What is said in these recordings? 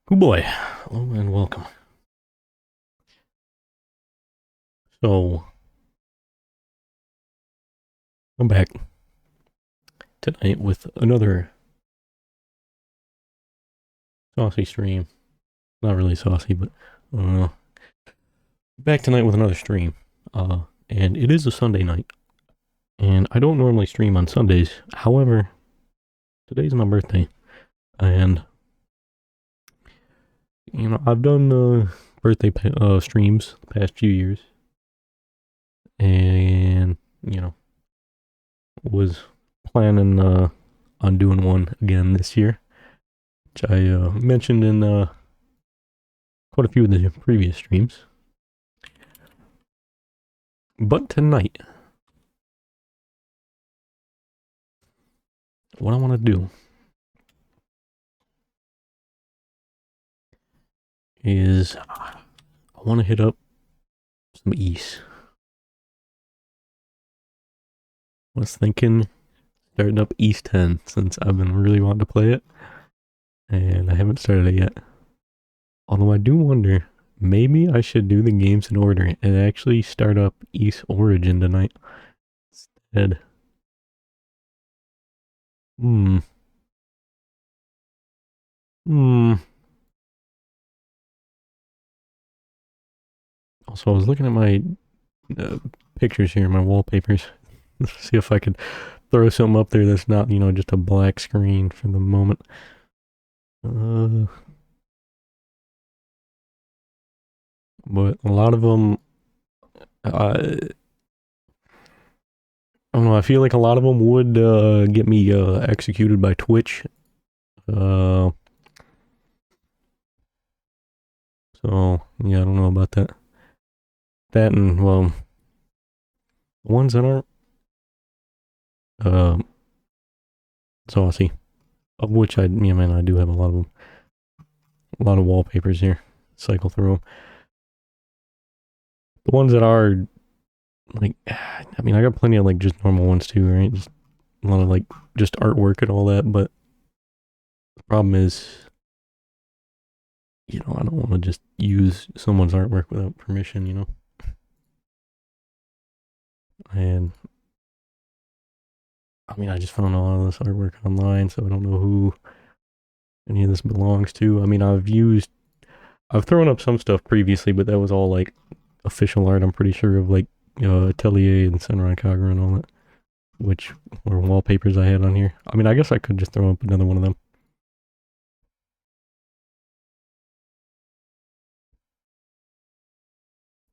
Good boy. Hello and welcome. So, I'm back tonight with another saucy stream. Not really saucy, but back tonight with another stream. And it is a Sunday night. And I don't normally stream on Sundays. However, today's my birthday. And, I've done birthday streams the past few years. And, was planning on doing one again this year, which I mentioned in quite a few of the previous streams. But tonight, what I want to do is I want to hit up some East. I was thinking starting up East 10 since I've been really wanting to play it, and I haven't started it yet. Although I do wonder, maybe I should do the games in order and actually start up East Origin tonight instead. Hmm. Also, I was looking at my pictures here, my wallpapers. See if I could throw something up there that's not, just a black screen for the moment. But a lot of them, I don't know. I feel like a lot of them would get me executed by Twitch. So yeah, I don't know about that. That and well, the ones that aren't saucy, of which I do have a lot of them. A lot of wallpapers here. Cycle through them. The ones that are like, I got plenty of like just normal ones too, right? Just a lot of like just artwork and all that, but the problem is, I don't want to just use someone's artwork without permission, And I just found a lot of this artwork online, so I don't know who any of this belongs to. I've thrown up some stuff previously, but that was all like official art. I'm pretty sure of like Atelier and Senran Kagura and all that, which were wallpapers I had on here. I guess I could just throw up another one of them.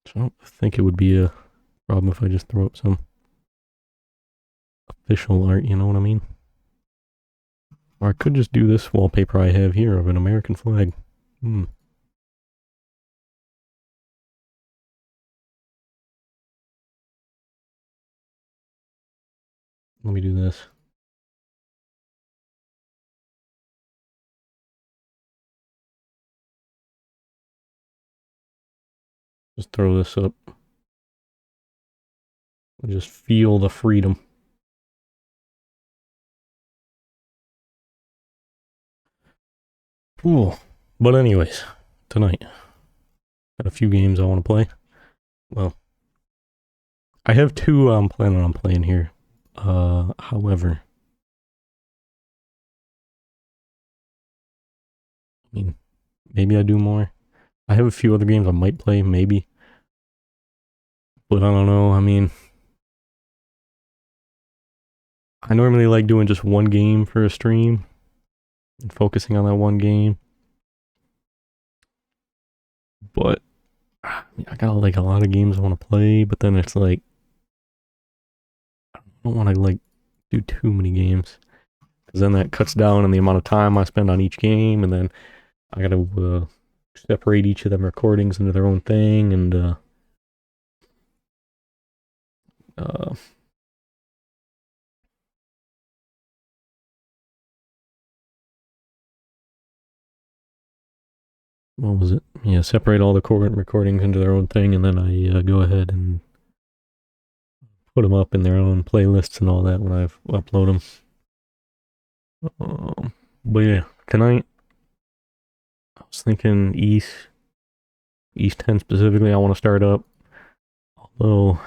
So I don't think it would be a problem if I just throw up some official art, you know what I mean? Or I could just do this wallpaper I have here of an American flag. Let me do this. Just throw this up. Just feel the freedom. Cool. But anyways, tonight, got a few games I want to play. Well, I have two I'm planning on playing here. However, maybe I do more. I have a few other games I might play, maybe. But I don't know. I normally like doing just one game for a stream and focusing on that one game. But I got like a lot of games I want to play, but then it's like I don't want to like do too many games because then that cuts down on the amount of time I spend on each game, and then I gotta separate each of them recordings into their own thing, and what was it? Yeah, separate all the current recordings into their own thing, and then I go ahead and put them up in their own playlists and all that when I upload them. But yeah, tonight was thinking East 10 specifically. I want to start up. Although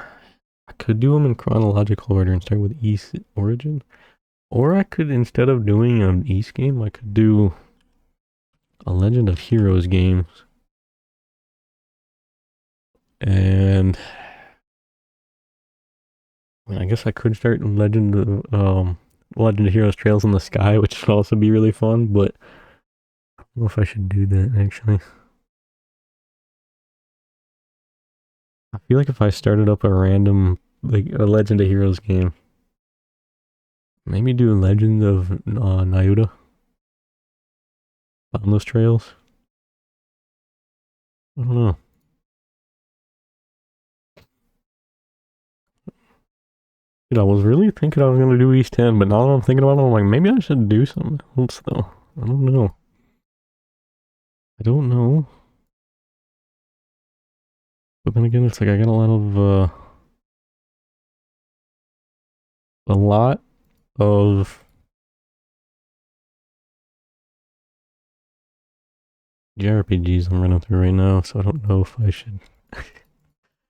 I could do them in chronological order and start with East Origin, or I could, instead of doing an East game, I could do a Legend of Heroes game. And I guess I could start Legend of Heroes Trails in the Sky, which would also be really fun, but I don't know if I should do that actually. I feel like if I started up a random, like a Legend of Heroes game, maybe do Legend of Nyuta on those trails. I don't know. Dude, I was really thinking I was gonna do East 10, but now that I'm thinking about it, I'm like, maybe I should do something else though. I don't know. I don't know. But then again, it's like I got a lot of JRPGs I'm running through right now, so I don't know if I should.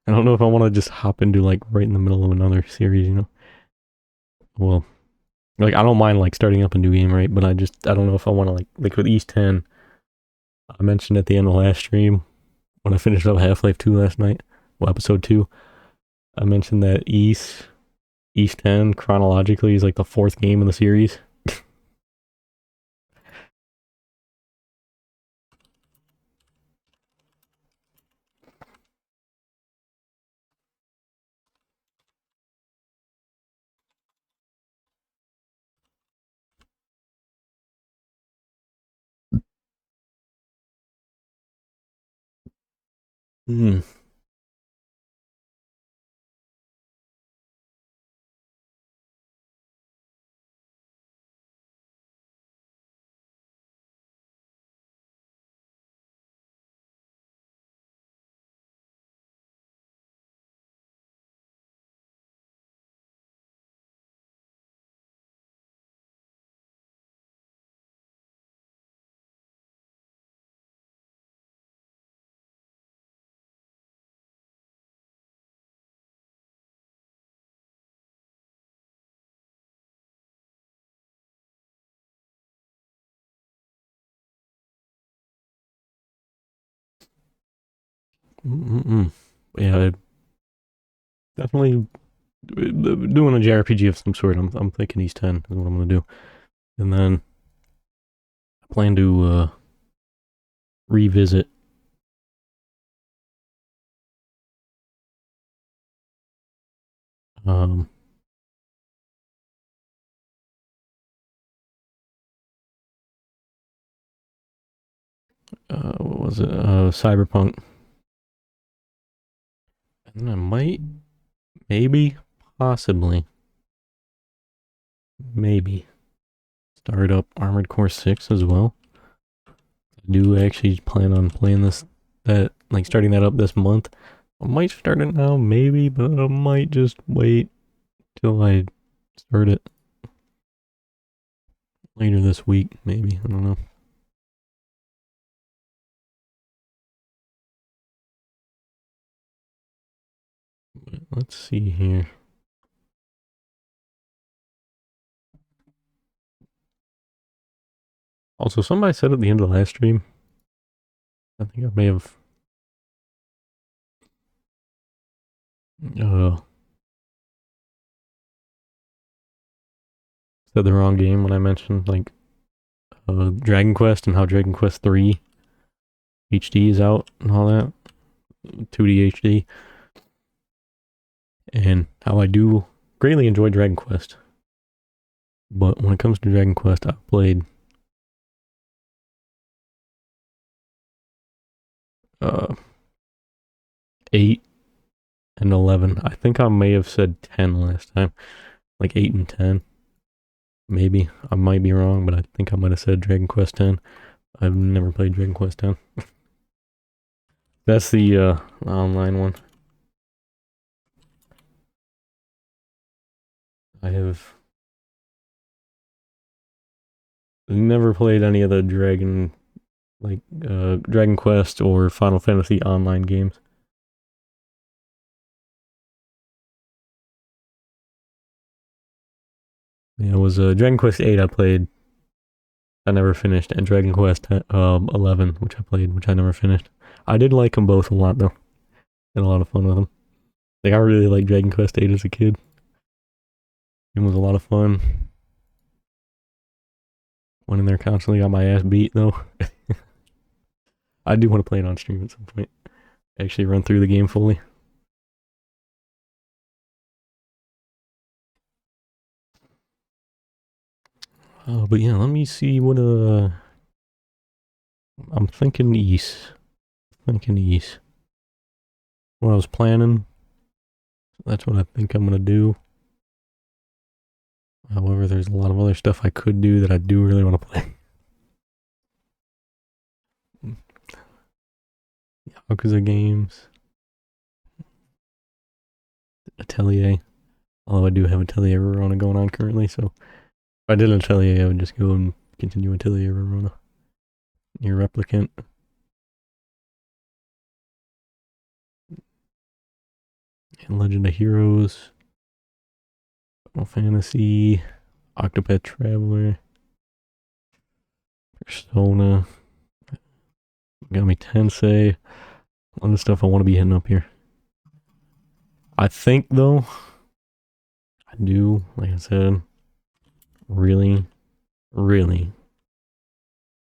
I don't know if I want to just hop into like right in the middle of another series, you know? Well, like I don't mind like starting up a new game, right? But I don't know if I want to like with East 10. I mentioned at the end of last stream when I finished up Half-Life 2 last night, well, episode 2. I mentioned that East 10 chronologically is like the fourth game in the series. Hmm. Mm-mm. Yeah, definitely doing a JRPG of some sort. I'm thinking East 10 is what I'm gonna do, and then I plan to revisit. Um, what was it? Cyberpunk, and I might, maybe, possibly, maybe start up Armored Core 6 as well. I do actually plan on playing like starting that up this month. I might start it now, maybe, but I might just wait till I start it later this week, maybe. I don't know. But let's see here. Also, somebody said at the end of the last stream, I think I may have uh, said the wrong game when I mentioned like Dragon Quest and how Dragon Quest 3 HD is out and all that, 2D HD, and how I do greatly enjoy Dragon Quest. But when it comes to Dragon Quest, I've played uh, 8 and 11. I think I may have said 10 last time, like 8 and 10. Maybe I might be wrong, but I think I might have said Dragon Quest 10. I've never played Dragon Quest 10. That's the online one. I have never played any of the Dragon like Dragon Quest or Final Fantasy online games. Yeah, it was Dragon Quest 8 I played. I never finished, and Dragon Quest 11, which I played, which I never finished. I did like them both a lot though. Had a lot of fun with them. Like I really liked Dragon Quest 8 as a kid. It was a lot of fun. Went in there constantly, got my ass beat though. I do want to play it on stream at some point. Actually run through the game fully. But yeah, let me see what I'm thinking east. Thinking east. What I was planning. That's what I think I'm gonna do. However, there's a lot of other stuff I could do that I do really want to play. Yakuza games. Atelier. Although I do have Atelier Verona going on currently, so if I did Atelier, I would just go and continue Atelier Verona. Your Replicant. And Legend of Heroes. Final Fantasy. Octopath Traveler. Persona. Megami Tensei. A lot of stuff I want to be hitting up here. I think, though, I do, like I said, really, really,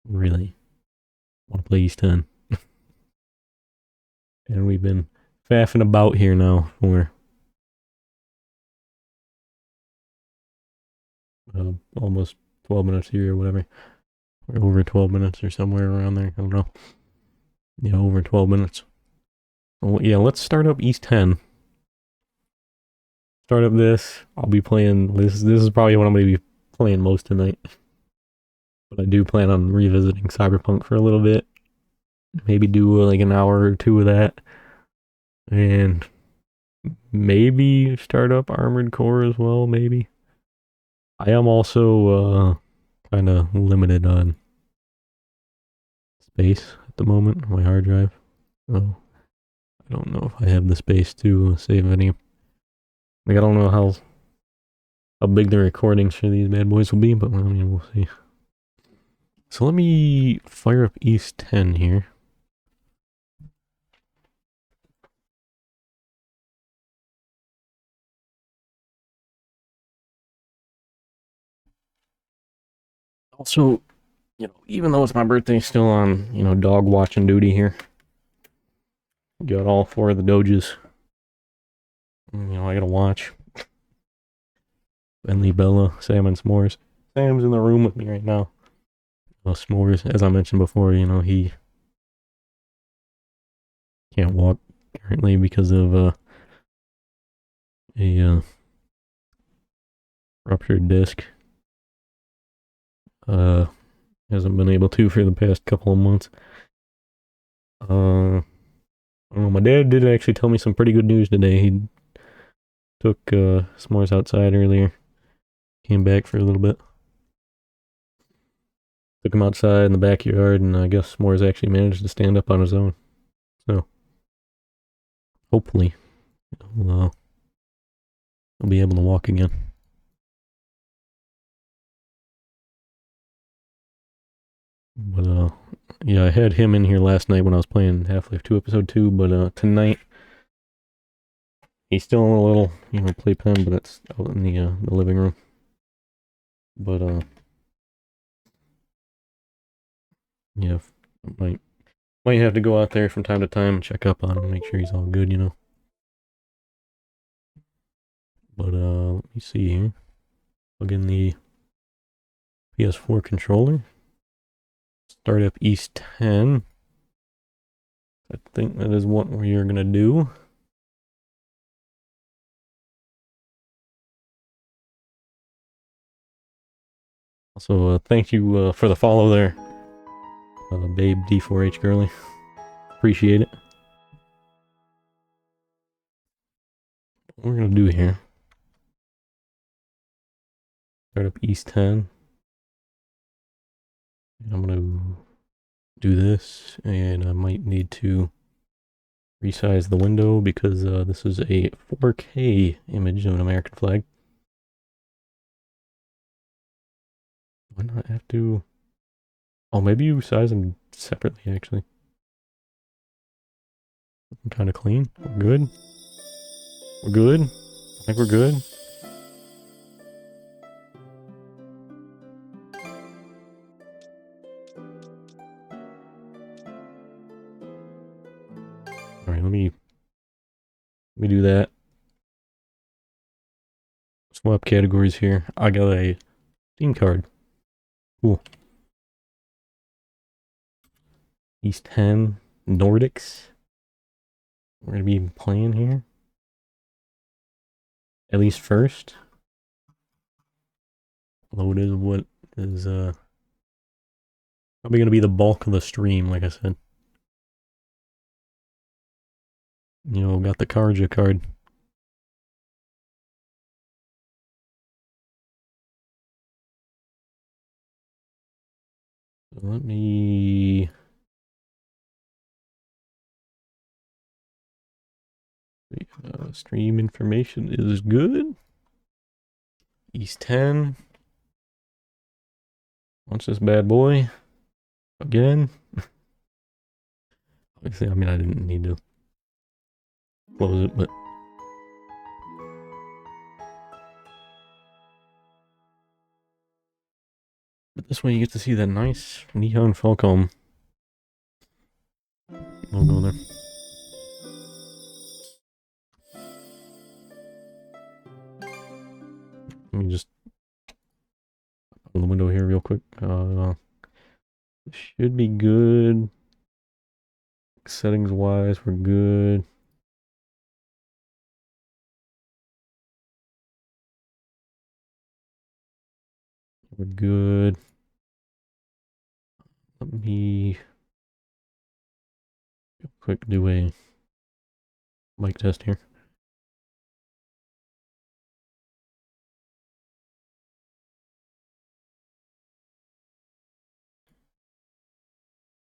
really want to play East 10. And we've been faffing about here now for almost 12 minutes here or whatever. Or over 12 minutes or somewhere around there. I don't know. Yeah, over 12 minutes. Well, yeah, let's start up East 10. Start up this. I'll be playing. This is probably what I'm going to be playing most tonight. But I do plan on revisiting Cyberpunk for a little bit. Maybe do like an hour or two of that. And maybe start up Armored Core as well, maybe. I am also kind of limited on space at the moment, my hard drive. So I don't know if I have the space to save any. Like I don't know how big the recordings for these bad boys will be, but I mean we'll see. So let me fire up East 10 here. Also, even though it's my birthday, still on, dog watching duty here. Got all four of the Doges. I gotta watch. Bentley, Bella, Sam, and S'mores. Sam's in the room with me right now. S'mores, as I mentioned before, he can't walk currently because of a ruptured disc. Hasn't been able to for the past couple of months. I don't know, my dad did actually tell me some pretty good news today. He took S'mores outside earlier. Came back for a little bit. Took him outside in the backyard, and I guess S'mores actually managed to stand up on his own. So, hopefully, he'll be able to walk again. But, yeah, I had him in here last night when I was playing Half-Life 2 Episode 2, but tonight, he's still in a little, playpen, but it's out in the living room. But, yeah, might have to go out there from time to time and check up on him, make sure he's all good, But, let me see here. Plug in the PS4 controller. Start up East 10. I think that is what we're gonna do. Also, thank you for the follow there, babe D4H girly. Appreciate it. What we're gonna do here. Start up East 10. I'm gonna do this, and I might need to resize the window because this is a 4K image of an American flag. Why not have to? Oh, maybe you size them separately, actually. Looking kind of clean. We're good. We're good. I think we're good. All right, let me do that. Swap categories here. I got a Steam card. Cool. East 10 Nordics. We're gonna be playing here. At least first. Although it is what is probably gonna be the bulk of the stream, like I said. You know, got the Karja card. So let me stream information is good. East 10. Launch this bad boy. Again. Obviously, I mean, I didn't need to close it, but this way you get to see that nice neon Falcom logo there. Let me just open the window here real quick. Should be good. Settings wise, we're good. We're good. Let me quick do a mic test here.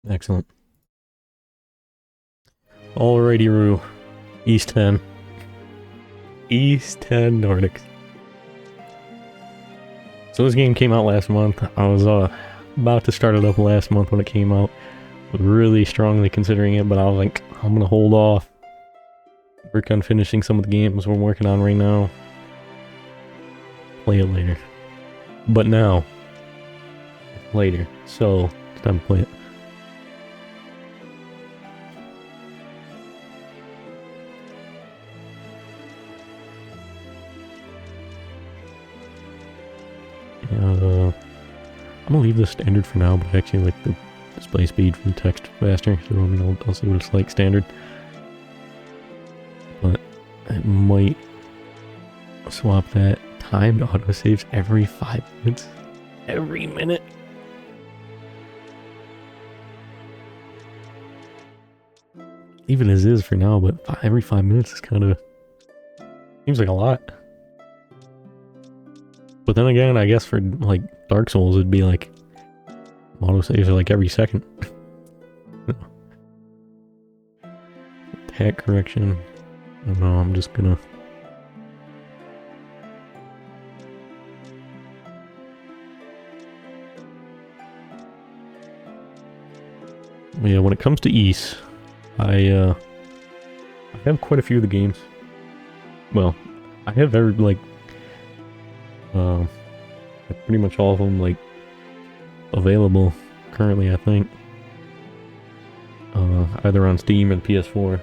Excellent. Alrighty, Roo. East 10. East 10 Nordics. So this game came out last month. I was about to start it up last month when it came out. Was really strongly considering it, but I was like, I'm gonna hold off. Work on finishing some of the games we're working on right now. Play it later. But now, it's later, so it's time to play it. I'm gonna leave this standard for now, but I actually like the display speed for the text faster, so I mean, I'll see what it's like standard. But I might swap that. Timed autosaves every 5 minutes. Every minute. Even as is for now, but every 5 minutes is kind of... seems like a lot. But then again, I guess for like Dark Souls, it'd be like autosaves are like every second. Attack correction. I don't know, I'm just gonna... yeah, when it comes to East, I have quite a few of the games. Well, I have pretty much all of them like available currently, I think. Either on Steam and PS4.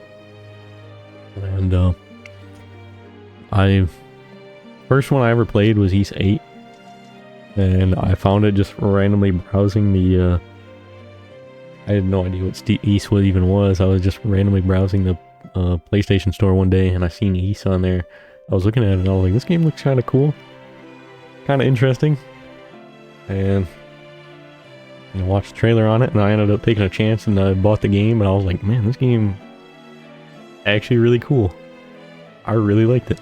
And first one I ever played was East 8. And I found it just randomly browsing the I had no idea what East even was. I was just randomly browsing the PlayStation Store one day, and I seen East on there. I was looking at it, and I was like, this game looks kind of cool. Kind of interesting. And I watched the trailer on it, and I ended up taking a chance, and I bought the game, and I was like, man, this game actually really cool. I really liked it.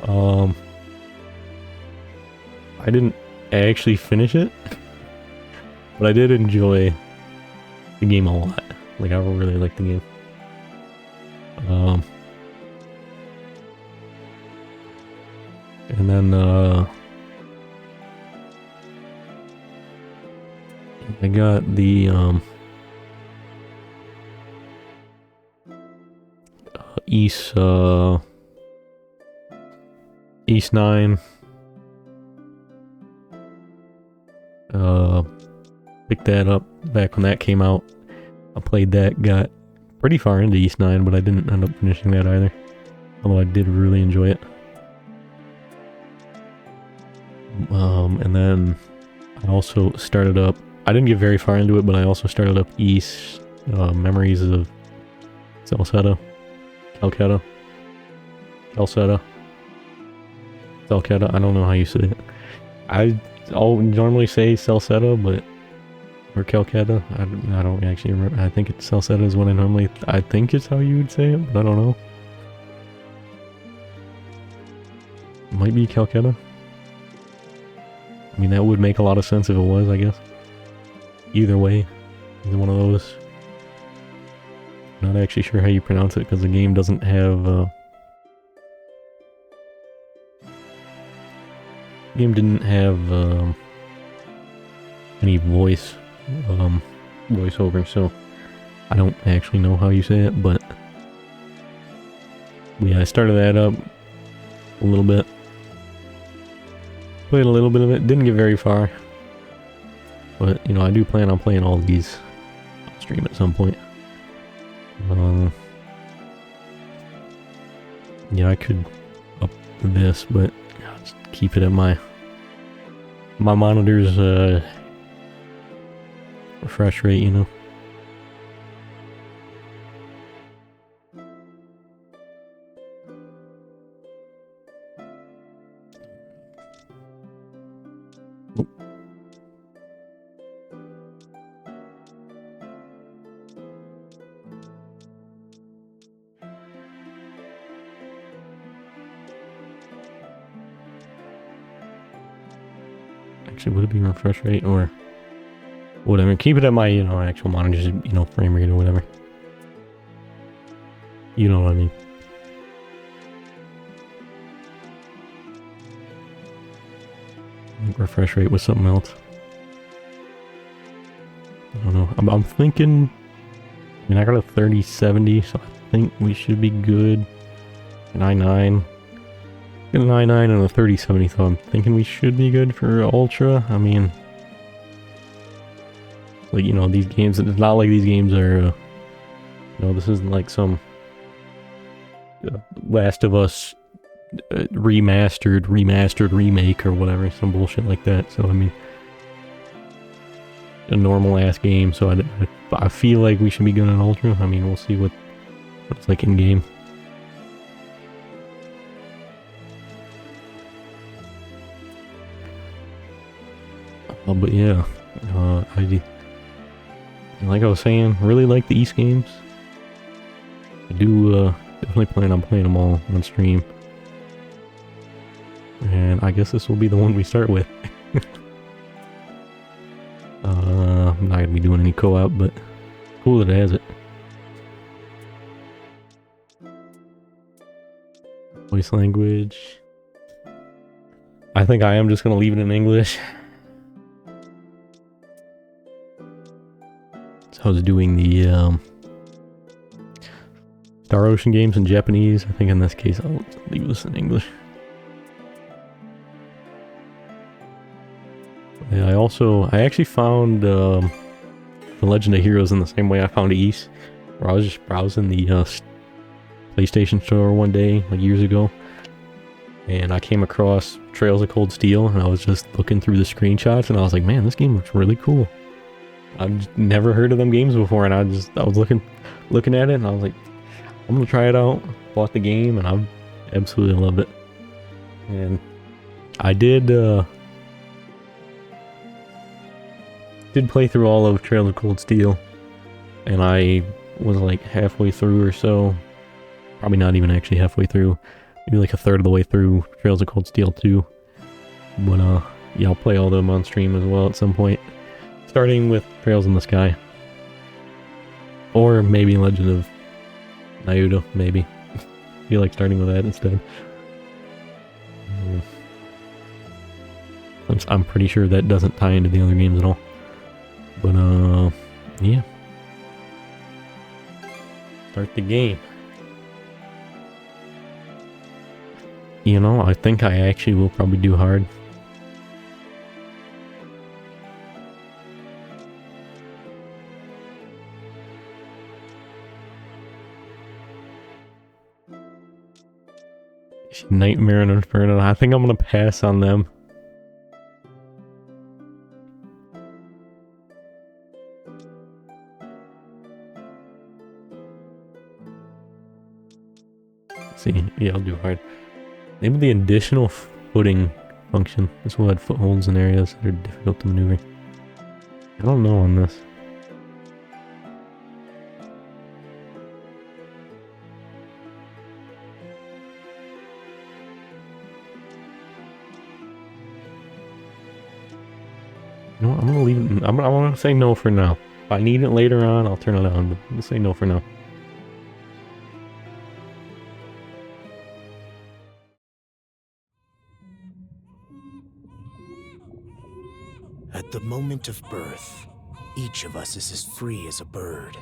I didn't actually finish it, but I did enjoy the game a lot. Like, I really like the game. And then, I got the, East 9. Picked that up back when that came out. I played that, got pretty far into East 9, but I didn't end up finishing that either. Although I did really enjoy it. And then I also started up, I didn't get very far into it, but I also started up East, Memories of Calcetta. Calcetta, I don't know how you say it. I'll normally say Calcetta, but, or Calcetta, I don't actually remember. I think it's Calcetta is what I think it's how you would say it, but I don't know. Might be Calcetta. I mean, that would make a lot of sense if it was, I guess. Either way, either one of those. Not actually sure how you pronounce it because the game doesn't have didn't have any voiceover, so I don't actually know how you say it, but yeah, I started that up a little bit. Played a little bit of it, didn't get very far. But, you know, I do plan on playing all these on stream at some point. Yeah, I could up this, but I'll just keep it at my monitor's refresh rate, you know. Actually, would it be refresh rate or whatever? Keep it at my, you know, actual monitor's, you know, frame rate or whatever. You know what I mean. Refresh rate was something else. I don't know. I'm thinking. I mean, I got a 3070, so I think we should be good. An i9. Got an i9 and a 3070, so I'm thinking we should be good for Ultra. I mean, like, you know, these games, it's not like these games are, you know, this isn't like some Last of Us remastered remake or whatever, some bullshit like that. So, I mean, a normal ass game, so I feel like we should be good on Ultra. I mean, we'll see what it's like in game. But yeah, like I was saying, really like the East games. I do definitely plan on playing them all on stream. And I guess this will be the one we start with. I'm not gonna be doing any co-op, but cool that it has it. Voice language. I think I am just gonna leave it in English. So I was doing the Star Ocean games in Japanese. I think in this case I'll leave this in English. Yeah, I actually found The Legend of Heroes in the same way I found East, where I was just browsing the PlayStation Store one day, like years ago, and I came across Trails of Cold Steel, and I was just looking through the screenshots, and I was like, man, this game looks really cool. I've never heard of them games before, and I was looking at it, and I was like, I'm gonna try it out. Bought the game, and I've absolutely loved it. And I did play through all of Trails of Cold Steel, and I was like halfway through or so. Probably not even actually halfway through. Maybe like a third of the way through Trails of Cold Steel 2. But yeah, I'll play all of them on stream as well at some point. Starting with Trails in the Sky. Or maybe Legend of Naruto, maybe. I feel like starting with that instead. I'm pretty sure that doesn't tie into the other games at all. But, yeah. Start the game. You know, I think I actually will probably do hard. Nightmare and Inferno. I think I'm gonna pass on them. Let's see, yeah, I'll do hard. Maybe the additional footing function. This will add footholds in areas that are difficult to maneuver. I don't know on this. You know what, I'm gonna leave it. I'm gonna say no for now. If I need it later on, I'll turn it on, but I'm gonna say no for now. At the moment of birth, each of us is as free as a bird,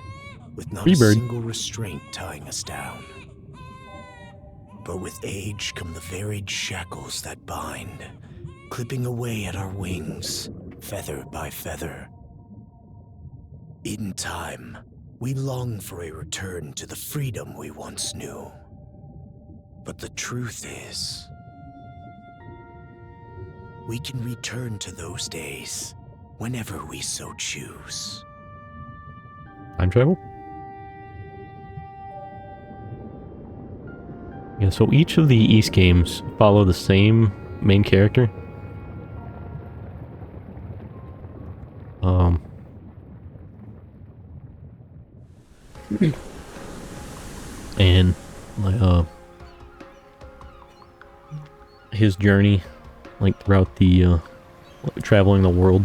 with not Free a bird. single restraint tying us down. But with age come the varied shackles that bind, clipping away at our wings, feather by feather. In time, we long for a return to the freedom we once knew. But the truth is, we can return to those days whenever we so choose. Time travel? Yeah, so each of the East games follow the same main character. And his journey, like throughout the traveling the world.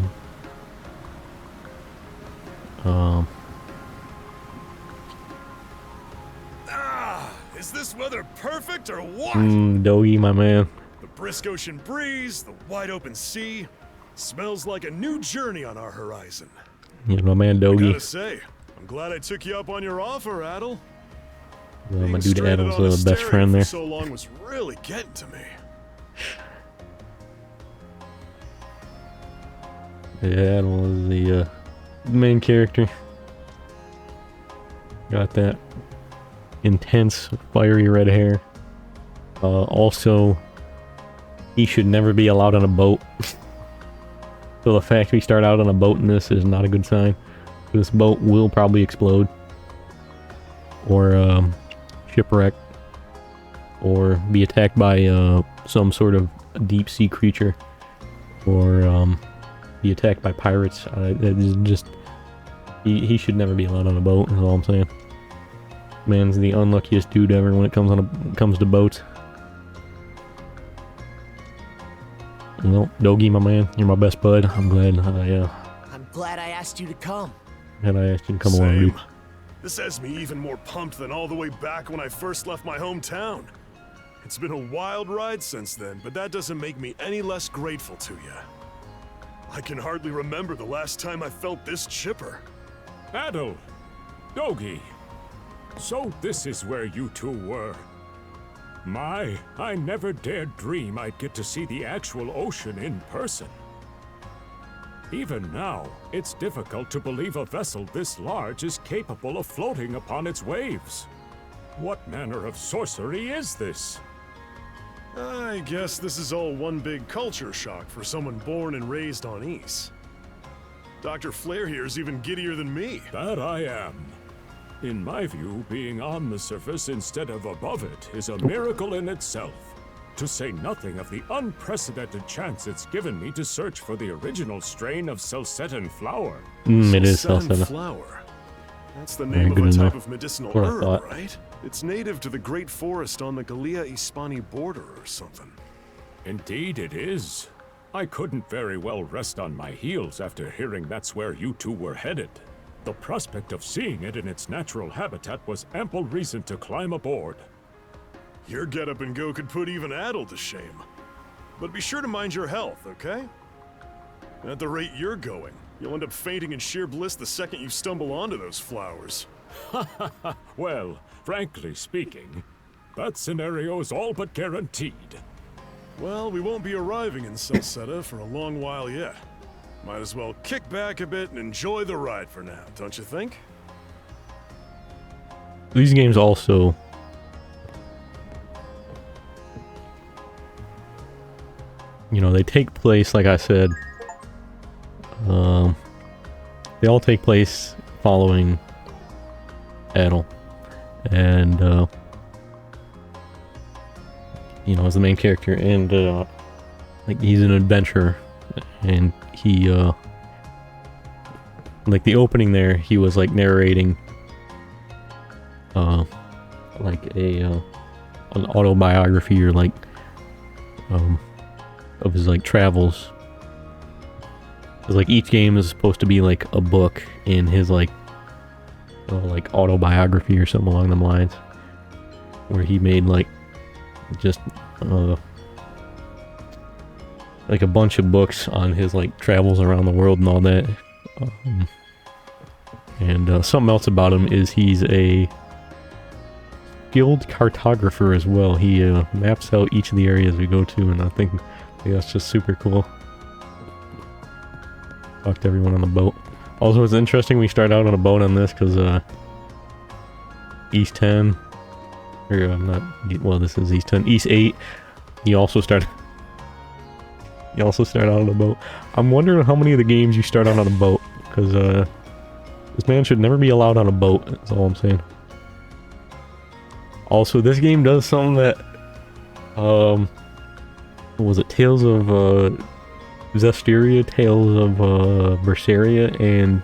Is this weather perfect or what? Doggy, my man. The brisk ocean breeze, the wide open sea, smells like a new journey on our horizon. Yeah, my man I Doggy. gotta say, I'm glad I took you up on your offer, Adel. My dude Stranded Adam's on a best stereo friend for there. so long was really getting to me. Yeah, Adam was the main character. Got that intense, fiery red hair. Also, he should never be allowed on a boat. So the fact we start out on a boat in this is not a good sign. This boat will probably explode. Or shipwreck. Or be attacked by some sort of deep sea creature. Or be attacked by pirates. It is just... He should never be allowed on a boat, is all I'm saying. Man's the unluckiest dude ever when it comes to boats. Well, Dogi, my man, you're my best bud. I'm glad I'm glad I asked you to come. I asked you to come along, dude. Same. This has me even more pumped than all the way back when I first left my hometown. It's been a wild ride since then, but that doesn't make me any less grateful to you. I can hardly remember the last time I felt this chipper. Adel! Dogi! So this is where you two were. My, I never dared dream I'd get to see the actual ocean in person. Even now, it's difficult to believe a vessel this large is capable of floating upon its waves. What manner of sorcery is this? I guess this is all one big culture shock for someone born and raised on Ys. Dr. Flair here's even giddier than me. That I am. In my view, being on the surface instead of above it is a miracle in itself. To say nothing of the unprecedented chance it's given me to search for the original strain of Celcetan flower. It is Celcetan Celcetan. flower. That's the Very name of good a to know. type of medicinal What I herb, thought. right? It's native to the Great Forest on the Gallia-Hispani border or something. Indeed it is. I couldn't very well rest on my heels after hearing that's where you two were headed. The prospect of seeing it in its natural habitat was ample reason to climb aboard. Your get-up and go could put even Adel to shame. But be sure to mind your health, okay? At the rate you're going, you'll end up fainting in sheer bliss the second you stumble onto those flowers. Well, frankly speaking, that scenario is all but guaranteed. Well, we won't be arriving in Salsetta for a long while yet. Might as well kick back a bit and enjoy the ride for now, don't you think? These games also... You know, they take place, like I said... they all take place following Adel. And, you know, as the main character. And, like, he's an adventurer. And he, like, the opening there, he was, like, narrating, like, an autobiography or, like, of his, like, travels. 'Cause, like, each game is supposed to be, like, a book in his, like autobiography or something along them lines. Where he made, like, just, like a bunch of books on his, like, travels around the world and all that. And something else about him is he's a skilled cartographer as well. He maps out each of the areas we go to, and I think that's just super cool. Talk to everyone on the boat. Also, it's interesting we start out on a boat on this because East 10, or I'm not, well, this is East 10, East 8. You also start out on a boat. I'm wondering how many of the games you start out on a boat, because this man should never be allowed on a boat, that's all I'm saying. Also, this game does something that, what was it, Tales of Zestiria, Tales of Berseria, and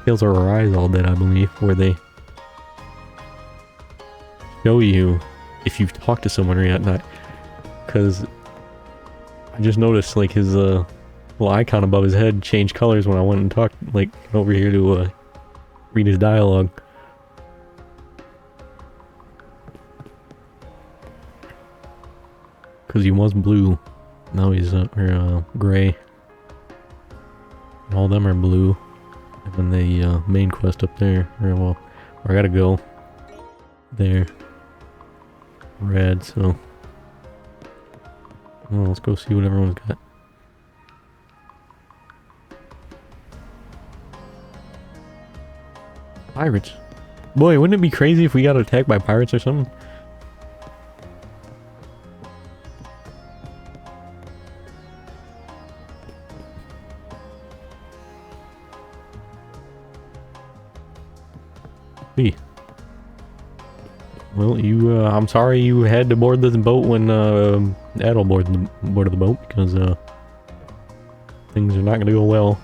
Tales of Arise all did, I believe, where they show you if you've talked to someone or not. Because I just noticed, like, his little icon above his head changed colors when I went and talked, like, over here to read his dialogue. Because he was blue, now he's gray. All of them are blue. And then the main quest up there, or well, where I gotta go, there, red. So, well, let's go see what everyone's got. Pirates. Boy, wouldn't it be crazy if we got attacked by pirates or something? Well, you, I'm sorry you had to board this boat when, Adel boarded the boat, because, things are not gonna go well.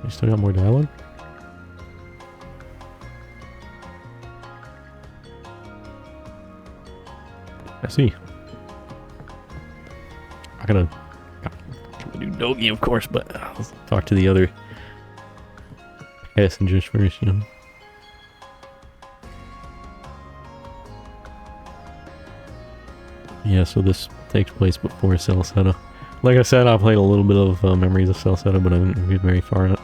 You still got more dialogue? I see. I gotta do Dogi, of course, but I'll talk to the other passengers first, you know. Yeah, so this takes place before Salsetta. Like I said, I played a little bit of Memories of Salsetta, but I didn't get very far in it.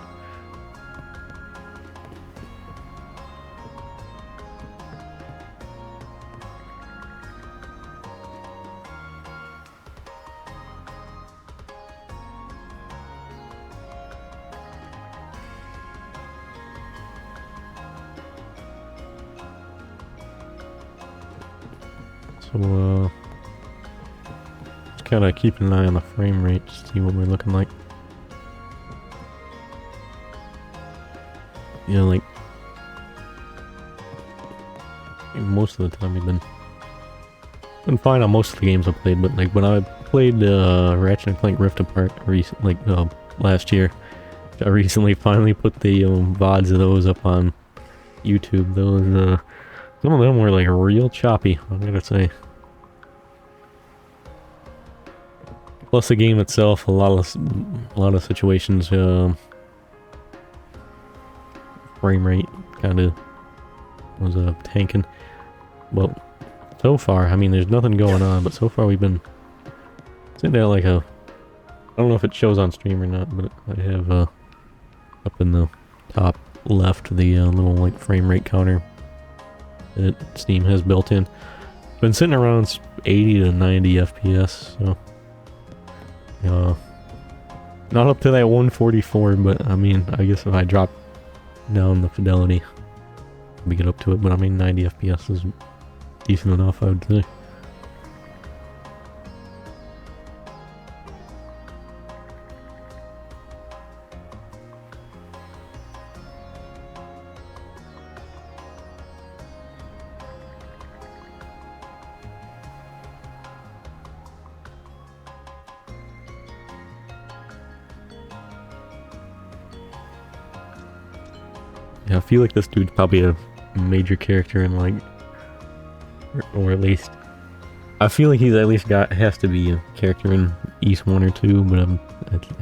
So, just kind of keeping an eye on the frame rate to see what we're looking like. Yeah, like, most of the time we've been fine on most of the games I played, but like when I played Ratchet and Clank Rift Apart, like last year. I recently finally put the VODs of those up on YouTube. Those, some of them were like real choppy, I gotta say. Plus the game itself, a lot of situations, frame rate kind of was tanking. Well, so far, I mean, there's nothing going on, but so far we've been sitting at like a, I don't know if it shows on stream or not, but I have up in the top left the little like frame rate counter that Steam has built in. Been sitting around 80 to 90 FPS, so not up to that 144, but I mean, I guess if I drop down the fidelity, we get up to it. But I mean, 90 FPS is decent enough, I would say. Yeah, I feel like this dude's probably a major character in like, or at least, I feel like he's at least has to be a character in East 1 or 2, but I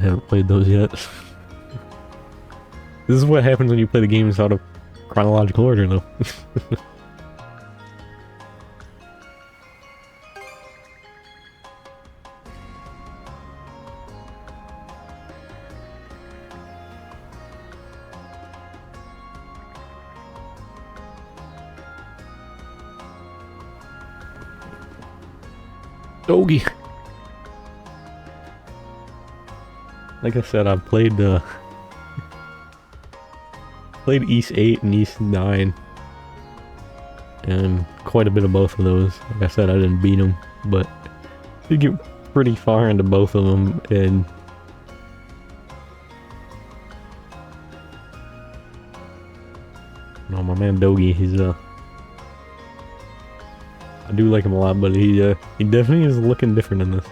haven't played those yet. This is what happens when you play the games out of chronological order, though. Doggy. Like I said, I've played East 8 and East 9, and quite a bit of both of those. Like I said, I didn't beat them, but you get pretty far into both of them, and no, my man Dogi, he's I do like him a lot, but he definitely is looking different in this.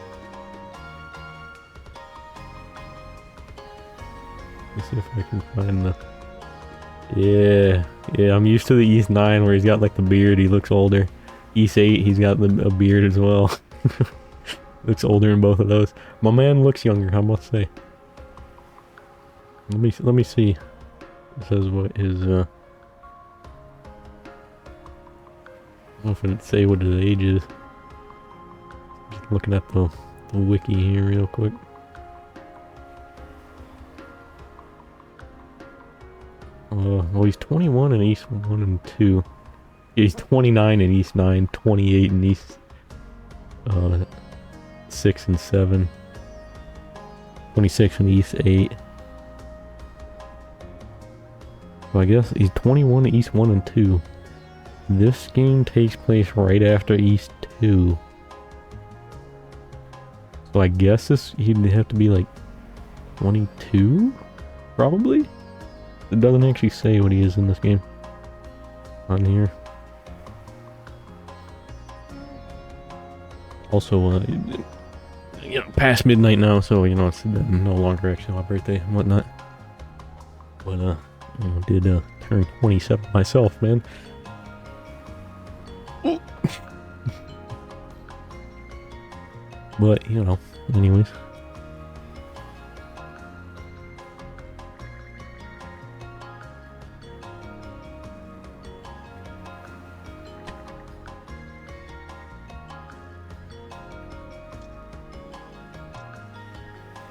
Let's see if I can find the... Yeah, I'm used to the East 9 where he's got like the beard, he looks older. East 8, he's got a beard as well. Looks older in both of those. My man looks younger, I must say. Let me see. It says what his I don't know if it'd say what his age is. Just looking at the wiki here real quick. Well, he's 21 in East 1 and 2. He's 29 in East 9, 28 in East 6 and 7, 26 in East 8. So I guess he's 21 in East 1 and 2. This game takes place right after East 2. So I guess he'd have to be like 22? Probably? It doesn't actually say what he is in this game. On here. Also, you know, past midnight now, so, you know, it's no longer actually my birthday and whatnot. But, you know, did turn 27 myself, man. But, you know, anyways.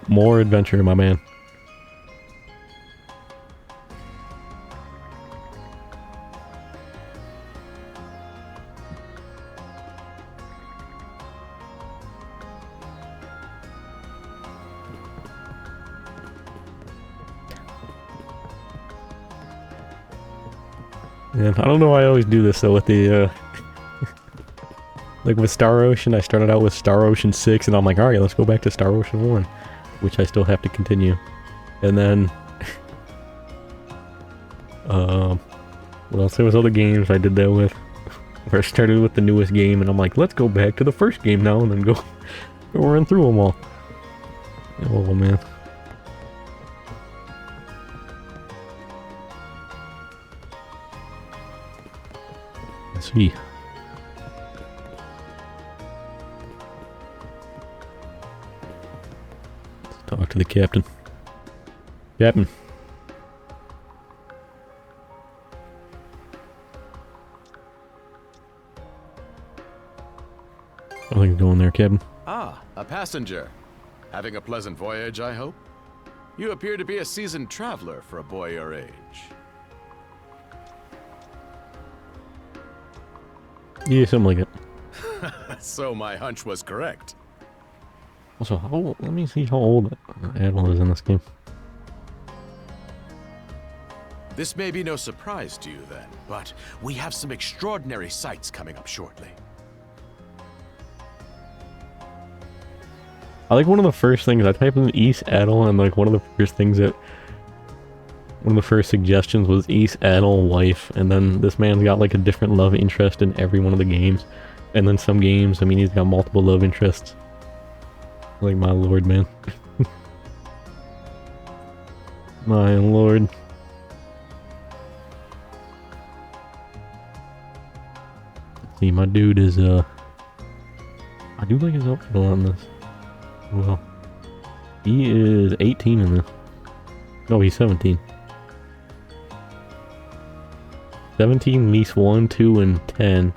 More adventure, my man. And I don't know why I always do this though with the like with Star Ocean. I started out with Star Ocean 6 and I'm like, alright, let's go back to Star Ocean 1, which I still have to continue. And then what else? There was other games I did that with, where I started with the newest game and I'm like, let's go back to the first game now and then go run through them all. Oh man. see. Let's talk to the captain. Captain. I think you're going there, Captain. Ah, a passenger. Having a pleasant voyage, I hope? You appear to be a seasoned traveler for a boy your age. Yeah, something like it. So my hunch was correct. Also, how old, let me see how old Admiral is in this game. This may be no surprise to you then, but we have some extraordinary sights coming up shortly. I like one of the first things, I typed in East Adel, and like one of the first things that, one of the first suggestions was East Adel wife, and then this man's got like a different love interest in every one of the games. And then some games, I mean, he's got multiple love interests. Like, my lord, man. My lord. Let's see, my dude is, I do like his outfit a lot in this. Well, he is 18 in this. No, he's 17. 17 in East 1, 2, and 10.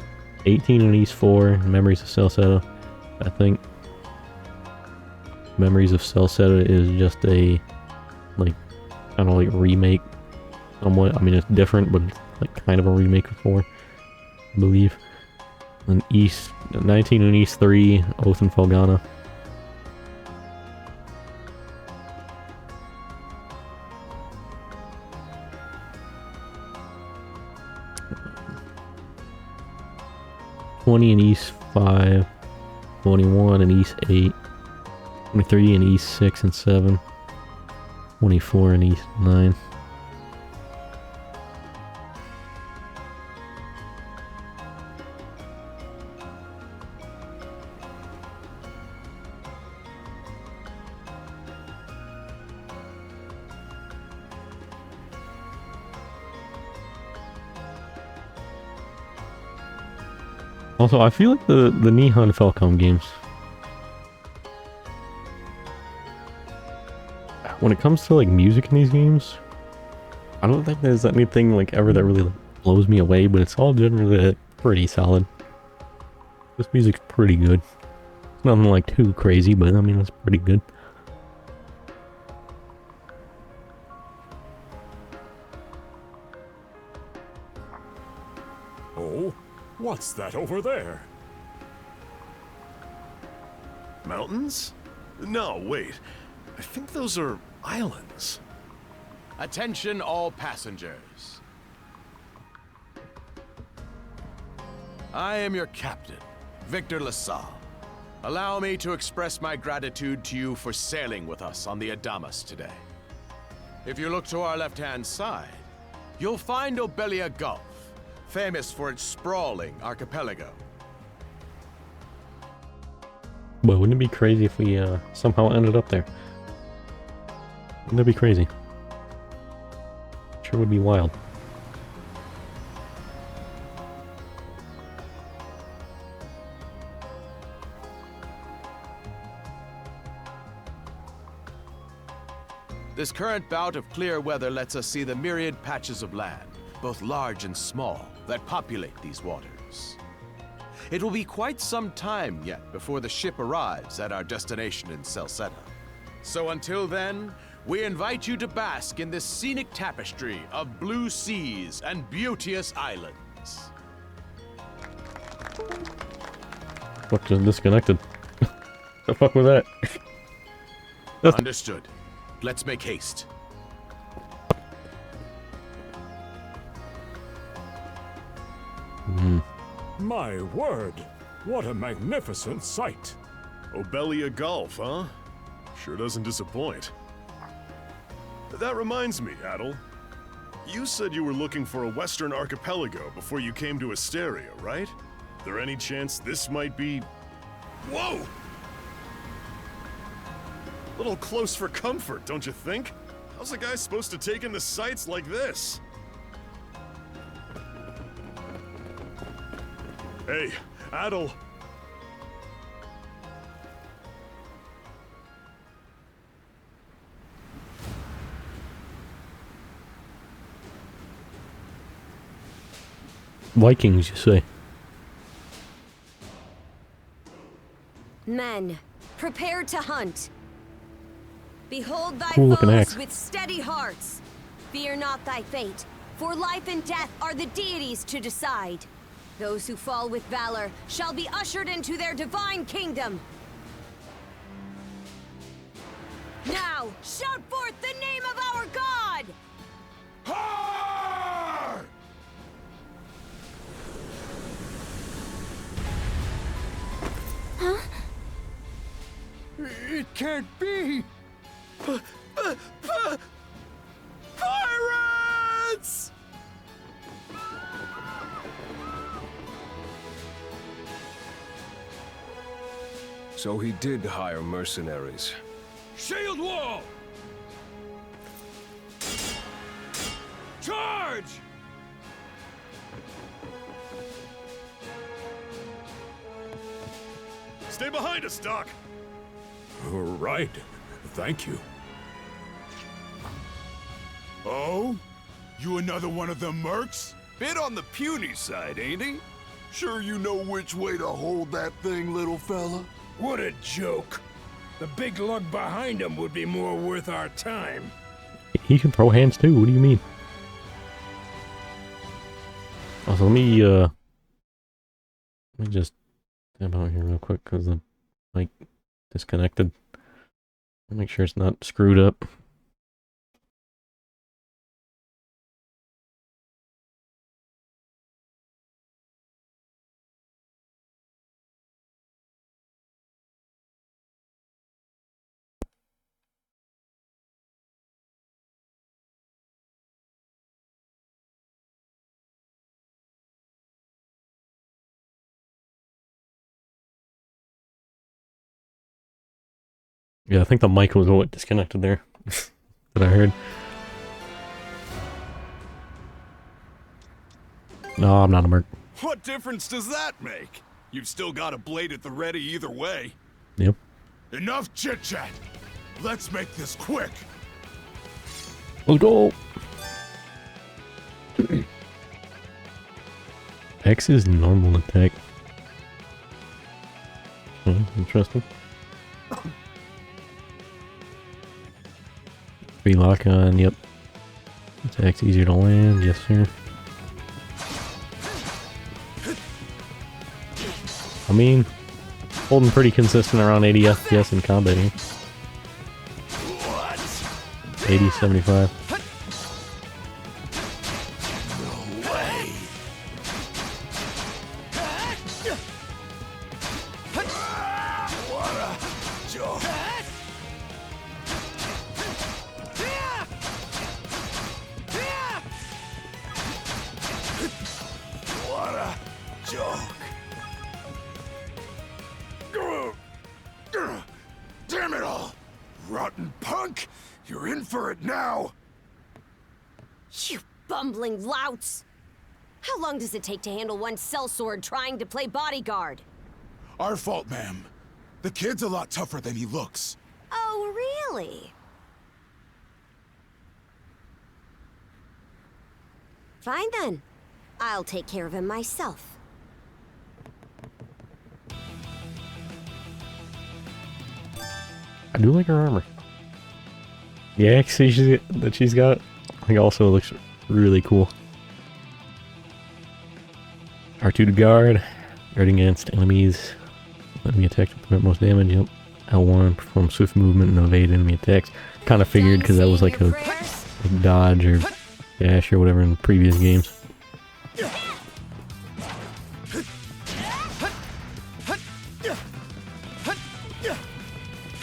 18 in East 4, Memories of Celceta. I think Memories of Celceta is just a, like, kind of like remake. Somewhat. I mean, it's different, but it's like kind of a remake of 4, I believe. And East 19 in East 3, Oath and Felgana. In East 5, 21 in East 8, 23 in East 6 and 7, 24 in East 9. Also, I feel like the Nihon Falcom games, when it comes to like music in these games, I don't think there's anything like ever that really like, blows me away, but it's all generally pretty solid. This music's pretty good. It's nothing like too crazy, but I mean it's pretty good. Oh, what's that over there? Mountains? No, wait. I think those are islands. Attention all passengers. I am your captain, Victor LaSalle. Allow me to express my gratitude to you for sailing with us on the Adamas today. If you look to our left-hand side, you'll find Obelia Gulf, famous for its sprawling archipelago. Well, wouldn't it be crazy if we somehow ended up there? Wouldn't that be crazy? Sure would be wild. This current bout of clear weather lets us see the myriad patches of land, both large and small, that populate these waters. It will be quite some time yet before the ship arrives at our destination in Celceta. So until then, we invite you to bask in this scenic tapestry of blue seas and beauteous islands. What, just disconnected? The fuck was that? Understood. Let's make haste. My word, what a magnificent sight. Obelia Gulf, huh? Sure doesn't disappoint. That reminds me, Adel. You said you were looking for a western archipelago before you came to Asteria, right? There any chance this might be... Whoa! A little close for comfort, don't you think? How's a guy supposed to take in the sights like this? Hey, Adel. Vikings, you say? Men, prepare to hunt. Behold thy Cool looking foes axe. with steady hearts. Fear not thy fate, for life and death are the deities to decide. Those who fall with valor shall be ushered into their divine kingdom. Now, shout forth the name of our god! Har! It can't be! Pirates! So he did hire mercenaries. Shield wall! Charge! Stay behind us, Doc. Right. Thank you. Oh? You another one of them mercs? Bit on the puny side, ain't he? Sure you know which way to hold that thing, little fella? What a joke. The big lug behind him would be more worth our time. He can throw hands too. What do you mean? Also, let me just step out here real quick because the mic disconnected. Make sure it's not screwed up. Yeah, I think the mic was what disconnected there. That I heard. No, I'm not a merc. What difference does that make? You've still got a blade at the ready either way. Yep. Enough chit-chat! Let's make this quick! Let's go! X is normal attack. Interesting. Free lock on, yep. Attack's easier to land, yes sir. I mean, holding pretty consistent around 80 FPS in combat here. 80, 75. No way! What a joke! What a joke! Damn it all! Rotten punk! You're in for it now! You bumbling louts! How long does it take to handle one sellsword trying to play bodyguard? Our fault, ma'am. The kid's a lot tougher than he looks. Oh, really? Fine then. I'll take care of him myself. I do like her armor. The axe that she's got, I think also looks really cool. R2 to guard, guard against enemies. Enemy attacks to prevent most damage, yep. L1, perform swift movement and evade enemy attacks. Kind of figured because that was like a dodge or dash or whatever in previous games.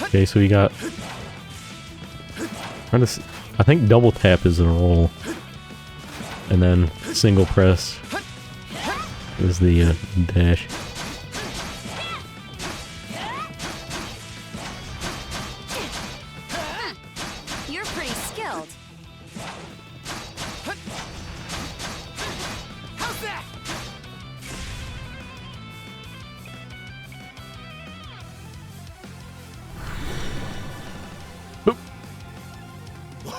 Okay, so we got... I think double tap is the roll. And then single press is the dash. You're pretty skilled. How's that?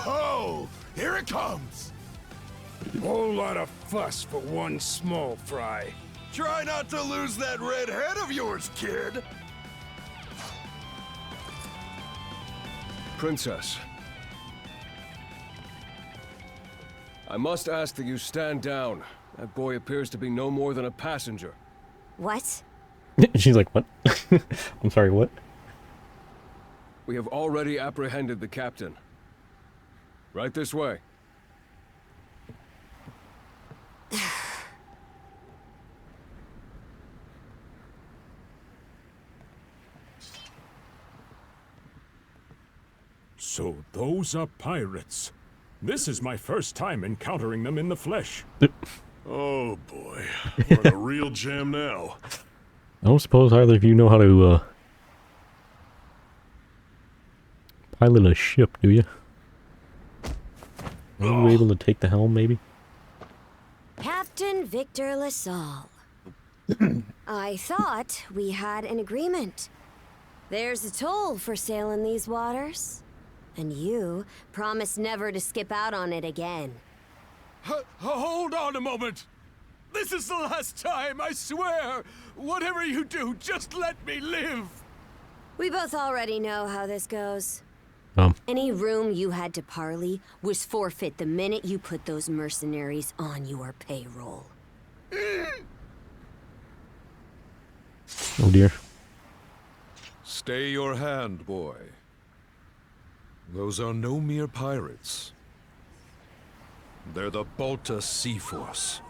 ho! Here it comes! Whole lot of fuss for one small fry. Try not to lose that red head of yours, kid! Princess. I must ask that you stand down. That boy appears to be no more than a passenger. What? She's like, what? I'm sorry, what? We have already apprehended the captain. Right this way. So those are pirates. This is my first time encountering them in the flesh. Oh boy, we're in a real jam now. I don't suppose either of you know how to, pilot a ship, do you? Are you able to take the helm, maybe? Captain Victor LaSalle. I thought we had an agreement. There's a toll for sailing these waters. And you promised never to skip out on it again. Hold on a moment! This is the last time, I swear! Whatever you do, just let me live! We both already know how this goes. Any room you had to parley was forfeit the minute you put those mercenaries on your payroll. Oh dear. Stay your hand, boy. Those are no mere pirates. They're the Balta Sea Force.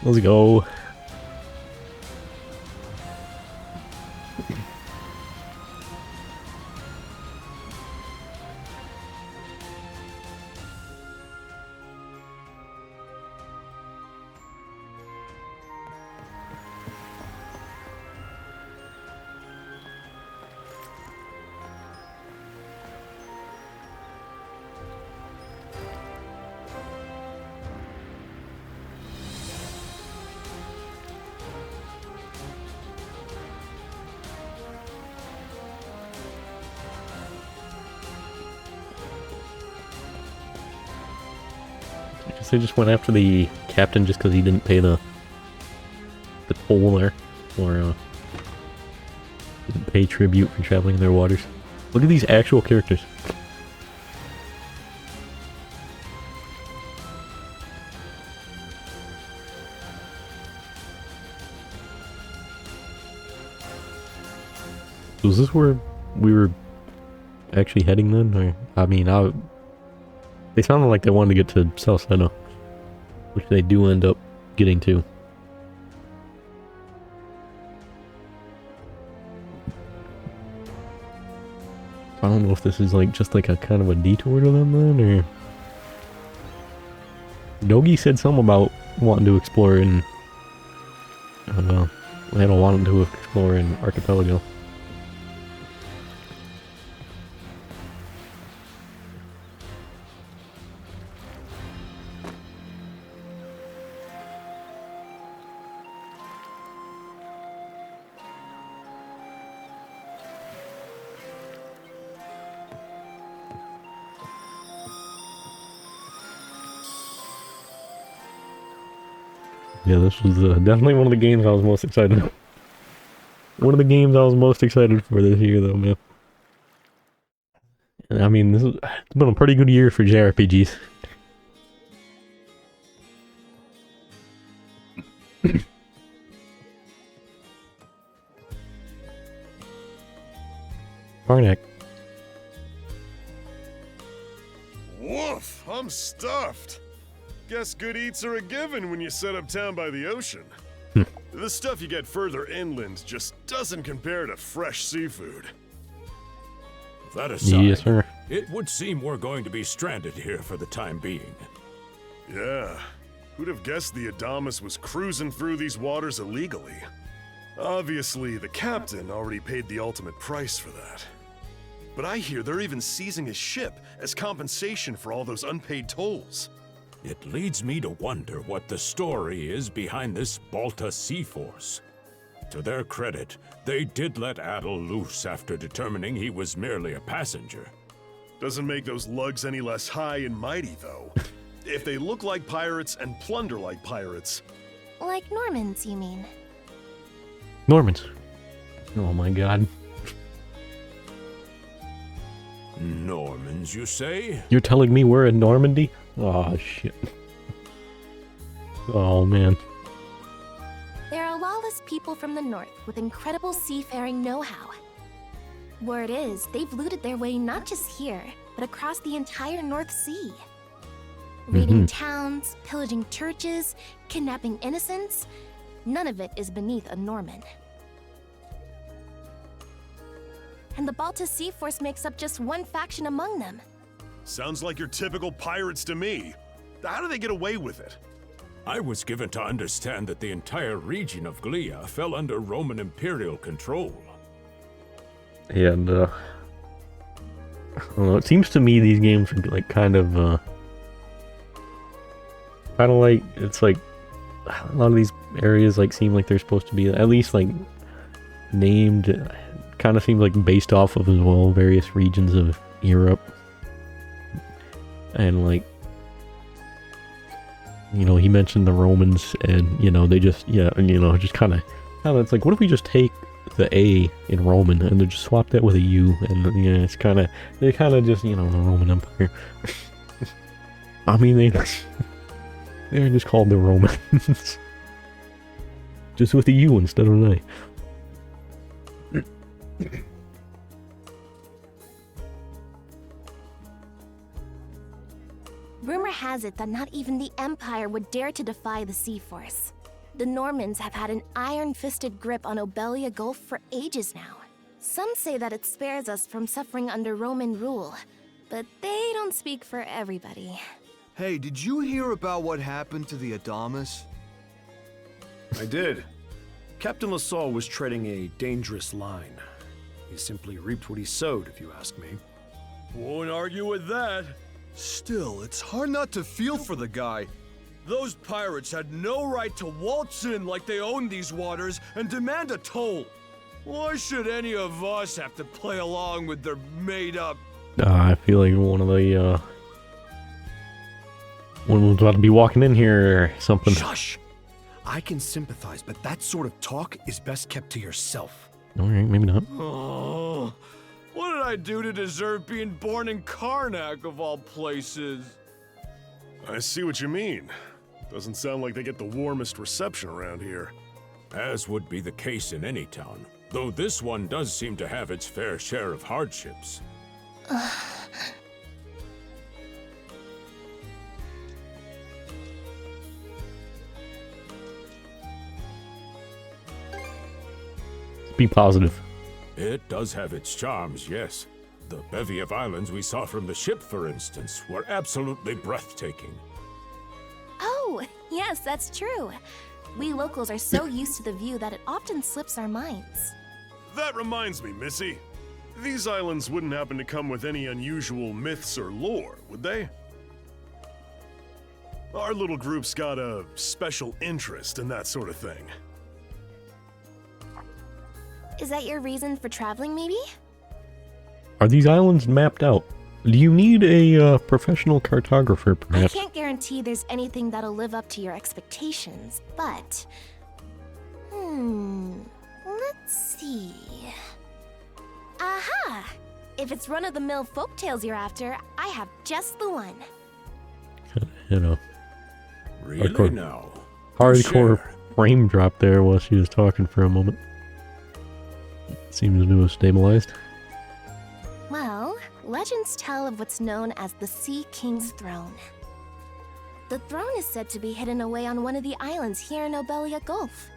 Let's go. They just went after the captain just because he didn't pay the toll there, or didn't pay tribute for traveling in their waters. Look at these actual characters. So is this where we were actually heading then? Or, I mean, they sounded like they wanted to get to South Senna, which they do end up getting to. I don't know if this is like just like a kind of a detour to them then, or... Dogi said something about wanting to explore in... they don't want to explore in Archipelago. Yeah, this was definitely one of the games I was most excited for. One of the games I was most excited for this year, though, man. And I mean, it's been a pretty good year for JRPGs. Barnack. Woof! I'm stuffed. Guess good eats are a given when you set up town by the ocean. The stuff you get further inland just doesn't compare to fresh seafood. That aside, Yes, sir. it would seem we're going to be stranded here for the time being. Yeah. Who'd have guessed the Adamas was cruising through these waters illegally? Obviously, the captain already paid the ultimate price for that. But I hear they're even seizing his ship as compensation for all those unpaid tolls. It leads me to wonder what the story is behind this Balta Sea Force. To their credit, they did let Adel loose after determining he was merely a passenger. Doesn't make those lugs any less high and mighty, though. If they look like pirates and plunder like pirates. Like Normans, you mean? Normans. Oh my god. Normans, you say? You're telling me we're in Normandy? Oh shit. Oh man. There are lawless people from the north with incredible seafaring know-how. Word is, they've looted their way not just here, but across the entire North Sea. Raiding towns, pillaging churches, kidnapping innocents, none of it is beneath a Norman. And the Balta Sea Force makes up just one faction among them. Sounds like your typical pirates to me. How do they get away with it? I was given to understand that the entire region of Glia fell under Roman imperial control. And I don't know, it seems to me these games would be like kind of like, it's like a lot of these areas like seem like they're supposed to be at least like named, kind of seems like based off of as well various regions of Europe. And like, you know, he mentioned the Romans, and you know, they just, yeah, you know, just kind of it's like, what if we just take the A in Roman and then just swap that with a U, and yeah, it's kind of, they kind of just, you know, the Roman Empire. I mean, they're just called the Romans, just with a U instead of an A. Rumor has it that not even the Empire would dare to defy the Sea Force. The Normans have had an iron-fisted grip on Obelia Gulf for ages now. Some say that it spares us from suffering under Roman rule, but they don't speak for everybody. Hey, did you hear about what happened to the Adamas? I did. Captain LaSalle was treading a dangerous line. He simply reaped what he sowed, if you ask me. Won't argue with that. Still, it's hard not to feel for the guy. Those pirates had no right to waltz in like they owned these waters and demand a toll. Why should any of us have to play along with their made-up... I feel like one of the, one was about to be walking in here or something. Shush! I can sympathize, but that sort of talk is best kept to yourself. Alright, maybe not. Oh, what did I do to deserve being born in Karnak, of all places? I see what you mean. Doesn't sound like they get the warmest reception around here. As would be the case in any town, though this one does seem to have its fair share of hardships. Be positive. It does have its charms, yes. The bevy of islands we saw from the ship, for instance, were absolutely breathtaking. Oh, yes, that's true. We locals are so used to the view that it often slips our minds. That reminds me, Missy. These islands wouldn't happen to come with any unusual myths or lore, would they? Our little group's got a special interest in that sort of thing. Is that your reason for traveling, maybe? Are these islands mapped out? Do you need a professional cartographer, perhaps? I can't guarantee there's anything that'll live up to your expectations, but... let's see... Aha! If it's run-of-the-mill folktales you're after, I have just the one. You know, Really Hardcore. now? hardcore Sure. frame drop there while she was talking for a moment. Seems to have stabilized. Well, legends tell of what's known as the Sea King's Throne. The throne is said to be hidden away on one of the islands here in Obelia Gulf.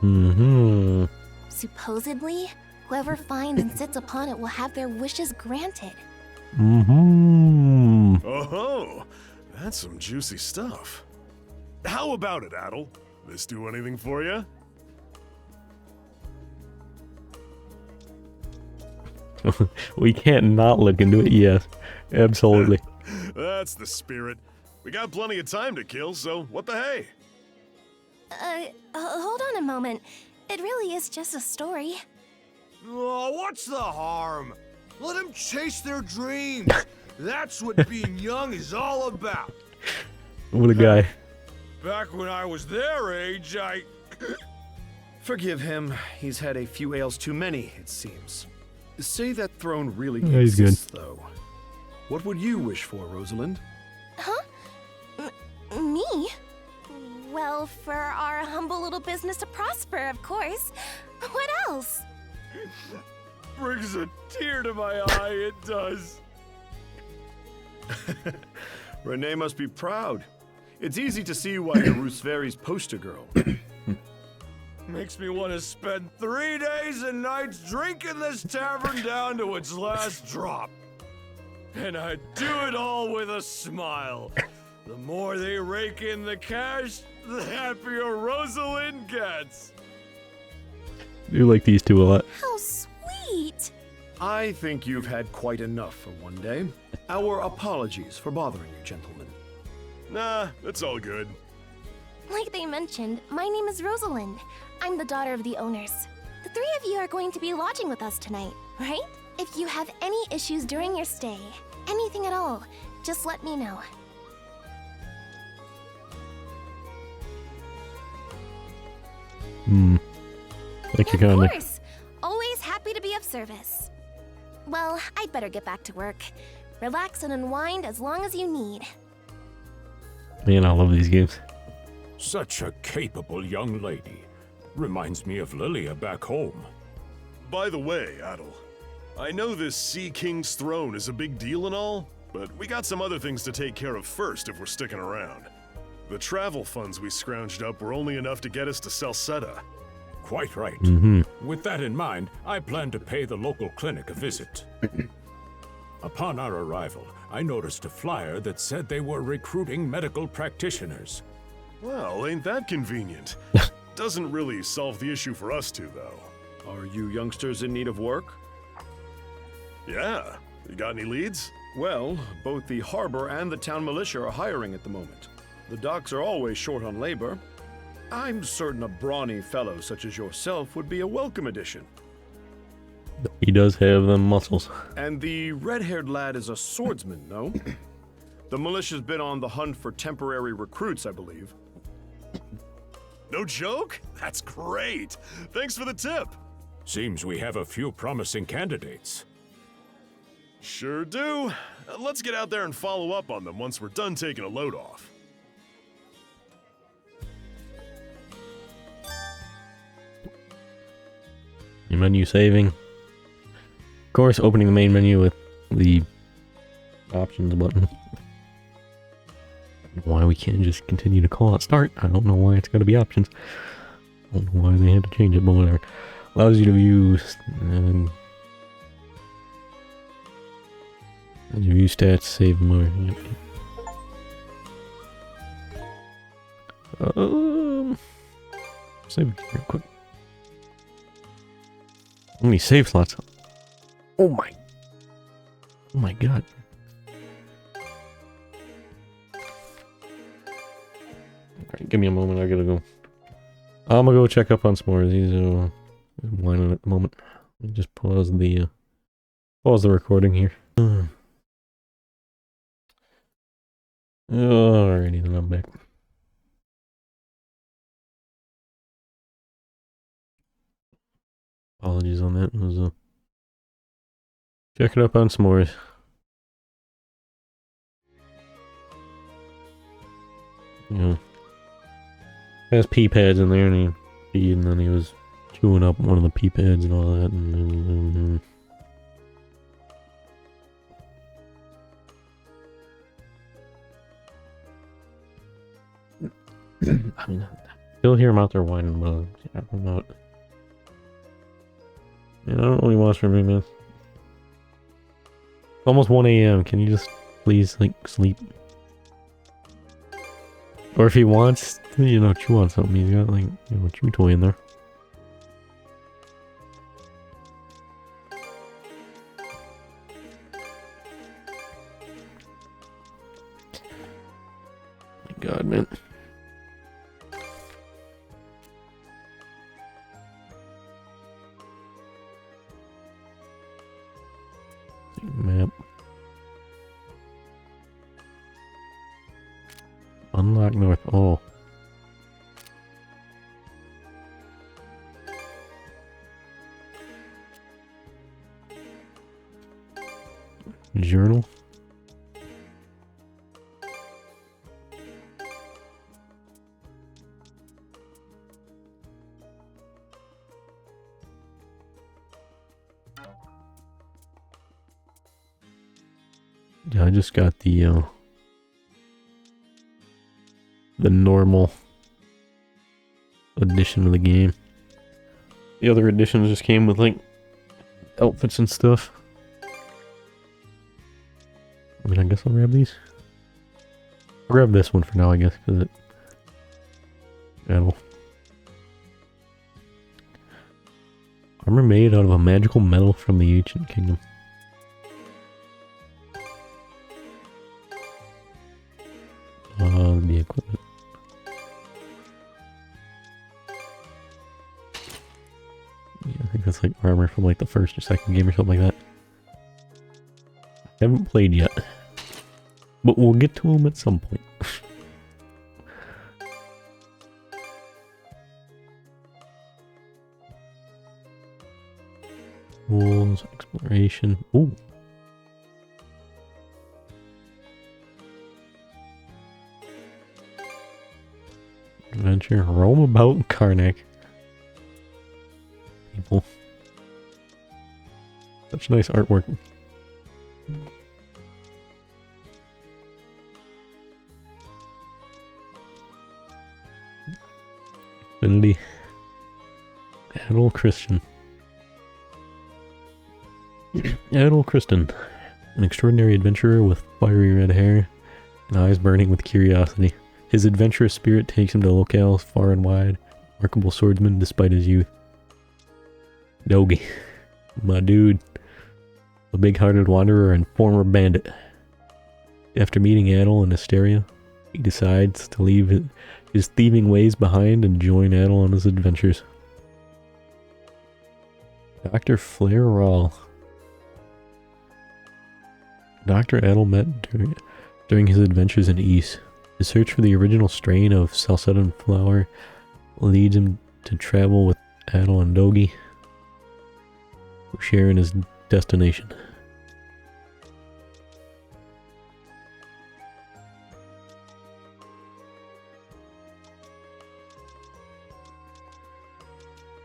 Mm-hmm. Supposedly, Whoever finds and sits upon it will have their wishes granted. Mm-hmm. Oh, that's some juicy stuff. How about it, Adel? This do anything for you? We can't not look into it. Yes, absolutely. That's the spirit. We got plenty of time to kill, so what the hey? Hold on a moment. It really is just a story. Oh, what's the harm? Let them chase their dreams. That's what being young is all about. What a guy. Back when I was their age, Forgive him. He's had a few ales too many, it seems. Say that throne really Yeah, he's exists, though. What would you wish for, Rosalind? Huh? Me? Well, for our humble little business to prosper, of course. What else? brings a tear to my eye, it does. Renee must be proud. It's easy to see why you're Rooseveri's poster girl. Makes me want to spend 3 days and nights drinking this tavern down to its last drop. And I do it all with a smile. The more they rake in the cash, the happier Rosalind gets. I do like these two a lot. How sweet! I think you've had quite enough for one day. Our apologies for bothering you, gentlemen. Nah, it's all good. Like they mentioned, my name is Rosalind. I'm the daughter of the owners. The 3 of you are going to be lodging with us tonight, right? If you have any issues during your stay, anything at all, just let me know. Thank you kindly. Of course! Always happy to be of service. Well, I'd better get back to work. Relax and unwind as long as you need. Man, I love these games. Such a capable young lady. Reminds me of Lilia back home. By the way, Adel, I know this Sea King's throne is a big deal and all, but we got some other things to take care of first if we're sticking around. The travel funds we scrounged up were only enough to get us to Salsetta. Quite right. With that in mind, I plan to pay the local clinic a visit. Upon our arrival, I noticed a flyer that said they were recruiting medical practitioners. Well, ain't that convenient? Doesn't really solve the issue for us two, though. Are you youngsters in need of work? Yeah. You got any leads? Well, both the harbor and the town militia are hiring at the moment. The docks are always short on labor. I'm certain a brawny fellow such as yourself would be a welcome addition. He does have them muscles. And the red-haired lad is a swordsman, no? The militia's been on the hunt for temporary recruits, I believe. No joke? That's great. Thanks for the tip. Seems we have a few promising candidates. Sure do. Let's get out there and follow up on them once we're done taking a load off. Your menu saving. Of course, opening the main menu with the options button. Why we can't just continue to call it start. I don't know why it's got to be options. I don't know why they had to change it, but whatever. Allows you to view stats, save more. Save it real quick. How many save slots? Oh my god. Alright, give me a moment, I gotta go. I'm gonna go check up on s'mores. He's whining at the moment. Let me just pause the recording here. Alrighty, then I'm back. Apologies on that. It was checking up on s'mores. Yeah. Has pea pads in there, and then he was chewing up one of the pea pads and all that, and I mean, still hear him out there whining about it. I don't know. Yeah, I don't really watch from me, man. It's almost 1 a.m. Can you just please, like, sleep? Or if he wants, you know, chew on something, he's got, like, you know, a chew toy in there. My God, man. Map. Unlock north. Oh. Journal. Yeah, I just got the normal edition of the game. The other editions just came with, like, outfits and stuff. I mean, I guess I'll grab these. I'll grab this one for now, I guess, because it... Metal. Armor made out of a magical metal from the ancient kingdom. The equipment. Yeah, I think that's like armor from like the first or second game or something like that. I haven't played yet, but we'll get to them at some point. Tools, exploration. Ooh. Adventure. Roam about Karnak. People. Such nice artwork. Infinity. Adol Christian. Adol Christian. An extraordinary adventurer with fiery red hair and eyes burning with curiosity. His adventurous spirit takes him to locales far and wide. Remarkable swordsman despite his youth. Dogi. My dude. A big-hearted wanderer and former bandit. After meeting Adol in Asteria, he decides to leave his thieving ways behind and join Adol on his adventures. Dr. Flair Rawl. Dr. Adol met during his adventures in East. His search for the original strain of Salcedan flower leads him to travel with Adol and Dogi, who share in his destination.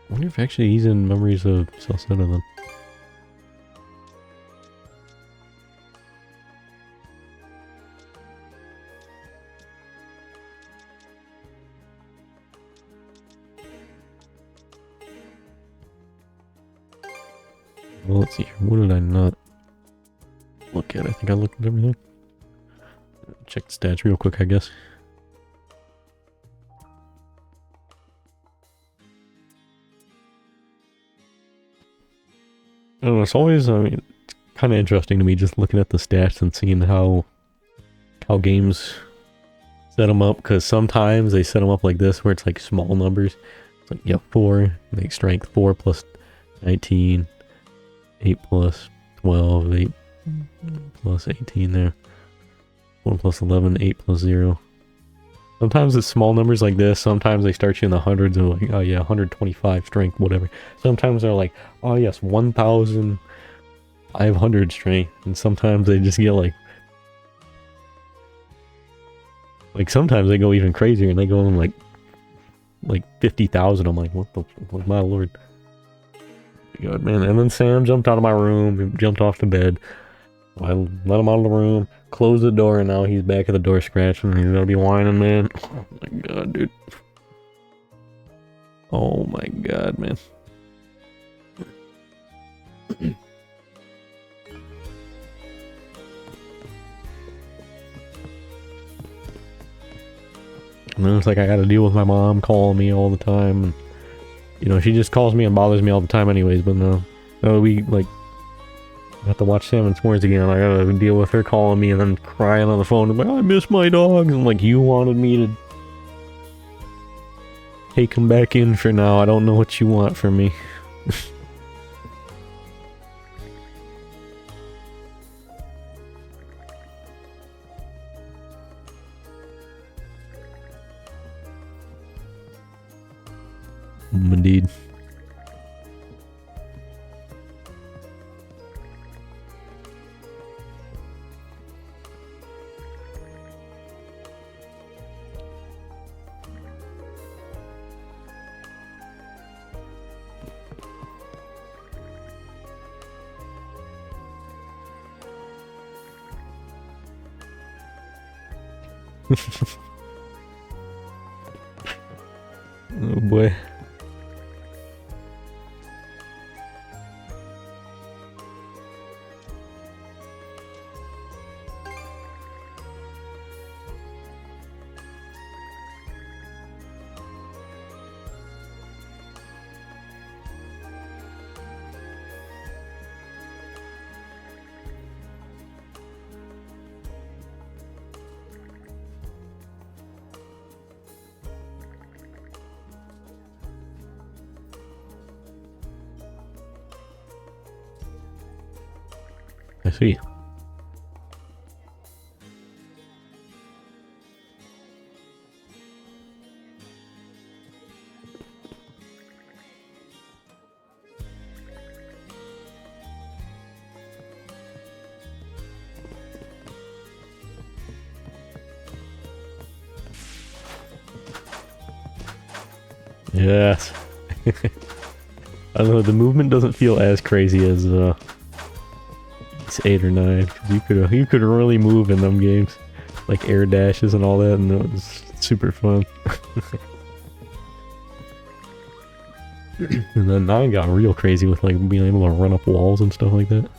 I wonder if actually he's in Memories of Salcedo then. Well, let's see here. What did I not look at? I think I looked at everything. Check the stats real quick, I guess. I don't know, it's always, I mean, it's kind of interesting to me just looking at the stats and seeing how games set them up, because sometimes they set them up like this, where it's like small numbers. It's like, yeah, 4, make strength 4 plus 19, 8 plus 12, 8 plus 18 there, 1 plus 11, 8 plus 0. Sometimes it's small numbers like this, sometimes they start you in the hundreds and like, oh yeah, 125 strength, whatever. Sometimes they're like, oh yes, 1,500 strength, and sometimes they just get like sometimes they go even crazier and they go in like 50,000. I'm like, what the, like, my lord. God, man. And then Sam jumped out of my room, jumped off the bed. I let him out of the room, closed the door, and now he's back at the door scratching, and he's gonna be whining, man. Oh my god, dude. Oh my god, man. And then it's like I gotta deal with my mom calling me all the time. And, you know, she just calls me and bothers me all the time anyways, but no, we, like, have to watch Sam and S'mores again. I gotta deal with her calling me and then crying on the phone. Like, I miss my dogs. I'm like, you wanted me to take him back in for now. I don't know what you want from me. Indeed. Oh boy. I see. Yes. I don't know, the movement doesn't feel as crazy as it's 8 or 9, because you could really move in them games, like air dashes and all that, and it was super fun. And then 9 got real crazy with like being able to run up walls and stuff like that.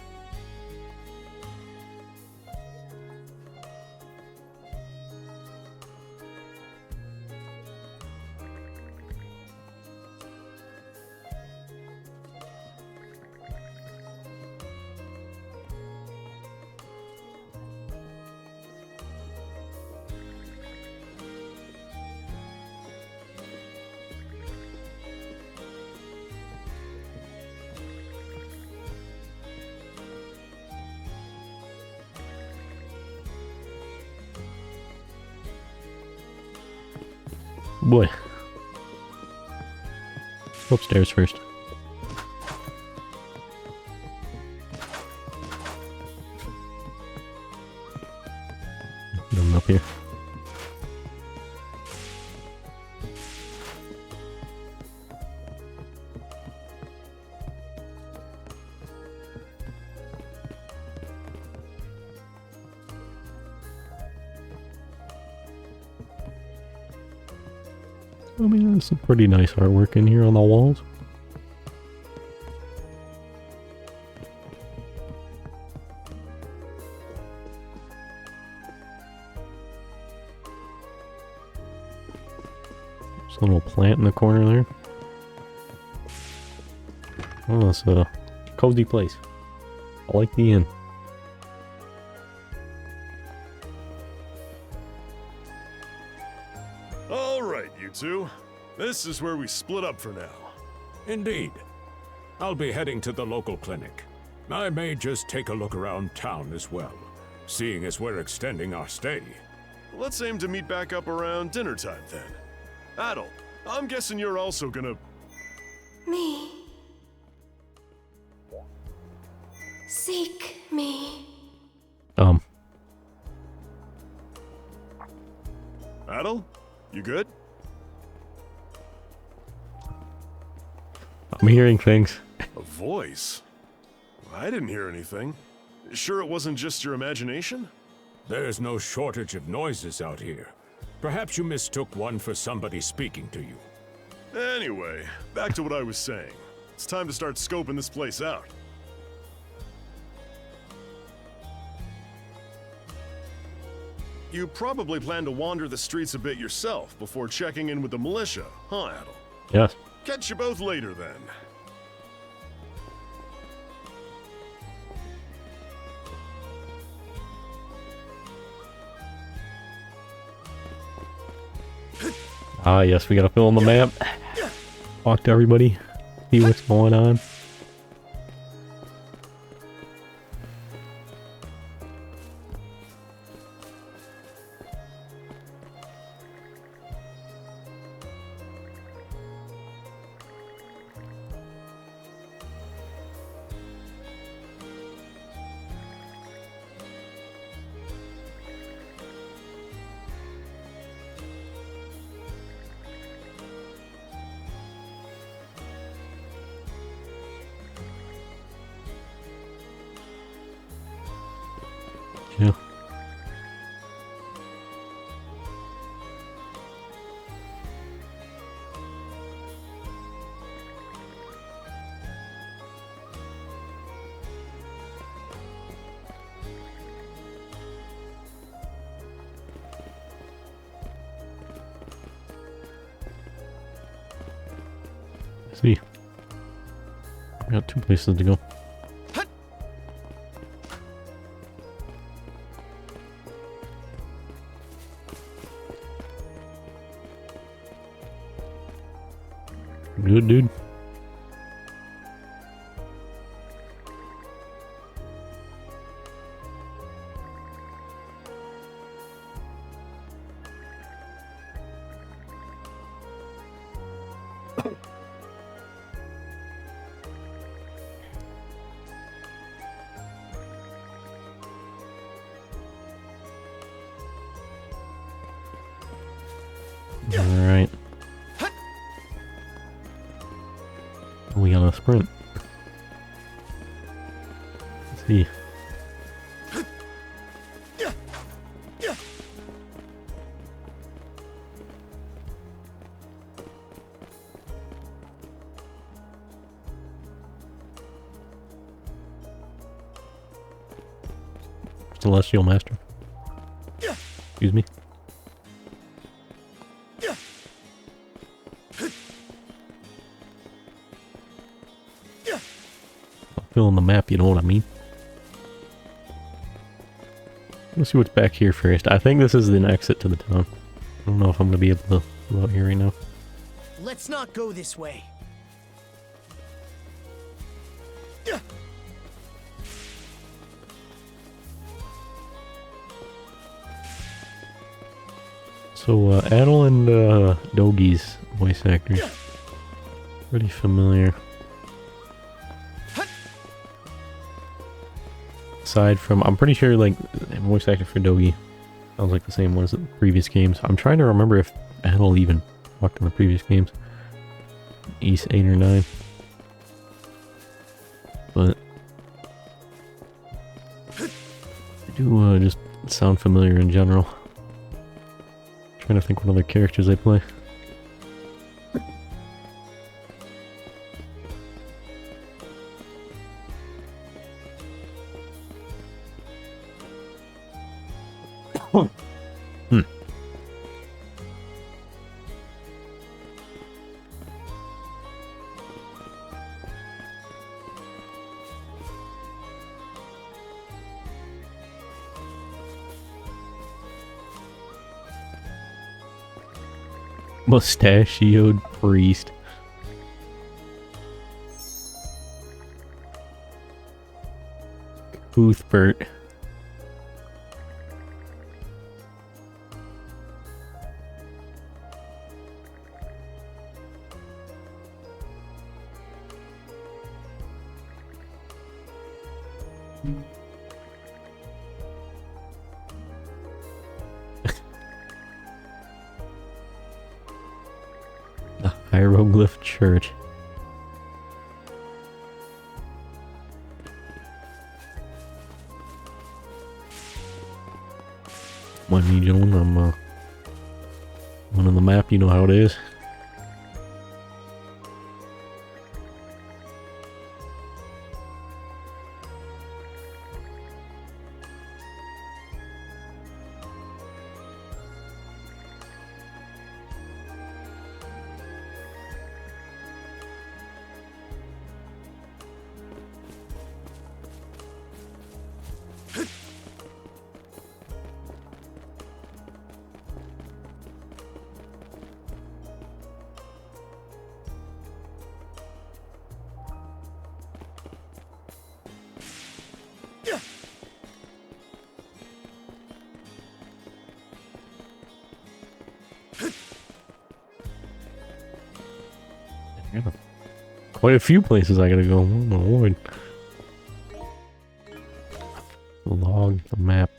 Boy. Upstairs first. Nothing up here. I mean, there's some pretty nice artwork in here on the walls. There's a little plant in the corner there. Oh, it's a cozy place. I like the inn. Two. This is where we split up for now. Indeed. I'll be heading to the local clinic. I may just take a look around town as well, seeing as we're extending our stay. Let's aim to meet back up around dinner time then. Adel, I'm guessing you're also gonna... Me. Seek me. Adel? You good? I'm hearing things. A voice? I didn't hear anything. Sure it wasn't just your imagination? There's no shortage of noises out here. Perhaps you mistook one for somebody speaking to you. Anyway, back to what I was saying. It's time to start scoping this place out. You probably plan to wander the streets a bit yourself before checking in with the militia, huh, Adel? Yes. Catch you both later, then. Ah, yes, we gotta fill in the map. Talk to everybody. See what's going on. Yeah. Let's see. We got 2 places to go. Good, dude. All right. We got a sprint. Let's see. Celestial Master. Excuse me. Filling the map, you know what I mean? Let's see what's back here first. I think this is an exit to the town. I don't know if I'm going to be able to go out here right now. Let's not go this way. So, Adel and Dogi's voice actors. Pretty familiar. Aside from, I'm pretty sure, like, voice actor for Dogi sounds like the same one as the previous games. I'm trying to remember if Adel even talked in the previous games. East 8 or 9. But they do just sound familiar in general. Trying to think what other characters they play. Mustachioed priest. Boothbert. The Hieroglyph Church. When you gentlemen, I'm one on the map, you know how it is. quite a few places I gotta go. Oh my lord. Log the map.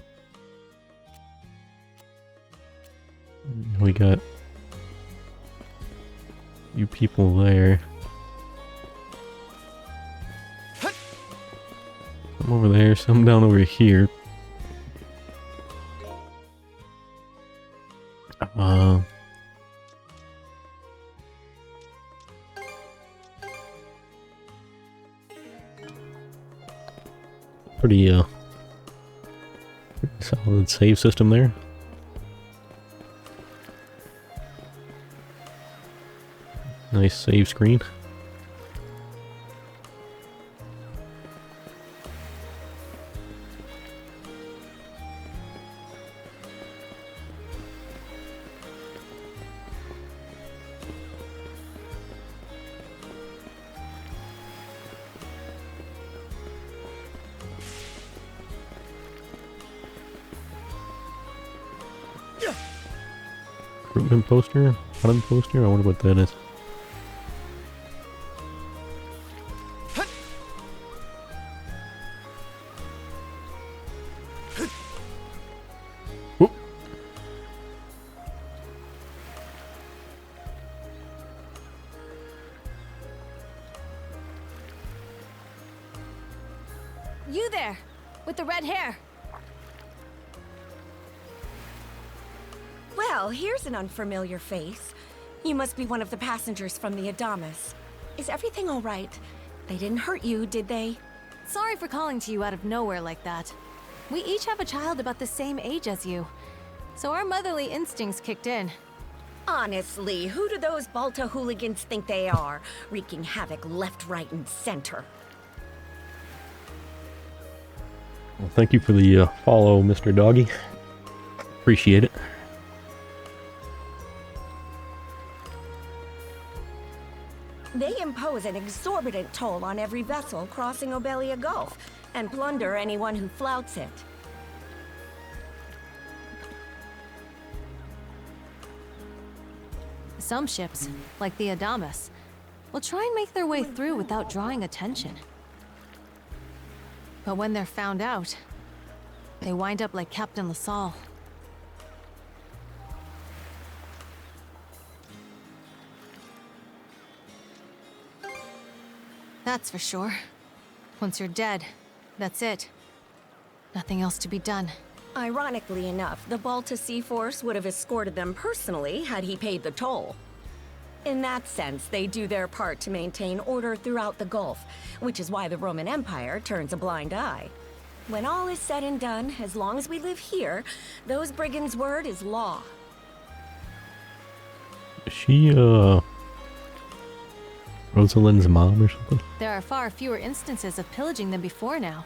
We got you people there. Some over there, some down over here. Pretty solid save system there. Nice save screen. Recruitment poster? Hunting poster? I wonder what that is. Whoop. You there, with the red hair. Well, here's an unfamiliar face. You must be one of the passengers from the Adamas. Is everything all right? They didn't hurt you, did they? Sorry for calling to you out of nowhere like that. We each have a child about the same age as you, so our motherly instincts kicked in. Honestly, who do those Balta hooligans think they are? Wreaking havoc left, right, and center. Well, thank you for the follow, Mr. Doggy. Appreciate it. They impose an exorbitant toll on every vessel crossing Obelia Gulf, and plunder anyone who flouts it. Some ships, like the Adamas, will try and make their way through without drawing attention. But when they're found out, they wind up like Captain LaSalle. That's for sure. Once you're dead, that's it. Nothing else to be done. Ironically enough, the Balta Sea Force would have escorted them personally had he paid the toll. In that sense, they do their part to maintain order throughout the Gulf, which is why the Roman Empire turns a blind eye. When all is said and done, as long as we live here, those brigands' word is law. Is she, Rosalind's mom or something? There are far fewer instances of pillaging than before now.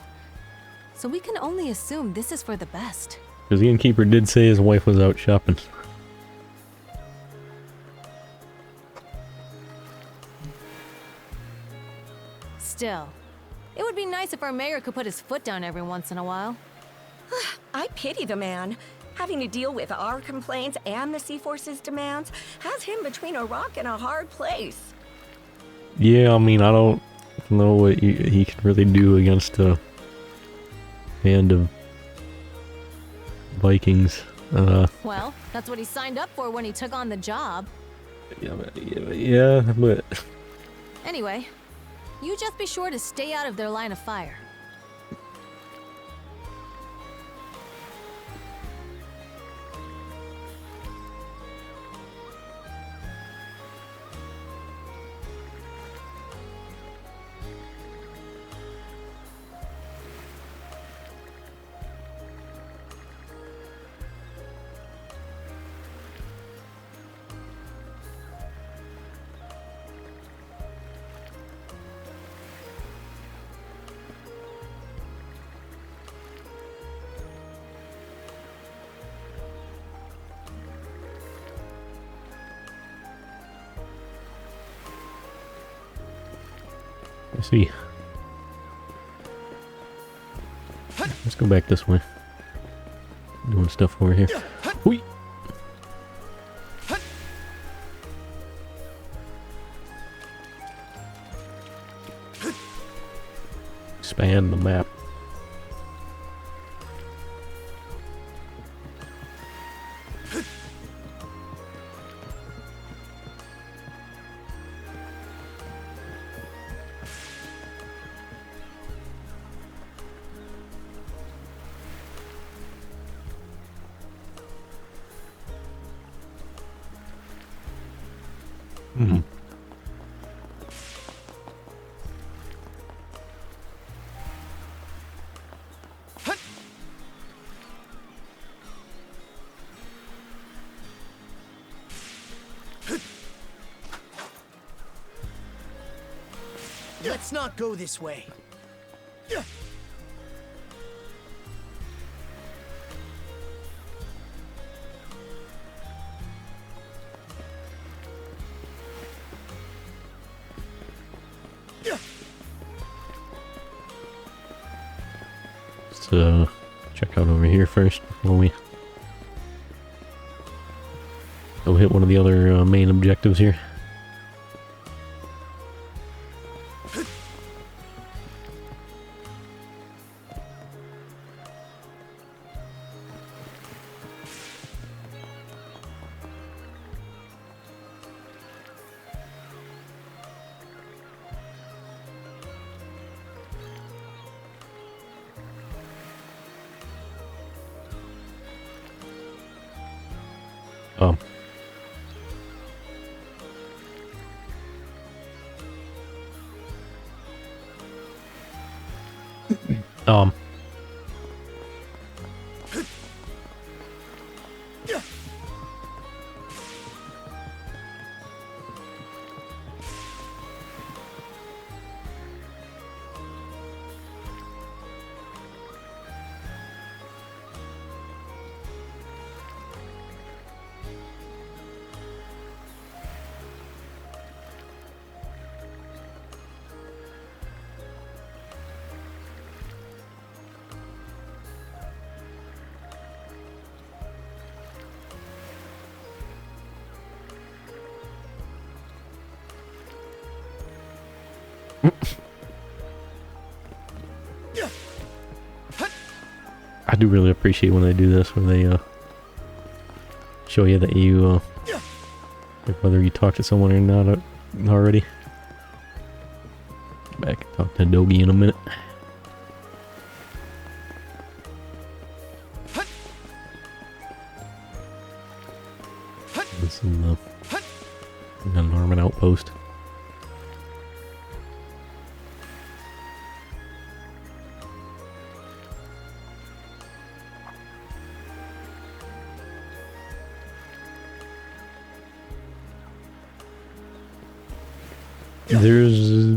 So we can only assume this is for the best. Because the innkeeper did say his wife was out shopping. Still, it would be nice if our mayor could put his foot down every once in a while. I pity the man. Having to deal with our complaints and the Sea Force's demands has him between a rock and a hard place. Yeah, I mean, I don't know what he can really do against a band of Vikings. Well, that's what he signed up for when he took on the job. Yeah, but... Anyway, you just be sure to stay out of their line of fire. Let's see. Let's go back this way. Doing stuff over here. Hui. Expand the map. Hmm. Let's not go this way. Let's check out over here first before we go hit one of the other main objectives here. Um. Um. I do really appreciate when they do this, when they show you that you like whether you talk to someone or not already. Back and talk to Dogi in a minute. This is the Norman outpost. There's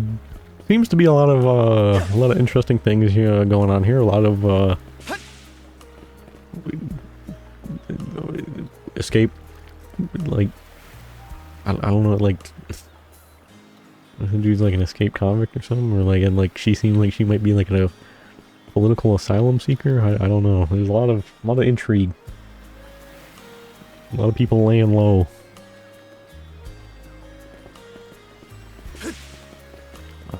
seems to be a lot of interesting things here going on here. A lot of escape, like I don't know, like the dude's like an escape convict or something, or like, and like she seemed like she might be like a political asylum seeker. I don't know. There's a lot of intrigue, a lot of people laying low.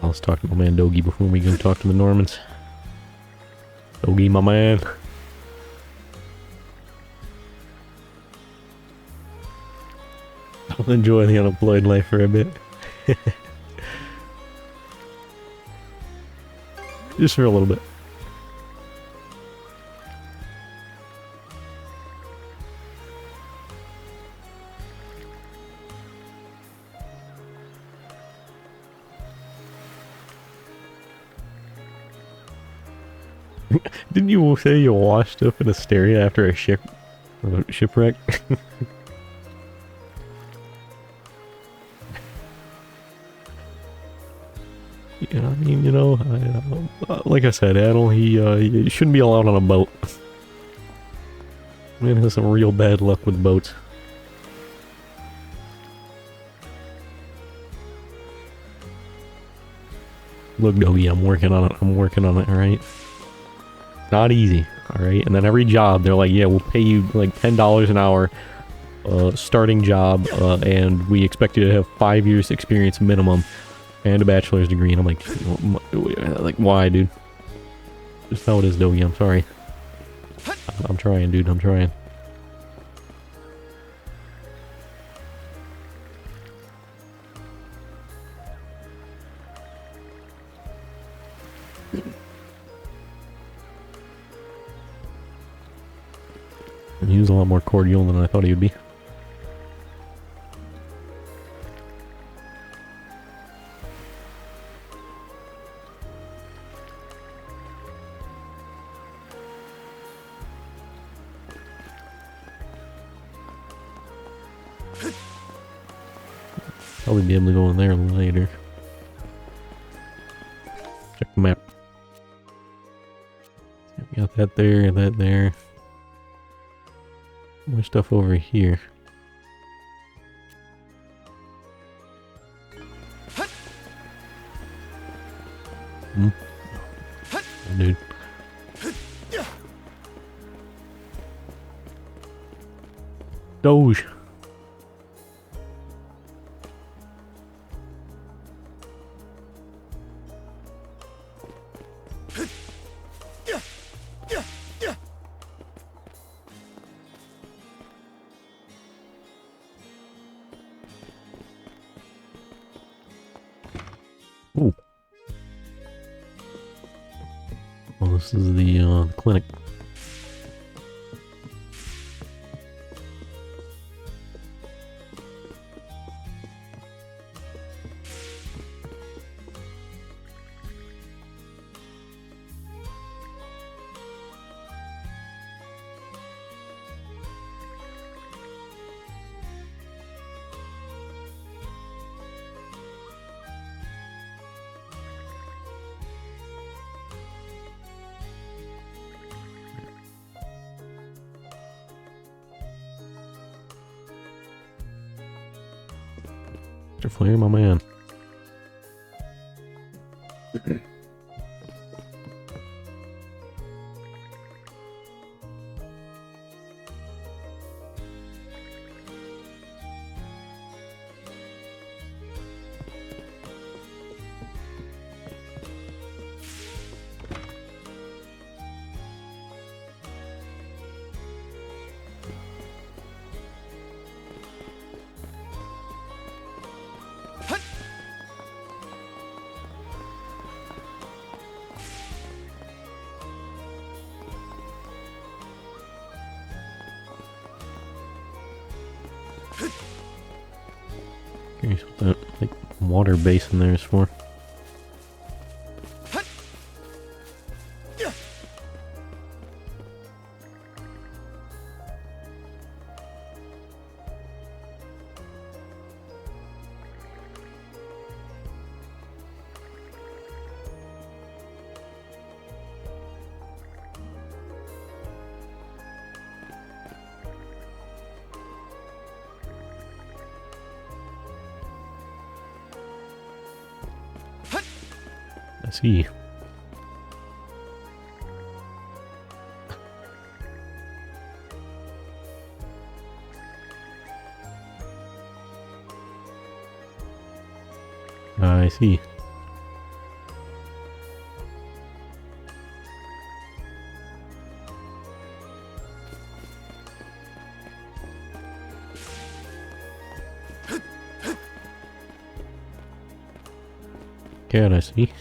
Let's talk to my man Dogi before we go talk to the Normans. Dogi, my man. I'll enjoy the unemployed life for a bit. Just for a little bit. Didn't you say you washed up in Asteria after a shipwreck? Yeah, I mean, you know, like I said, Adel, he shouldn't be allowed on a boat. Man has some real bad luck with boats. Look, Dogi, I'm working on it, alright? Not easy, alright? And then every job, they're like, yeah, we'll pay you like $10 an hour, starting job, and we expect you to have 5 years experience minimum. and a bachelor's degree, and I'm like, why, dude? Just how it is, Dogi. I'm sorry. I'm trying, dude. I'm trying. He was a lot more cordial than I thought he would be. Probably be able to go in there later. Check the map. We got that there, that there. More stuff over here. Hmm. Oh, dude. Doge. Ooh. Well, this is the clinic. Mr. Flair, my man. Curious what that like water basin there is for. I see. I see. Cat, I see.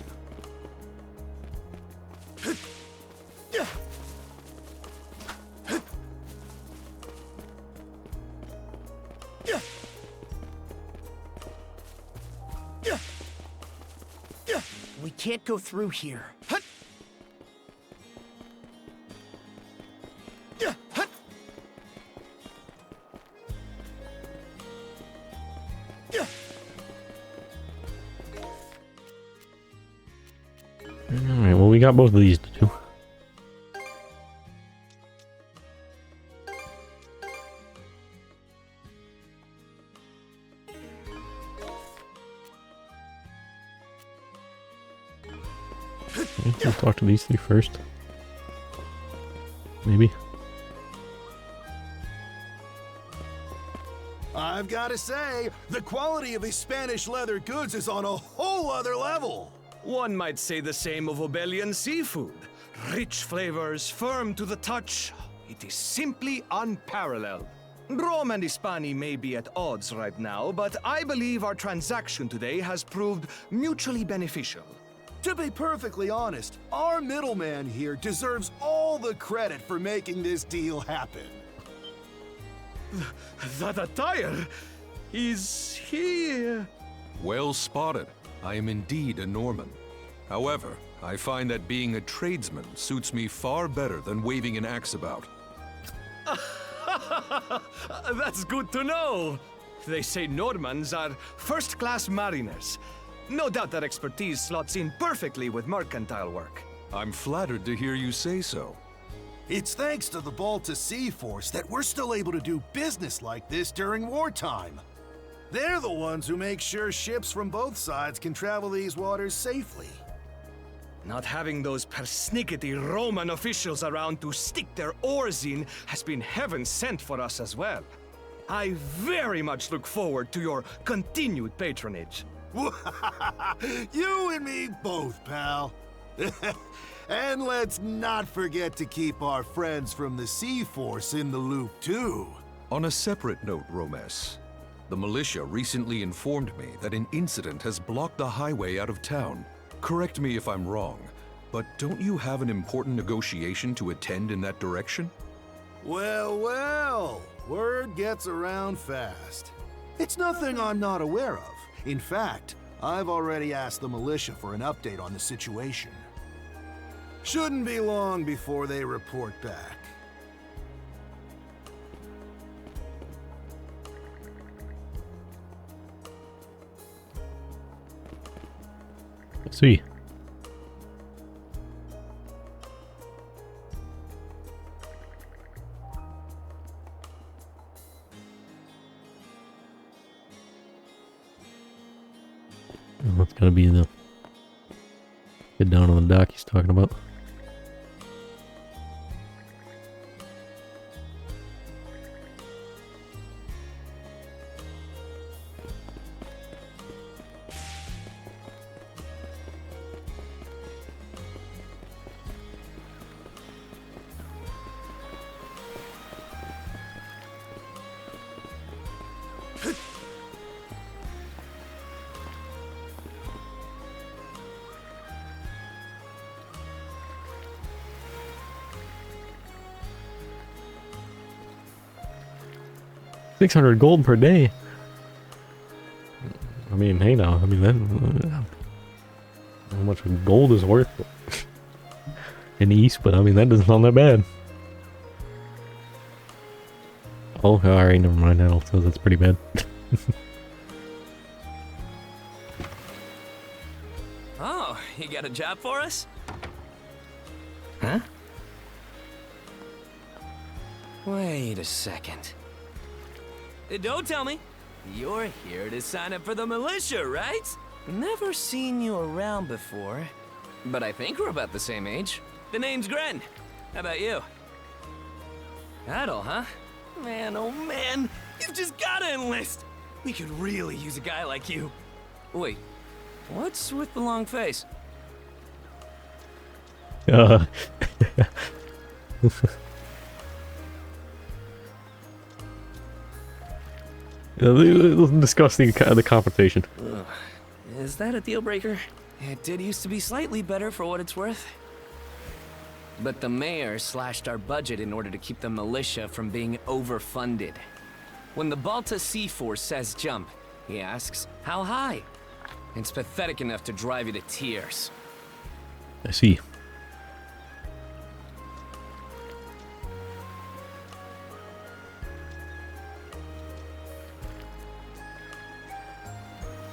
We can't go through here. Alright, well we got both of these to do. Okay, we'll talk to these three first. Maybe. I've got to say, the quality of his Spanish leather goods is on a whole other level. One might say the same of Obelian seafood. Rich flavors, firm to the touch. It is simply unparalleled. Rome and Hispani may be at odds right now, but I believe our transaction today has proved mutually beneficial. To be perfectly honest, our middleman here deserves all the credit for making this deal happen. That attire? Is he... Well spotted. I am indeed a Norman. However, I find that being a tradesman suits me far better than waving an axe about. That's good to know. They say Normans are first-class mariners. No doubt that expertise slots in perfectly with mercantile work. I'm flattered to hear you say so. It's thanks to the Balta Sea Force that we're still able to do business like this during wartime. They're the ones who make sure ships from both sides can travel these waters safely. Not having those persnickety Roman officials around to stick their oars in has been heaven sent for us as well. I very much look forward to your continued patronage. You and me both, pal. And let's not forget to keep our friends from the Sea Force in the loop, too. On a separate note, Romes, the militia recently informed me that an incident has blocked the highway out of town. Correct me if I'm wrong, but don't you have an important negotiation to attend in that direction? Well, well, word gets around fast. It's nothing I'm not aware of. In fact, I've already asked the militia for an update on the situation. Shouldn't be long before they report back. Let's see. Oh, that's gotta be the get down on the dock he's talking about. $600 gold per day. I mean, hey now, I mean that how much gold is worth in the East, but I mean that doesn't sound that bad. Oh, alright, never mind. That also that's pretty bad. Oh, you got a job for us? Huh? Wait a second. Don't tell me. You're here to sign up for the militia, right? Never seen you around before. But I think we're about the same age. The name's Gren. How about you? Adel, huh? Man, oh man, you've just gotta enlist. We could really use a guy like you. Wait, what's with the long face? Let's discuss the compensation. Is that a deal breaker? It did used to be slightly better for what it's worth. But the mayor slashed our budget in order to keep the militia from being overfunded. When the Balta Sea Force says jump, he asks, how high? It's pathetic enough to drive you to tears. I see.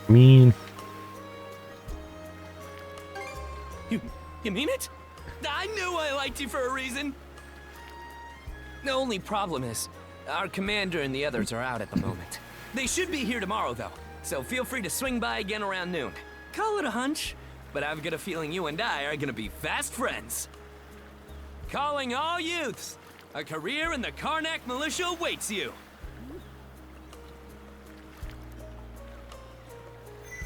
I mean... You mean it? I knew I liked you for a reason! The only problem is, our commander and the others are out at the moment. They should be here tomorrow, though, so feel free to swing by again around noon. Call it a hunch, but I've got a feeling you and I are gonna be fast friends. Calling all youths! A career in the Karnak militia awaits you!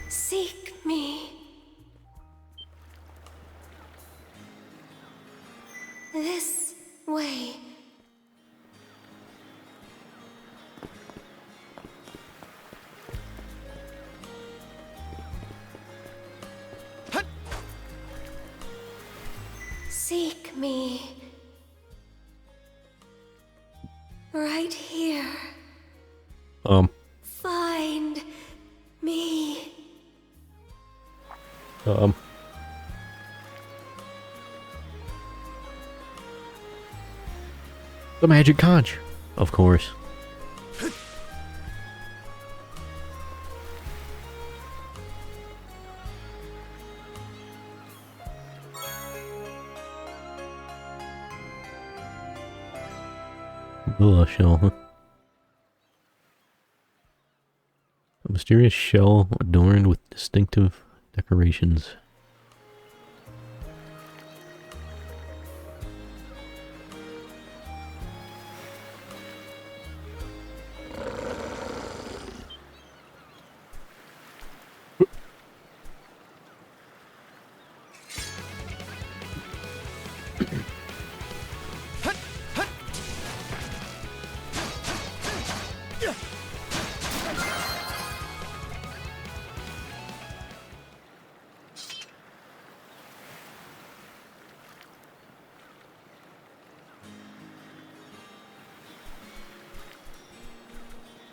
Seek me. This way. Seek me. Right here. Find me. The magic conch, of course. Villa shell, huh? A mysterious shell adorned with distinctive decorations.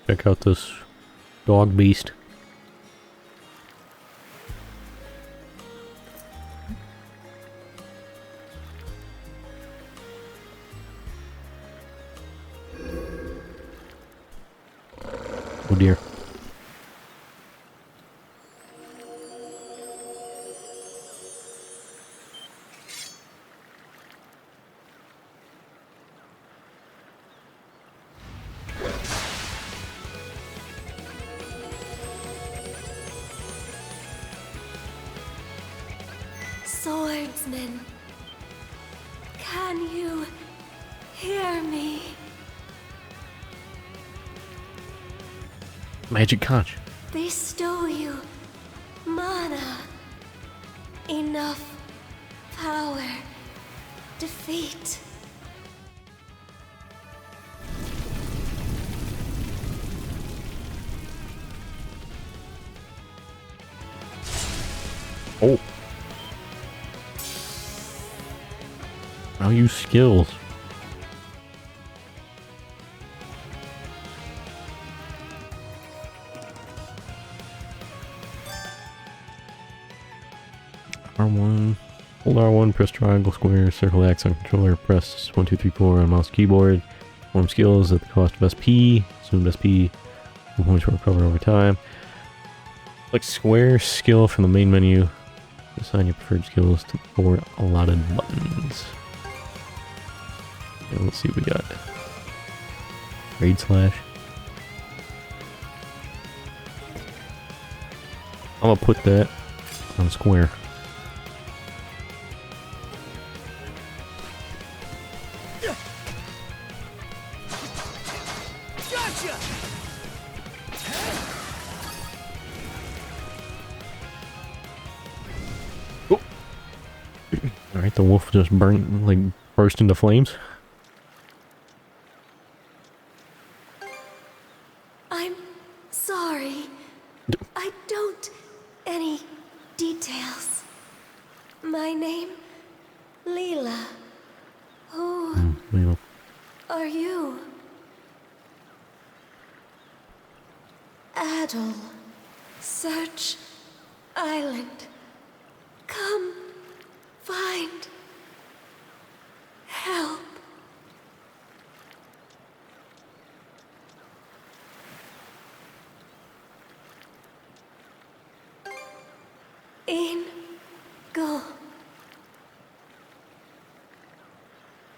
Check out this dog beast. Oh dear. Swordsman, can you hear me? Magic conch. They stole you mana. Enough power. Defeat. Oh. I'll use skills. R1. Hold R1, press triangle, square, circle X on controller, press 1, 2, 3, 4 on mouse keyboard. Form skills at the cost of SP. Assumed SP. 2 points will recover over time. Select square skill from the main menu. Assign your preferred skills to 4 allotted buttons. And let's see what we got. Raid slash. I'm gonna put that on square. Gotcha! Oh. Alright, the wolf just burst into flames. I'm sorry. I don't any details. My name, Leela. Who Leela. are you? Adel. Search Island. Come find help. In go.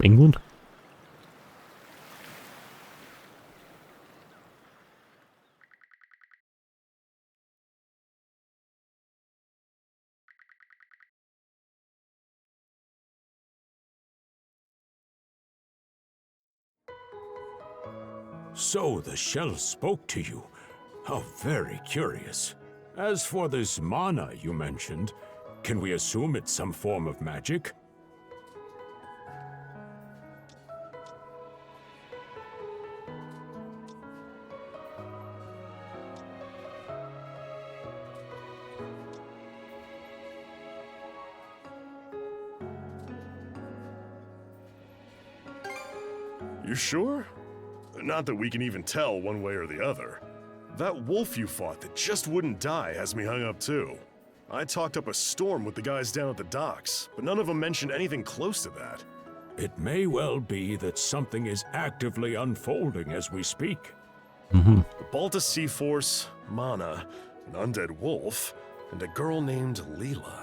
England? So the shell spoke to you. How very curious. As for this mana you mentioned, can we assume it's some form of magic? You sure? Not that we can even tell one way or the other. That wolf you fought that just wouldn't die has me hung up too. I talked up a storm with the guys down at the docks, but none of them mentioned anything close to that. It may well be that something is actively unfolding as we speak. The Balta Sea Force, Mana, an undead wolf, and a girl named Leela.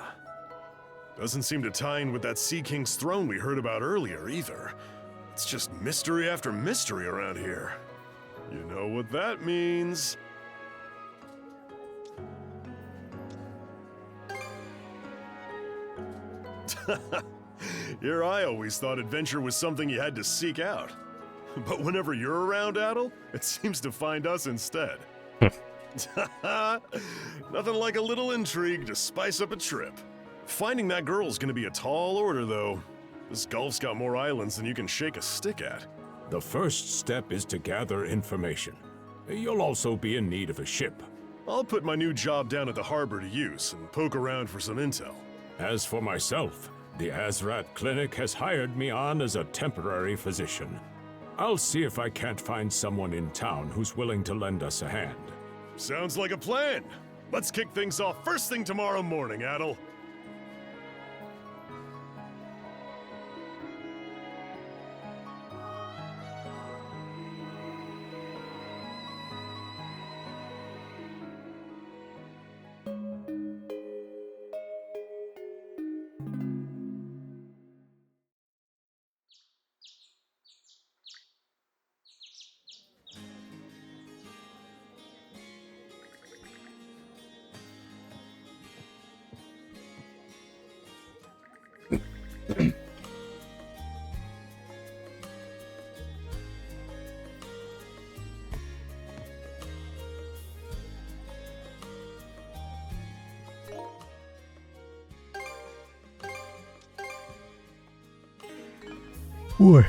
Doesn't seem to tie in with that Sea King's throne we heard about earlier either. It's just mystery after mystery around here. You know what that means. Here I always thought adventure was something you had to seek out. But whenever you're around, Adel, it seems to find us instead. Nothing like a little intrigue to spice up a trip. Finding that girl's gonna be a tall order, though. This Gulf's got more islands than you can shake a stick at. The first step is to gather information. You'll also be in need of a ship. I'll put my new job down at the harbor to use and poke around for some intel. As for myself, the Azrat Clinic has hired me on as a temporary physician. I'll see if I can't find someone in town who's willing to lend us a hand. Sounds like a plan. Let's kick things off first thing tomorrow morning, Adel. Boy.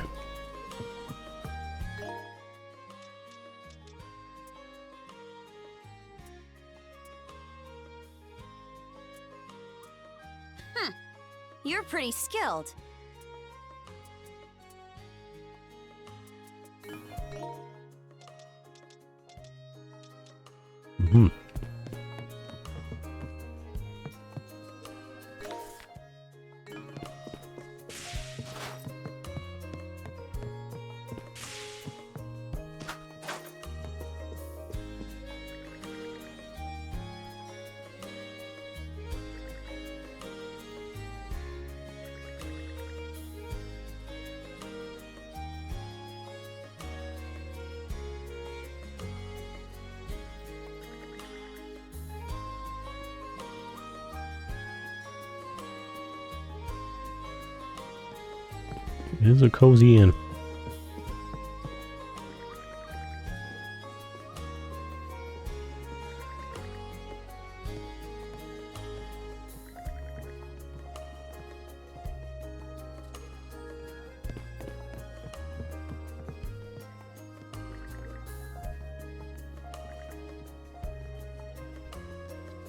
You're pretty skilled. It is a cozy inn.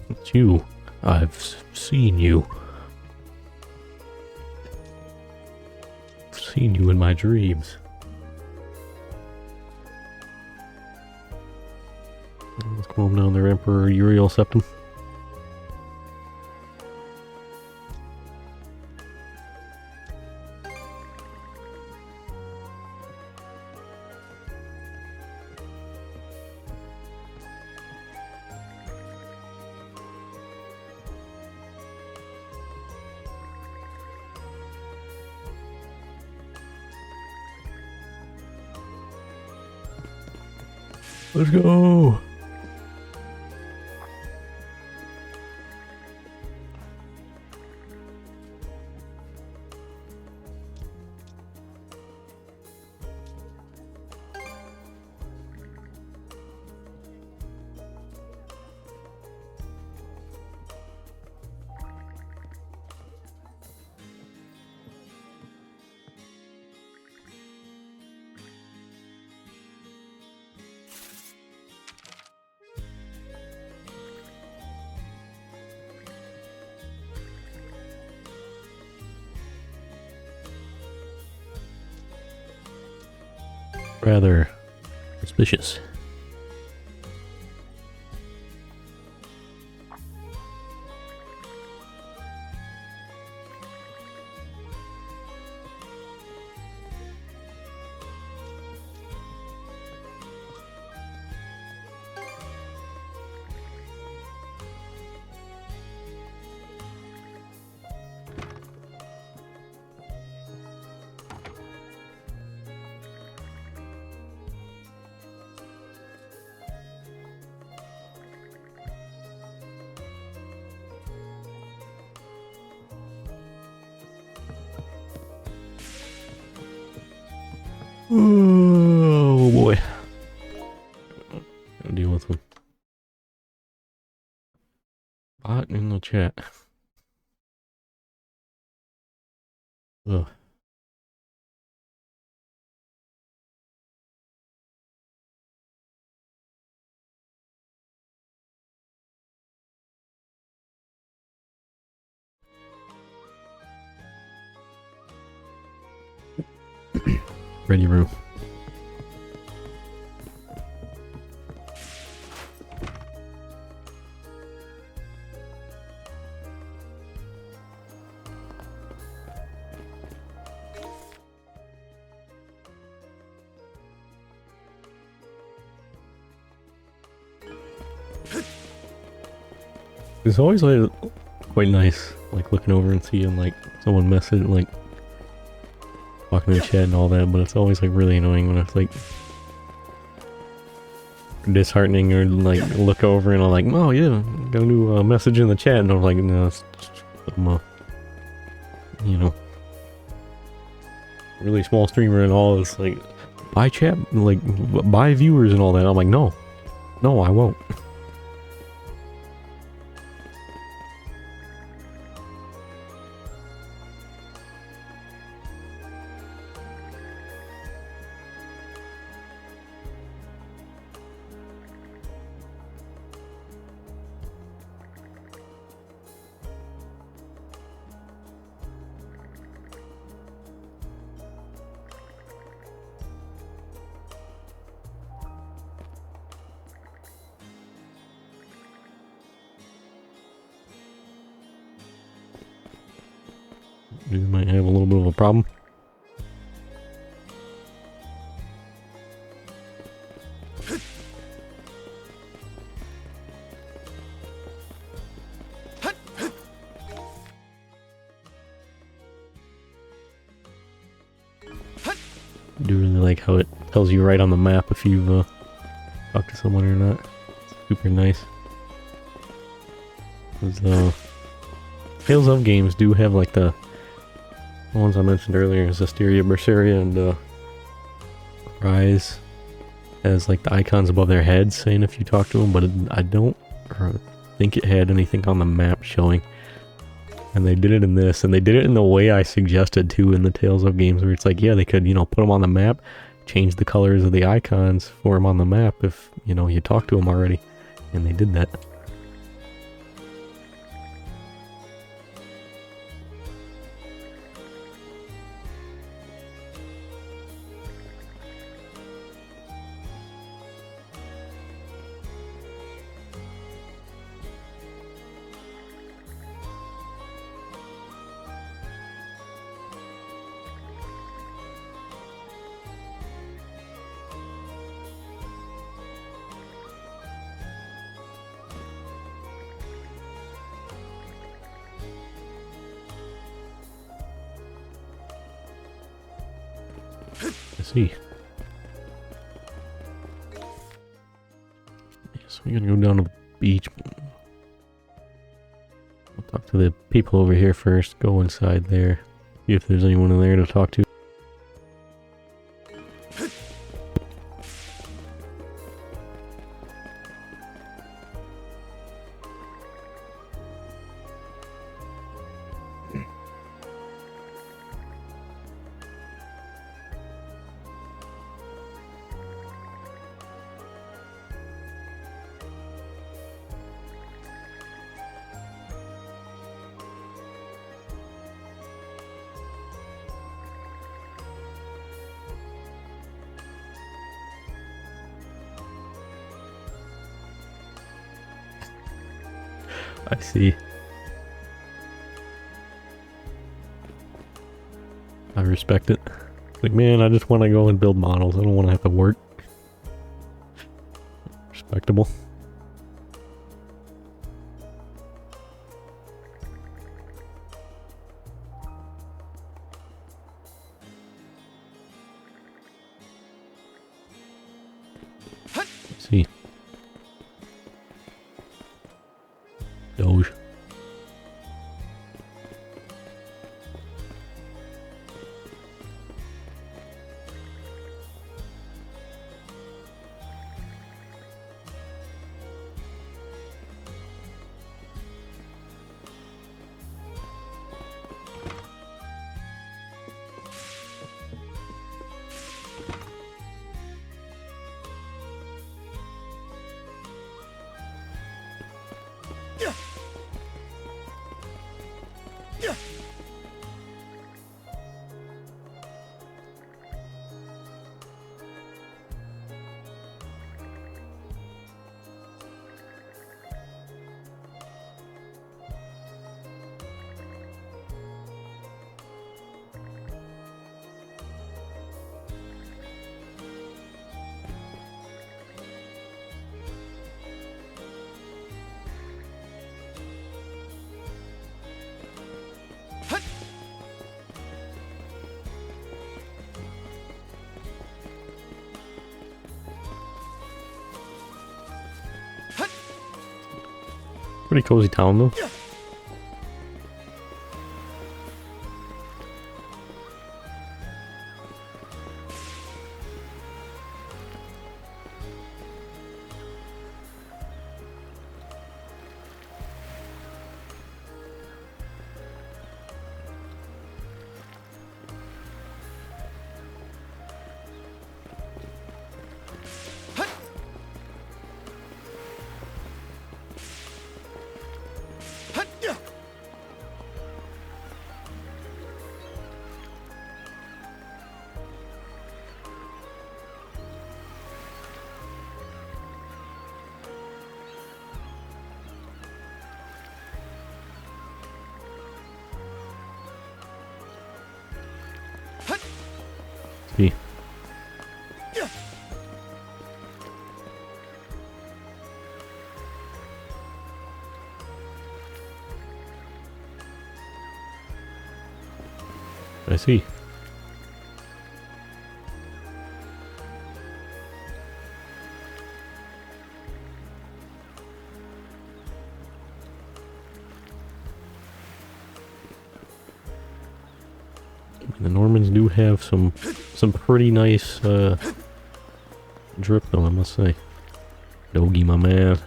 It's you. I've seen you. Seen you in my dreams. Let's calm down there, Emperor Uriel Septim. Let's go! rather suspicious. Oh boy. Gotta deal with them. Bot in the chat. Ugh. Ready room. It's always like quite nice, like looking over and seeing like someone message, like talking to the chat and all that, but it's always like really annoying when it's like disheartening or like look over and I'm like, oh yeah, got a new message in the chat, and I'm like, no, it's some, you know, really small streamer and all this, like, buy chat, like, buy viewers and all that. I'm like, no, I won't. You might have a little bit of a problem. I do really like how it tells you right on the map if you've talked to someone or not. It's super nice. 'Cause, Tales of games do have like the ones I mentioned earlier, Zestiria, Berseria, and Rise has like the icons above their heads saying if you talk to them, but I don't think it had anything on the map showing. And they did it in this, and they did it in the way I suggested too in the Tales of games, where it's like, yeah, they could, you know, put them on the map, change the colors of the icons for them on the map if, you know, you talk to them already. And they did that. See. Yes, we're gonna go down to the beach. I'll talk to the people over here first. Go inside there. See if there's anyone in there to talk to. I see. I respect it. Like, man, I just want to go and build models. I don't want to have to work. Respectable. Let's see. Doge. Pretty cozy town though. See. I see. The Normans do have some pretty nice drip though, I must say. Dogie, my man.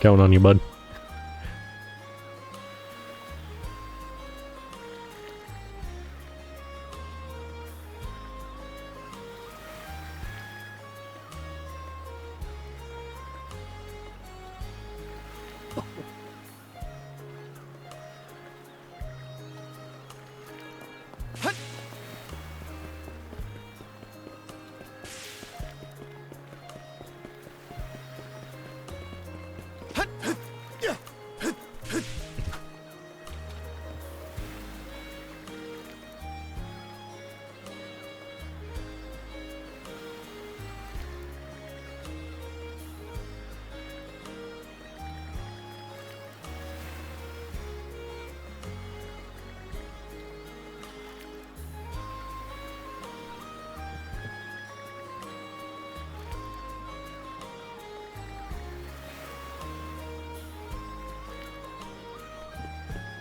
Counting on you, bud.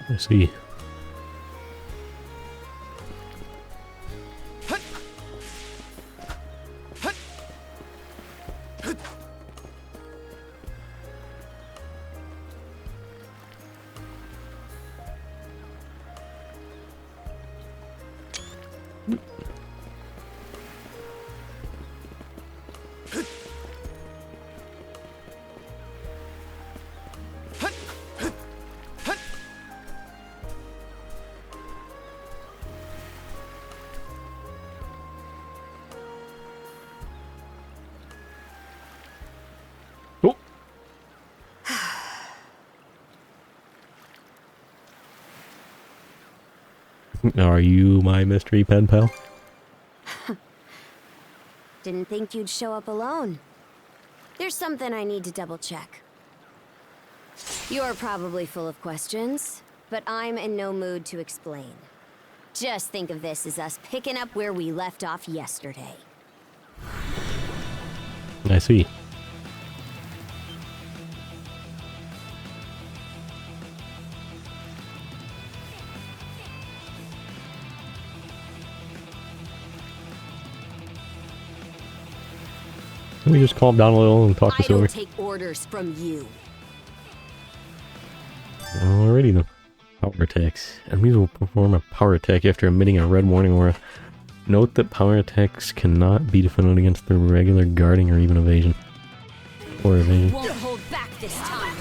I see. Are you my mystery pen pal? Didn't think you'd show up alone. There's something I need to double check. You're probably full of questions, but I'm in no mood to explain. Just think of this as us picking up where we left off yesterday. I see. Let me just calm down a little and talk this over. I don't take orders from you. Alrighty then. Power attacks. Enemies will perform a power attack after emitting a red warning aura. Note that power attacks cannot be defended against the regular guarding or even evasion. Or evasion. Won't hold back this time.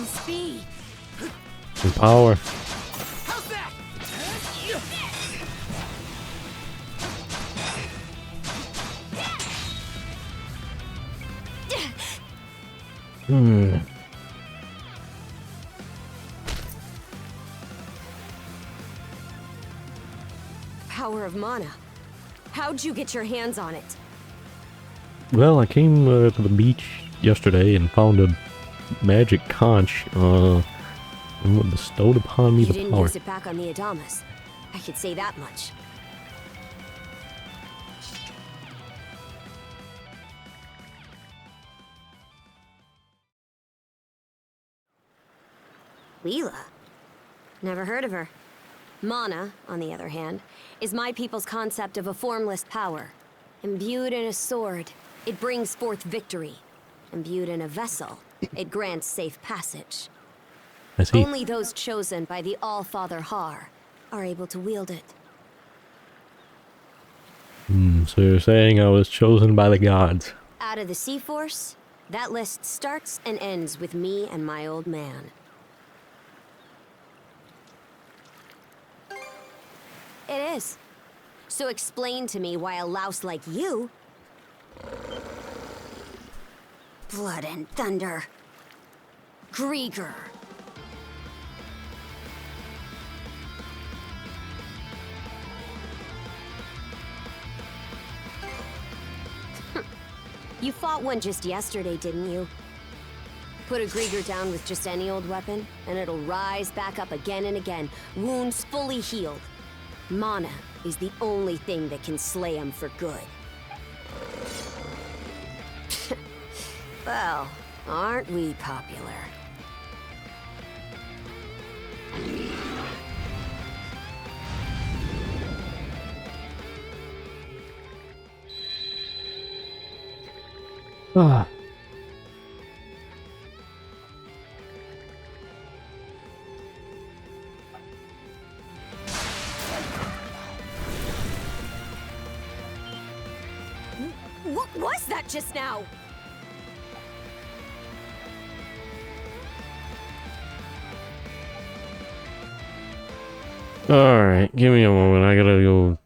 Speed. And power. Power of mana. How'd you get your hands on it? Well, I came to the beach yesterday and found a magic conch, and bestowed upon me You the didn't power. use it back on the Adamas. I could say that much. Leela? Never heard of her. Mana, on the other hand, is my people's concept of a formless power. Imbued in a sword, it brings forth victory. Imbued in a vessel, it grants safe passage. I see. Only those chosen by the All-Father Har are able to wield it. So you're saying I was chosen by the gods. Out of the Sea Force, that list starts and ends with me and my old man. It is. So explain to me why a louse like you... Blood and thunder. Grieger. You fought one just yesterday, didn't you? Put a Grieger down with just any old weapon, and it'll rise back up again and again, wounds fully healed. Mana is the only thing that can slay him for good. Well, aren't we popular? Ah. What was that just now? Alright, give me a moment. I gotta go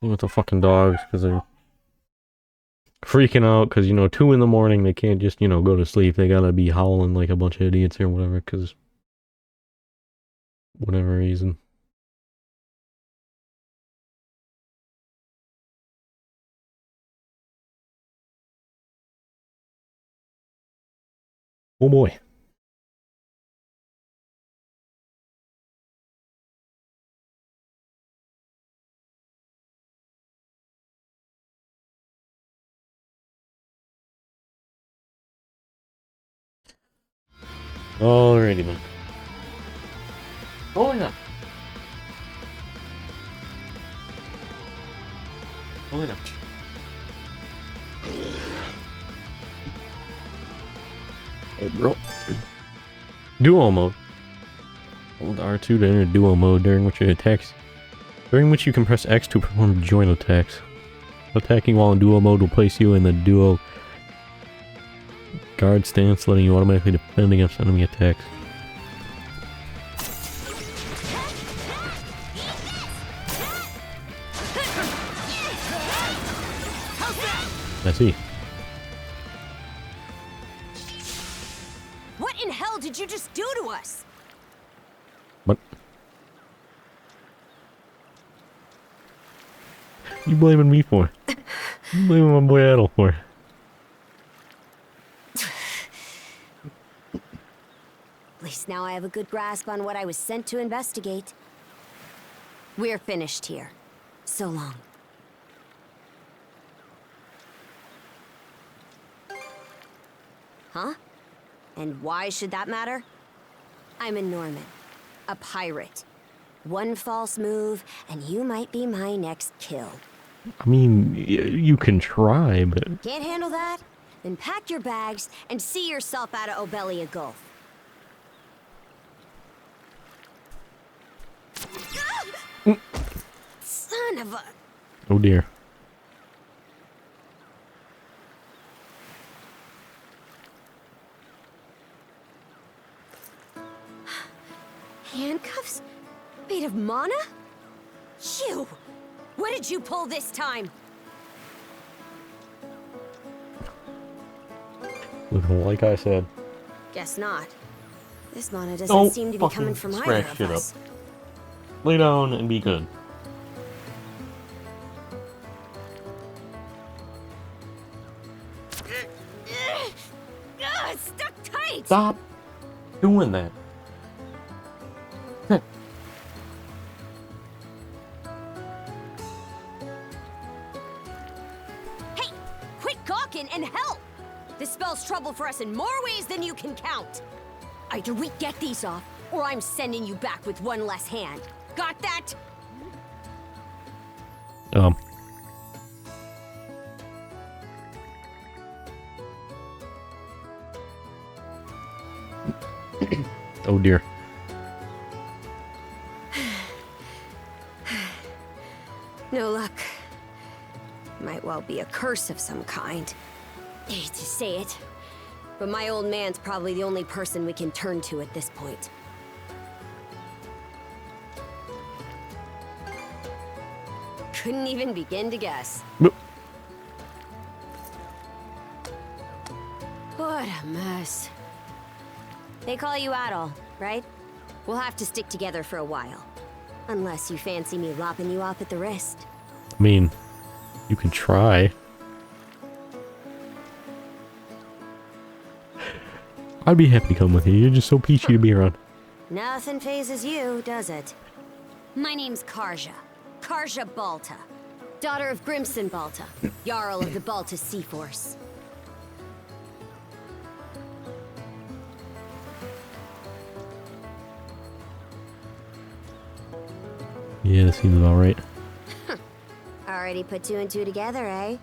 with the fucking dogs because they're freaking out because, 2 in the morning they can't just, go to sleep. They gotta be howling like a bunch of idiots or whatever because whatever reason. Oh boy. Alrighty then. Oh yeah. Oh yeah. Bro. Duo mode. Hold R2 to enter duo mode during which you can press X to perform joint attacks. Attacking while in duo mode will place you in the duo guard stance, letting you automatically defend against enemy attacks. I see. What in hell did you just do to us? What? You blaming me for? You blaming my boy Adel for? At least now I have a good grasp on what I was sent to investigate. We're finished here. So long. Huh? And why should that matter? I'm a Norman. A pirate. One false move, and you might be my next kill. I mean, you can try, but... Can't handle that? Then pack your bags and see yourself out of Obelia Gulf. Son of a... Oh dear. Handcuffs? Made of mana? You! What did you pull this time? Like I said. Guess not. This mana doesn't seem to be coming from either of us. Lay down and be good. It's stuck tight! Stop doing that. Hey! Quit gawking and help! This spells trouble for us in more ways than you can count. Either we get these off, or I'm sending you back with one less hand. Got that? Oh dear. No luck. Might well be a curse of some kind. Hate to say it, but my old man's probably the only person we can turn to at this point. Couldn't even begin to guess. Nope. What a mess. They call you Adol, right? We'll have to stick together for a while. Unless you fancy me lopping you off at the wrist. I mean, you can try. I'd be happy to come with you. You're just so peachy to be around. Nothing phases you, does it? My name's Karja. Karja Balta. Daughter of Grimson Balta, Jarl of the Balta Sea Force. Yeah, that seems about right. Already put two and two together, eh?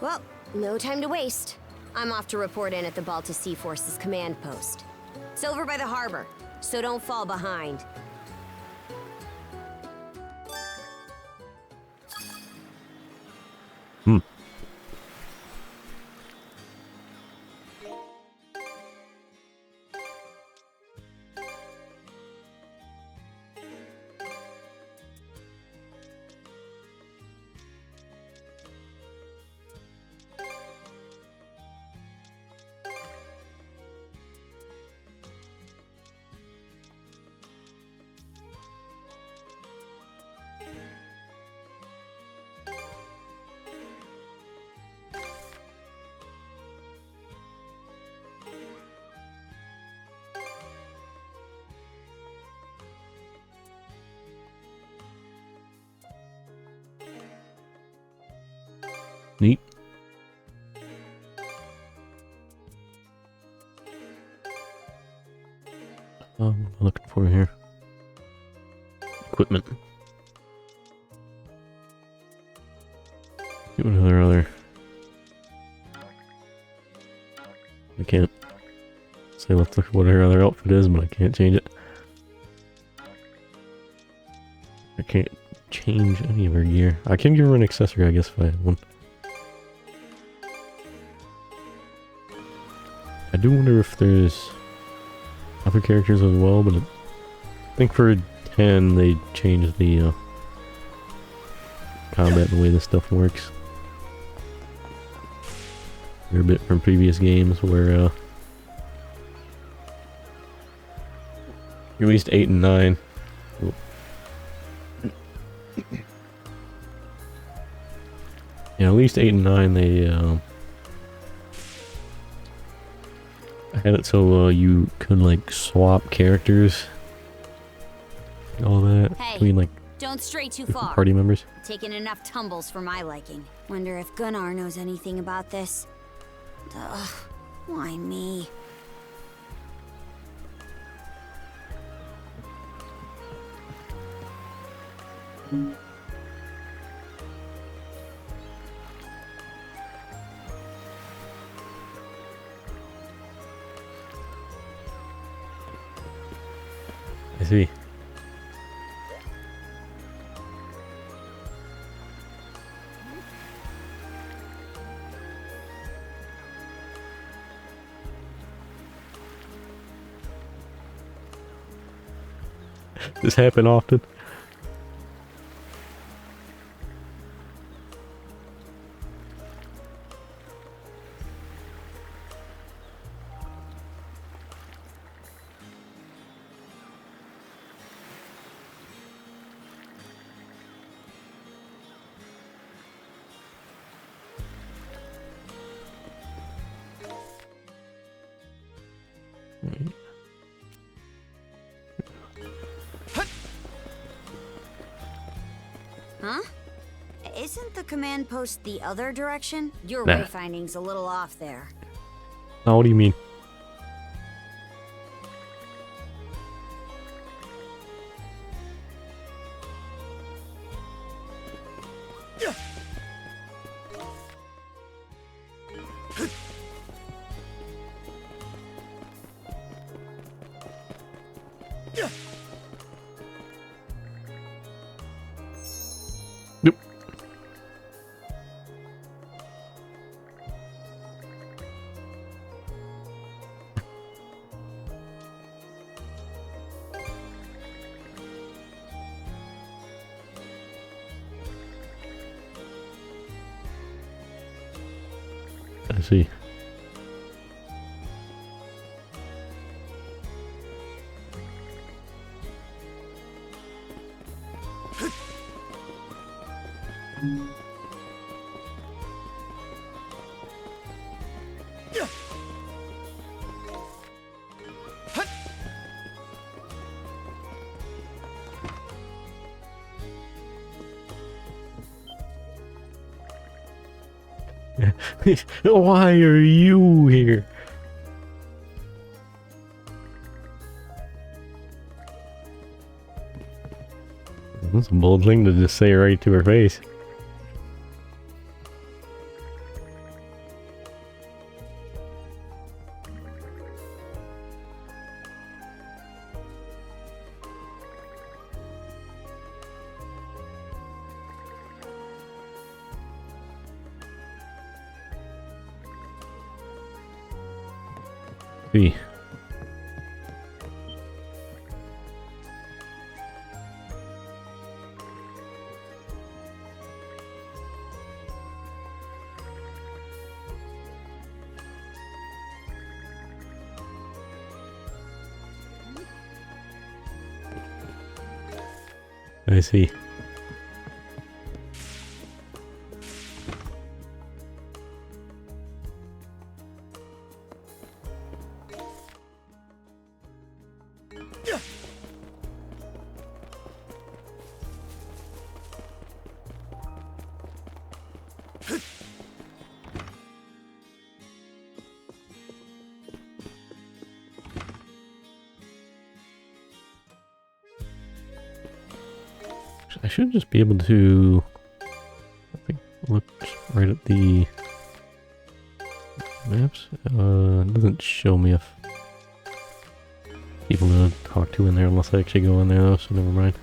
Well, no time to waste. I'm off to report in at the Balta Sea Force's command post. It's over by the harbor, so don't fall behind. Neat. What am I looking for here? Equipment. What other? I can't. say let's look at what her other outfit is, but I can't change it. I can't change any of her gear. I can give her an accessory, I guess, if I had one. I do wonder if there's other characters as well, but I think for 10 they changed the combat and the way this stuff works. They're a bit from previous games where at least 8 and 9. Yeah, at least 8 and 9 they had it so you could like swap characters and all that between like don't stray too different far. party members. Taking enough tumbles for my liking. Wonder if Gunnar knows anything about this. Ugh, why me? I see. This happen often? Huh? Isn't the command post the other direction? Your Nah. wayfinding's a little off there. Now, what do you mean? Nope. I see. Why are you here? That's a bold thing to just say right to her face. See. I see. I should just be able to, I think, look right at the maps. It doesn't show me if people to talk to in there unless I actually go in there though, so never mind.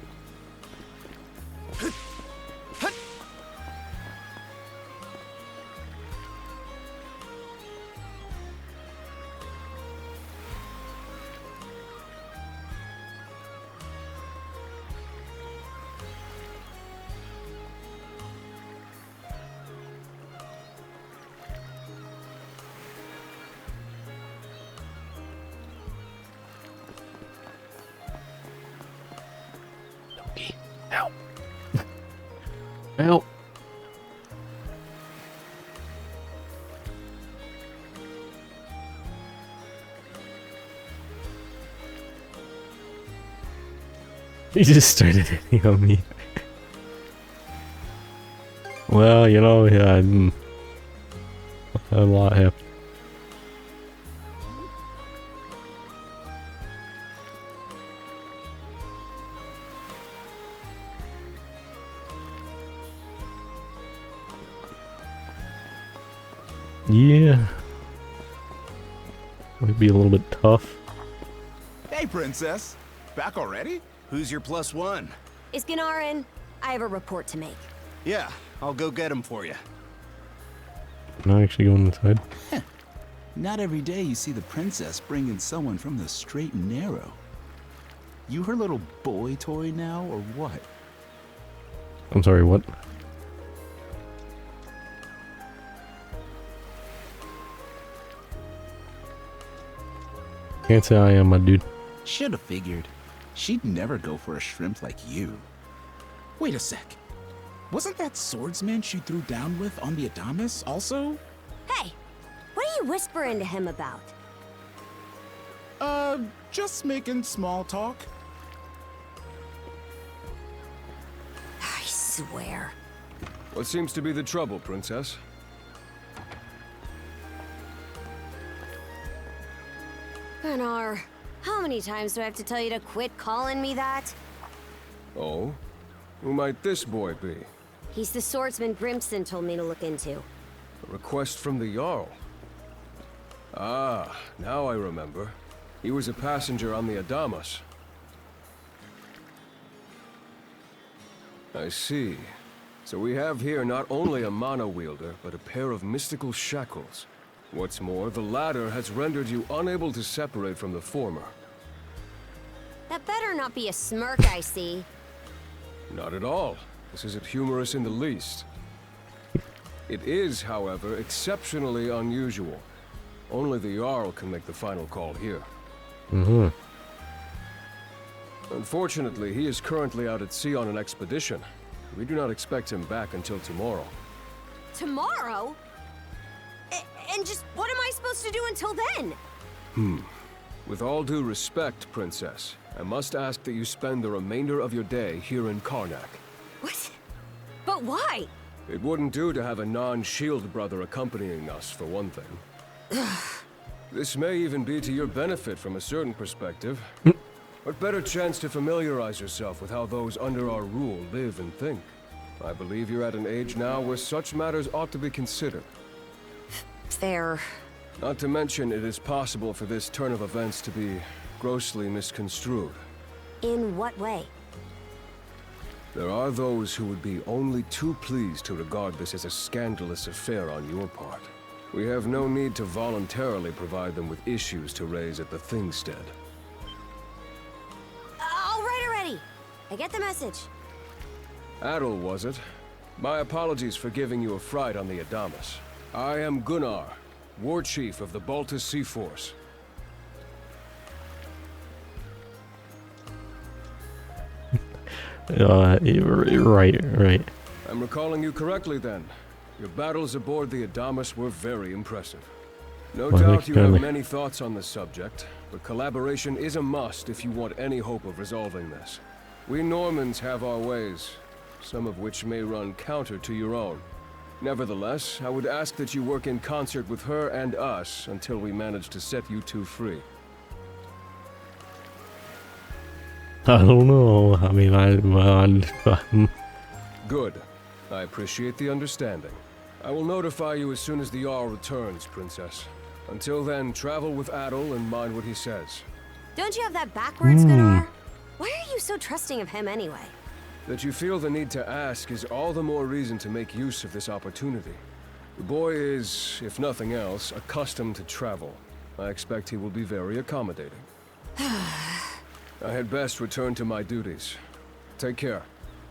Help! Help! He just started hitting on me. Well, you know, yeah, a lot happened. Yeah. Might be a little bit tough. Hey, Princess. Back already? Who's your +1? Is Gunnar in? I have a report to make. Yeah, I'll go get him for you. Not actually going inside. Not every day you see the princess bringing someone from the straight and narrow. You her little boy toy now, or what? I'm sorry, what? Can't say I am, my dude. Should've figured. She'd never go for a shrimp like you. Wait a sec. Wasn't that swordsman she threw down with on the Adamas also? Hey, what are you whispering to him about? Just making small talk. I swear. What seems to be the trouble, Princess? Gunnar, how many times do I have to tell you to quit calling me that? Oh? Who might this boy be? He's the swordsman Grimson told me to look into. A request from the Jarl. Ah, now I remember. He was a passenger on the Adamas. I see. So we have here not only a mana wielder, but a pair of mystical shackles. What's more, the latter has rendered you unable to separate from the former. That better not be a smirk I see. Not at all. This isn't humorous in the least. It is, however, exceptionally unusual. Only the Jarl can make the final call here. Mm-hmm. Unfortunately, he is currently out at sea on an expedition. We do not expect him back until tomorrow. Tomorrow? And just what am I supposed to do until then? With all due respect, Princess, I must ask that you spend the remainder of your day here in Karnak. What? But why? It wouldn't do to have a non-shield brother accompanying us, for one thing. This may even be to your benefit from a certain perspective. What better chance to familiarize yourself with how those under our rule live and think? I believe you're at an age now where such matters ought to be considered. Fair. Not to mention, it is possible for this turn of events to be grossly misconstrued. In what way? There are those who would be only too pleased to regard this as a scandalous affair on your part. We have no need to voluntarily provide them with issues to raise at the Thingstead. All right already. I get the message. Adel, was it? My apologies for giving you a fright on the Adamas. I am Gunnar, War Chief of the Baltus Sea Force. Right. I'm recalling you correctly then. Your battles aboard the Adamas were very impressive. No doubt you have many thoughts on the subject, but collaboration is a must if you want any hope of resolving this. We Normans have our ways, some of which may run counter to your own. Nevertheless, I would ask that you work in concert with her and us until we manage to set you two free. I don't know. I mean, Good. I appreciate the understanding. I will notify you as soon as the Jarl returns, Princess. Until then, travel with Adel and mind what he says. Don't you have that backwards, Gunnar? Why are you so trusting of him anyway? That you feel the need to ask is all the more reason to make use of this opportunity. The boy is, if nothing else, accustomed to travel. I expect he will be very accommodating. I had best return to my duties. Take care.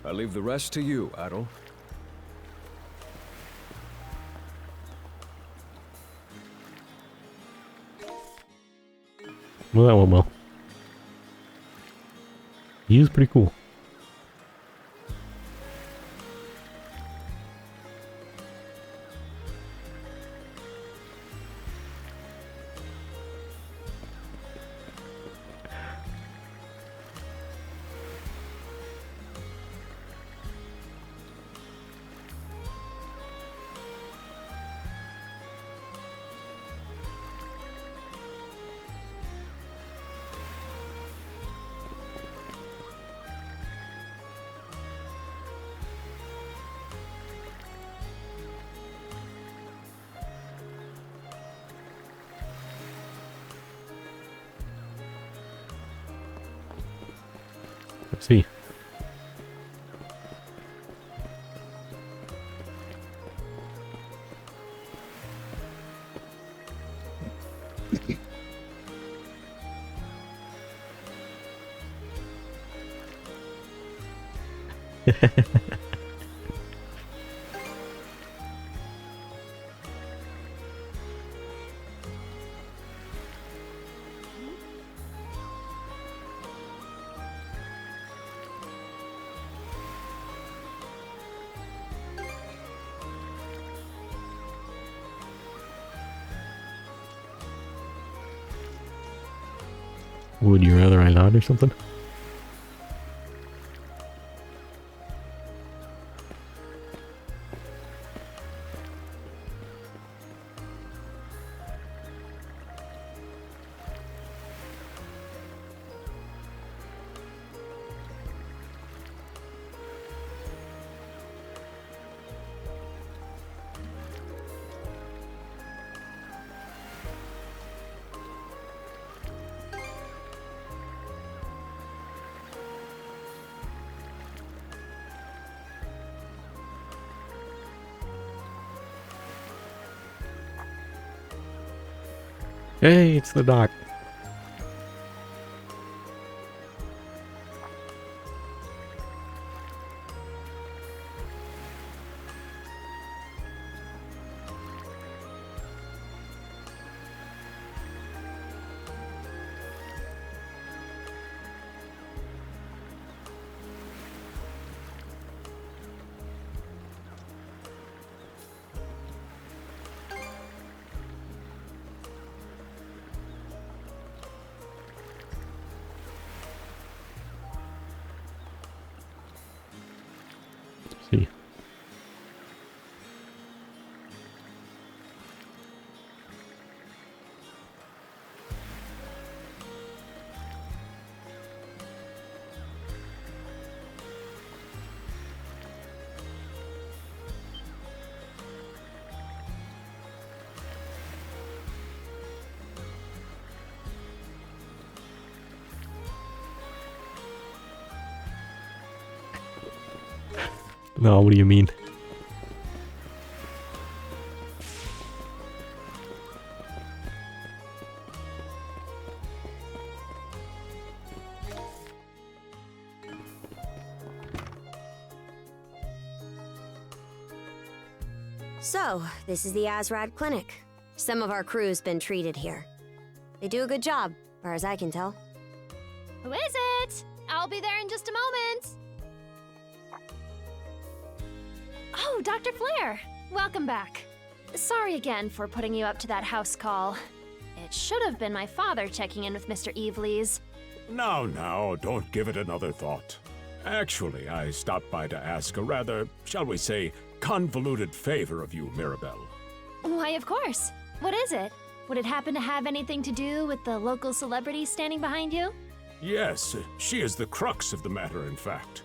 I leave the rest to you, Adol. Well, that went well. He is pretty cool. Let's see. Would you rather I not or something? Hey, it's the doc. See. No, what do you mean? So, this is the Azrad Clinic. Some of our crew's been treated here. They do a good job, far as I can tell. Who is it? I'll be there in just a moment. Oh, Dr. Flair. Welcome back. Sorry again for putting you up to that house call. It should have been my father checking in with Mr. Evelees. Now, don't give it another thought. Actually, I stopped by to ask a rather, shall we say, convoluted favor of you, Mirabelle. Why, of course. What is it? Would it happen to have anything to do with the local celebrity standing behind you? Yes, she is the crux of the matter, in fact.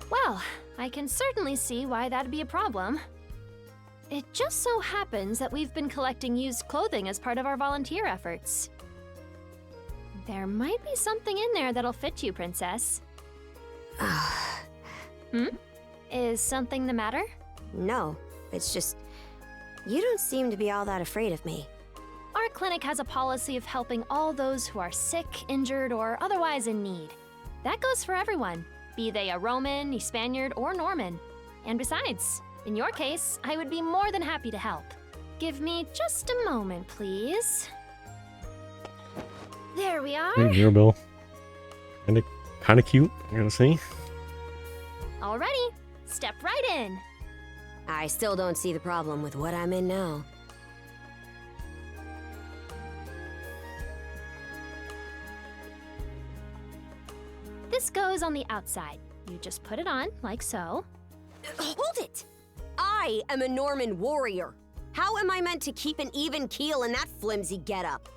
Well, I I can certainly see why that'd be a problem. It just so happens that we've been collecting used clothing as part of our volunteer efforts. There might be something in there that'll fit you, Princess. Is something the matter? No, it's just... you don't seem to be all that afraid of me. Our clinic has a policy of helping all those who are sick, injured, or otherwise in need. That goes for everyone, be they a Roman, a Spaniard, or Norman. And besides, in your case, I would be more than happy to help. Give me just a moment, please. There we are. Hey, Mirabelle. Kinda cute, I gotta say. Alrighty, step right in. I still don't see the problem with what I'm in now. This goes on the outside. You just put it on, like so. Hold it! I am a Norman warrior. How am I meant to keep an even keel in that flimsy getup?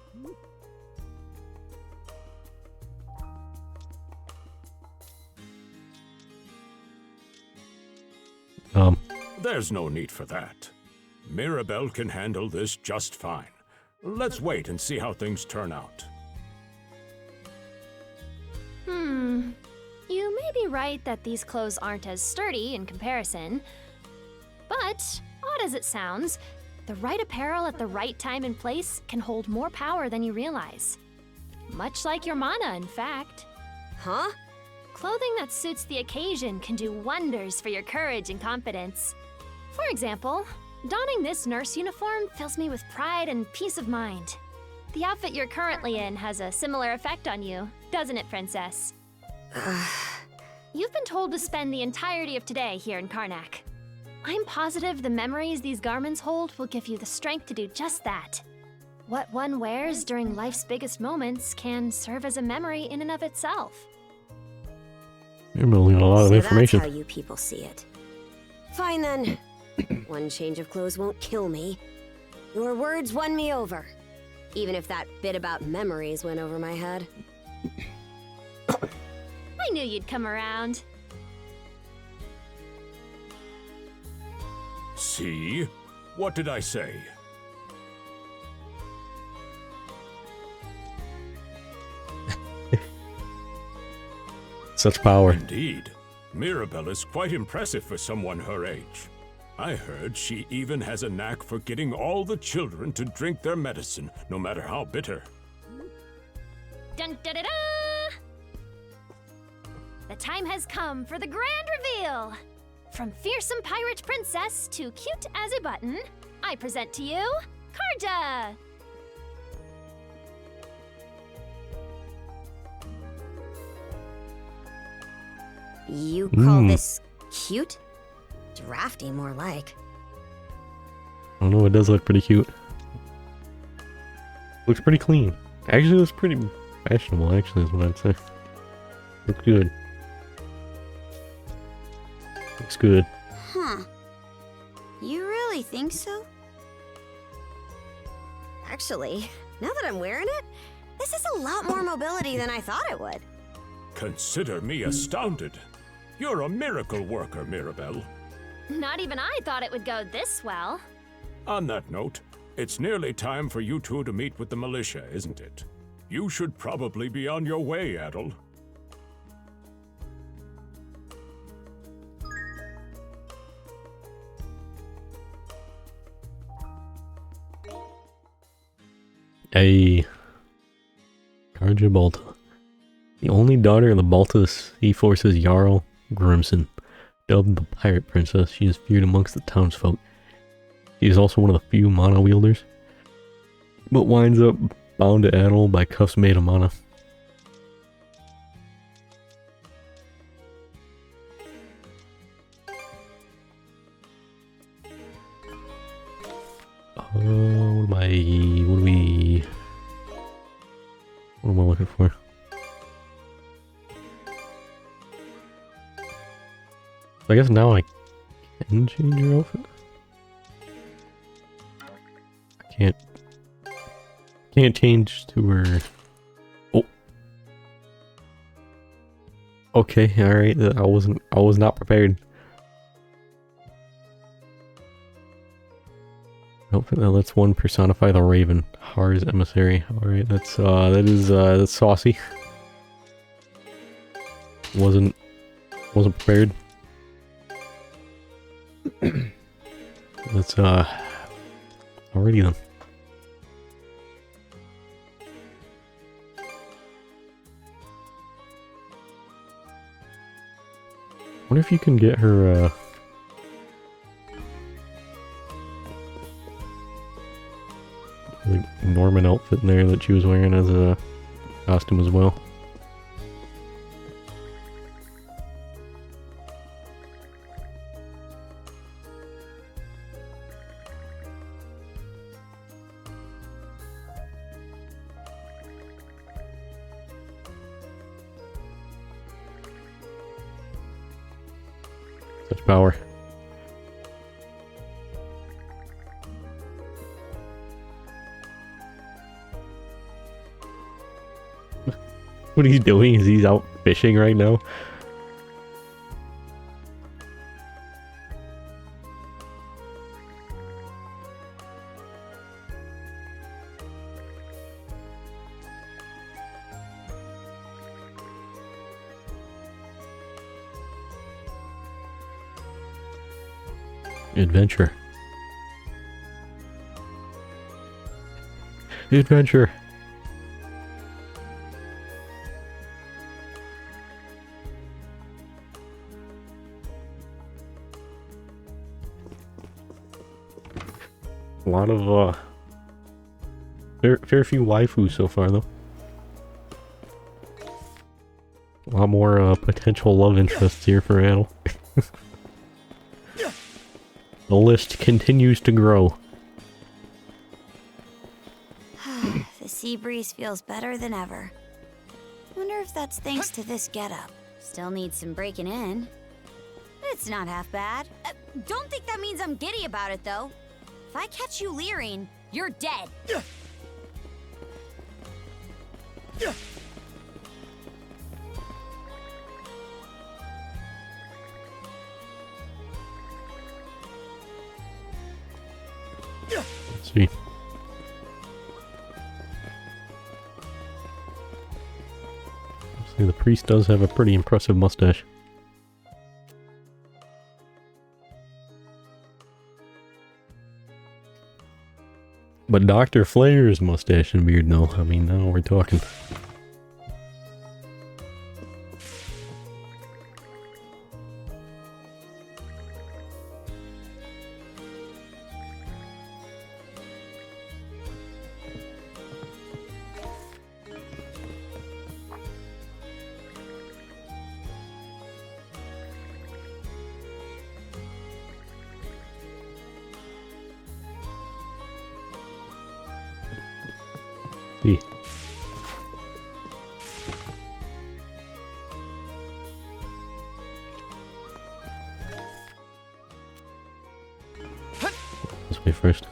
There's no need for that. Mirabelle can handle this just fine. Let's wait and see how things turn out. You may be right that these clothes aren't as sturdy in comparison. But, odd as it sounds, the right apparel at the right time and place can hold more power than you realize. Much like your mana, in fact. Huh? Clothing that suits the occasion can do wonders for your courage and confidence. For example, donning this nurse uniform fills me with pride and peace of mind. The outfit you're currently in has a similar effect on you, doesn't it, Princess? You've been told to spend the entirety of today here in Karnak. I'm positive the memories these garments hold will give you the strength to do just that. What one wears during life's biggest moments can serve as a memory in and of itself. You're building a lot of information. That's how you people see it. Fine then. One change of clothes won't kill me. Your words won me over. Even if that bit about memories went over my head. I knew you'd come around. See? What did I say? Such power. Indeed. Mirabelle is quite impressive for someone her age. I heard she even has a knack for getting all the children to drink their medicine, no matter how bitter. Dun da da da! The time has come for the grand reveal! From fearsome pirate princess to cute as a button, I present to you, Karja! You call this cute? Drafty, more like. I don't know, it does look pretty cute. Looks pretty clean. Actually, it looks pretty fashionable, actually, is what I'd say. Looks good. Looks good. Huh. You really think so? Actually, now that I'm wearing it, this is a lot more mobility than I thought it would. Consider me astounded. You're a miracle worker, Mirabelle. Not even I thought it would go this well. On that note, it's nearly time for you two to meet with the militia, isn't it? You should probably be on your way, Adel. Hey, Karja Balta. The only daughter of the Balta Sea Force's Jarl Grimson. Dubbed the Pirate Princess, she is feared amongst the townsfolk. She is also one of the few mana wielders, but winds up bound to Adel by cuffs made of mana. What am I looking for? I guess now I can change your outfit. I can't change to her. Oh. Okay, alright. I was not prepared. Hopefully that lets one personify the Raven. Har's emissary. Alright, that's that's saucy. Wasn't prepared. Let's alrighty then. Wonder if you can get her like Norman outfit in there that she was wearing as a costume as well. Such power. What he's doing is he's out fishing right now. Adventure. Adventure. A lot of fair few waifus so far though. A lot more potential love interests here for Adel. The list continues to grow. The sea breeze feels better than ever. Wonder if that's thanks to this getup. Still needs some breaking in. It's not half bad. Don't think that means I'm giddy about it, though. If I catch you leering, you're dead. Let's see. See, the priest does have a pretty impressive mustache. But Dr. Flair's mustache and beard, no. I mean, now we're talking. See. This way first.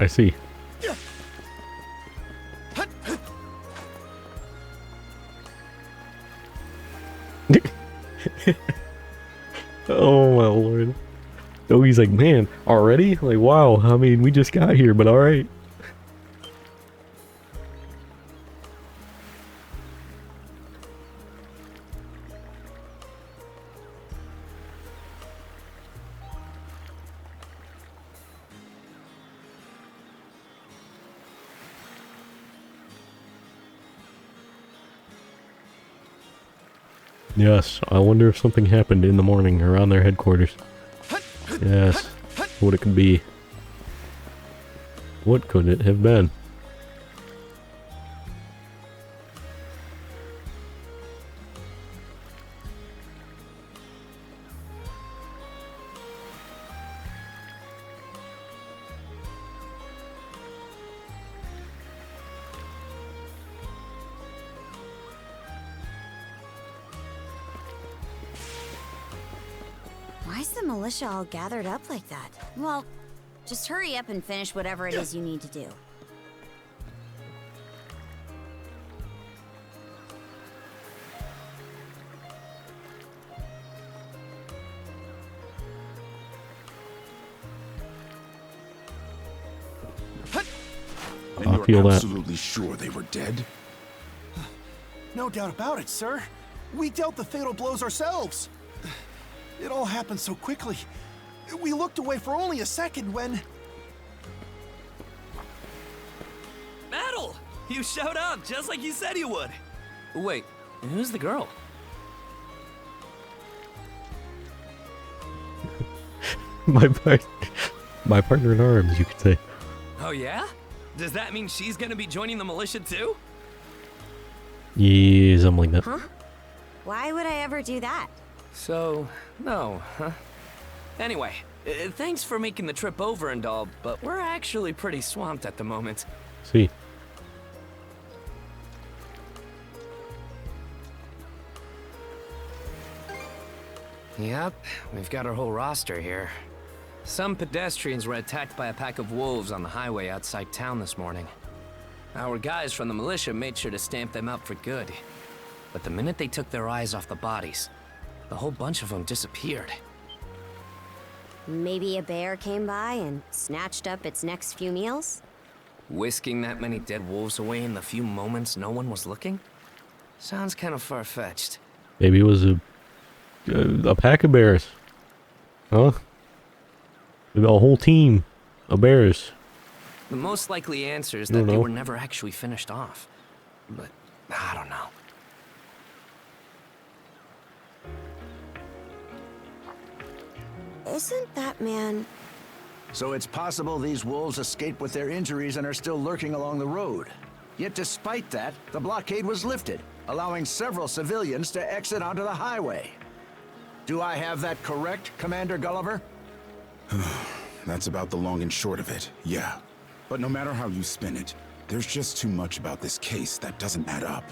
I see. Oh my lord. Oh, he's like, man, already? Like, wow, I mean, we just got here, but alright. Yes, I wonder if something happened in the morning around their headquarters. Yes, what it could be. What could it have been? Why's the militia all gathered up like that? Well, just hurry up and finish whatever it is you need to do. I feel that. Absolutely sure they were dead? No doubt about it, sir. We dealt the fatal blows ourselves. It all happened so quickly. We looked away for only a second when... Metal! You showed up just like you said you would. Wait, who's the girl? my partner in arms, you could say. Oh yeah? Does that mean she's gonna be joining the militia too? Yeah, something like that. Huh? Why would I ever do that? So, no, huh? Anyway, thanks for making the trip over and all, but we're actually pretty swamped at the moment. See. Yep, we've got our whole roster here. Some pedestrians were attacked by a pack of wolves on the highway outside town this morning. Our guys from the militia made sure to stamp them out for good. But the minute they took their eyes off the bodies, the whole bunch of them disappeared. Maybe a bear came by and snatched up its next few meals? Whisking that many dead wolves away in the few moments no one was looking? Sounds kind of far-fetched. Maybe it was a pack of bears. Huh? A whole team of bears. The most likely answer is that they were never actually finished off. But, I don't know. Isn't that man... So it's possible these wolves escaped with their injuries and are still lurking along the road. Yet despite that, the blockade was lifted, allowing several civilians to exit onto the highway. Do I have that correct, Commander Gulliver? That's about the long and short of it, yeah. But no matter how you spin it, there's just too much about this case that doesn't add up.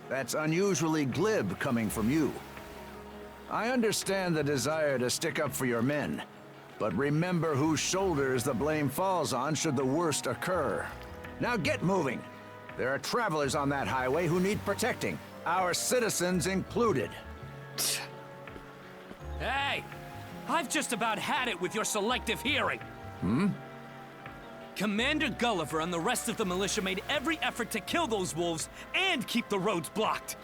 That's unusually glib coming from you. I understand the desire to stick up for your men, but remember whose shoulders the blame falls on should the worst occur. Now get moving. There are travelers on that highway who need protecting, our citizens included. Hey! I've just about had it with your selective hearing. Commander Gulliver and the rest of the militia made every effort to kill those wolves and keep the roads blocked.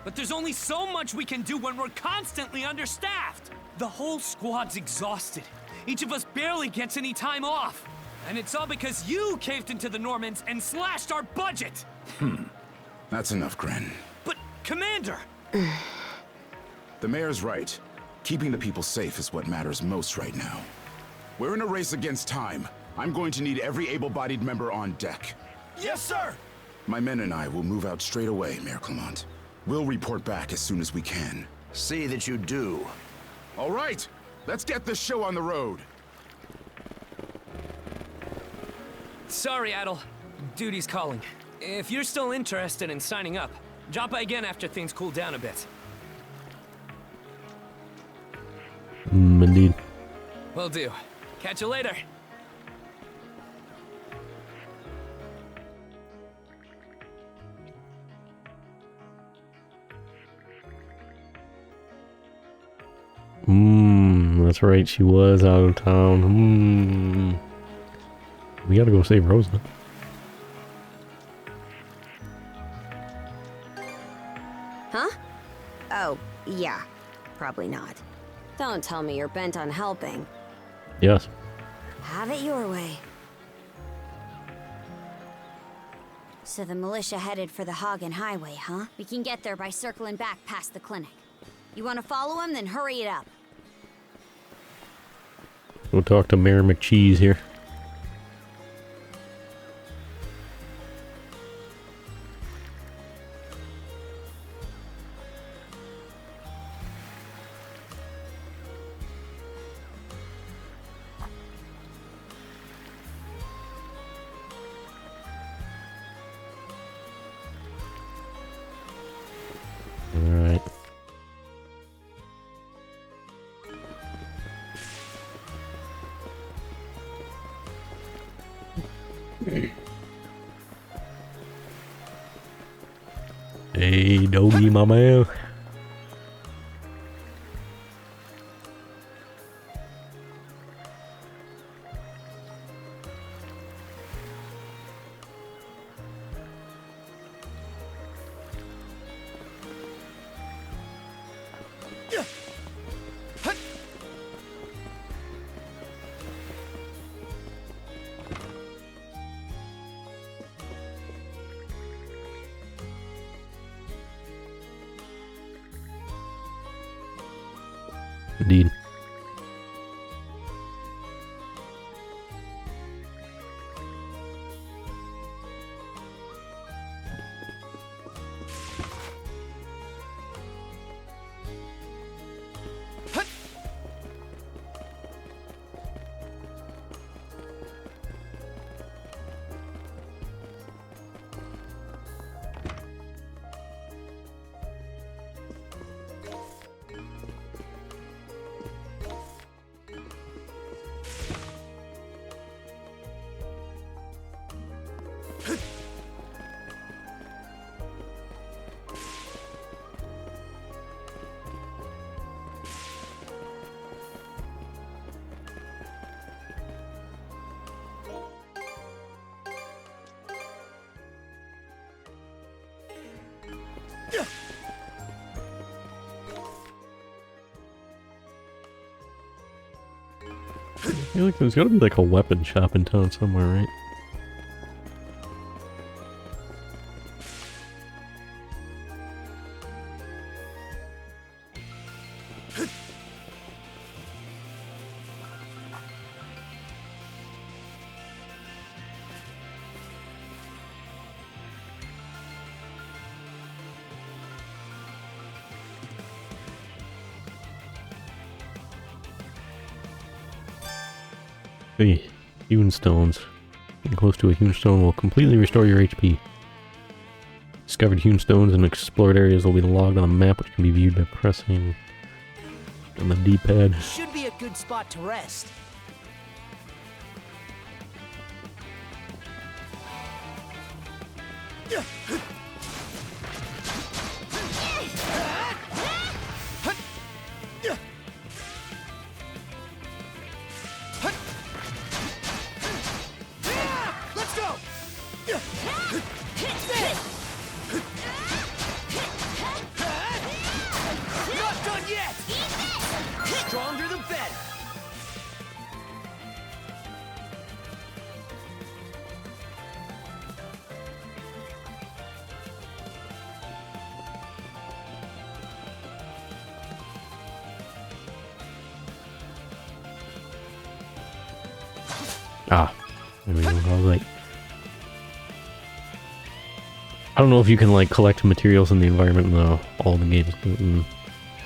But there's only so much we can do when we're constantly understaffed. The whole squad's exhausted. Each of us barely gets any time off. And it's all because you caved into the Normans and slashed our budget. That's enough, Gren. But, Commander! The mayor's right. Keeping the people safe is what matters most right now. We're in a race against time. I'm going to need every able-bodied member on deck. Yes, sir! My men and I will move out straight away, Mayor Clement. We'll report back as soon as we can. See that you do. All right, let's get this show on the road. Sorry, Adel. Duty's calling. If you're still interested in signing up, drop by again after things cool down a bit. Indeed. Will do. Catch you later. That's right, she was out of town. We gotta go save Rosa. Huh? Oh, yeah. Probably not. Don't tell me you're bent on helping. Yes. Have it your way. So the militia headed for the Hagen Highway, huh? We can get there by circling back past the clinic. You want to follow him? Then hurry it up. We'll talk to Mayor McCheese here. Alright. Hey, doggy, my man. Indeed. I feel like there's gotta be like a weapon shop in town somewhere, right? Hey, hewn stones. Getting close to a hewn stone will completely restore your HP. Discovered hewn stones and explored areas will be logged on the map, which can be viewed by pressing on the D-pad. Should be a good spot to rest. Let's go! Not done yet! Stronger the better! Ah, there we go. I was like, I don't know if you can like collect materials in the environment in all the games, but in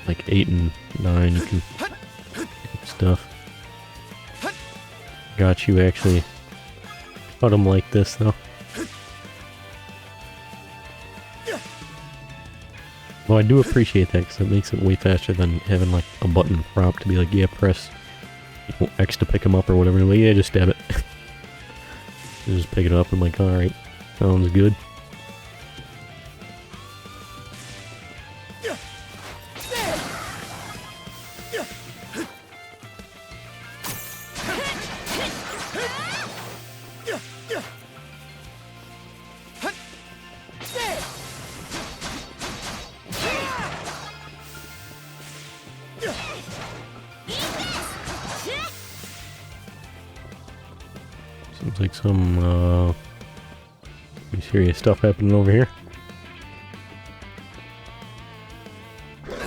like 8 and 9 you can pick stuff. Got you actually. Got them like this though. Well, I do appreciate that because it makes it way faster than having like a button prompt to be like, yeah, press X to pick them up or whatever. Like, yeah, just stab it. Just pick it up. I'm like, alright, sounds good. Seems like some pretty serious stuff happening over here.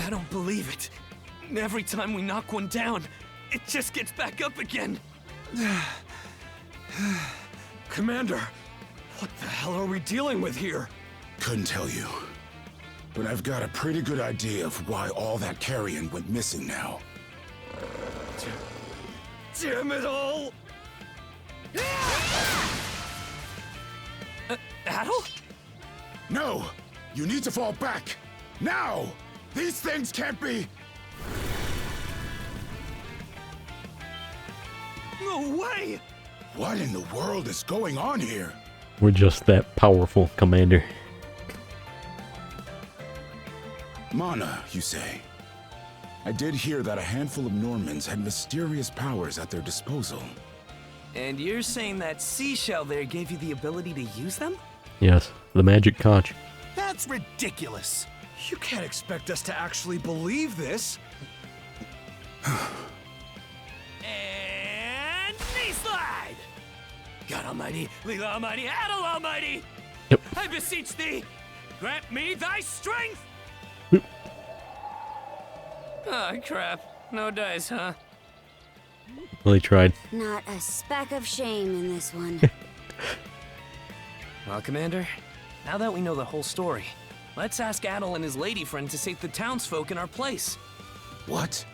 I don't believe it. Every time we knock one down, it just gets back up again. Commander, what the hell are we dealing with here? Couldn't tell you. But I've got a pretty good idea of why all that carrion went missing now. Damn it all! Adol? No! You need to fall back! Now! These things can't be... No way! What in the world is going on here? We're just that powerful, Commander. Mana, you say? I did hear that a handful of Normans had mysterious powers at their disposal. And you're saying that seashell there gave you the ability to use them? Yes, the magic conch. That's ridiculous. You can't expect us to actually believe this. And knee slide! God Almighty, Leela Almighty, Adol Almighty! Yep. I beseech thee, grant me thy strength! Oh, crap. No dice, huh? Well, they tried. Not a speck of shame in this one. Well, Commander, now that we know the whole story, let's ask Adol and his lady friend to save the townsfolk in our place. What?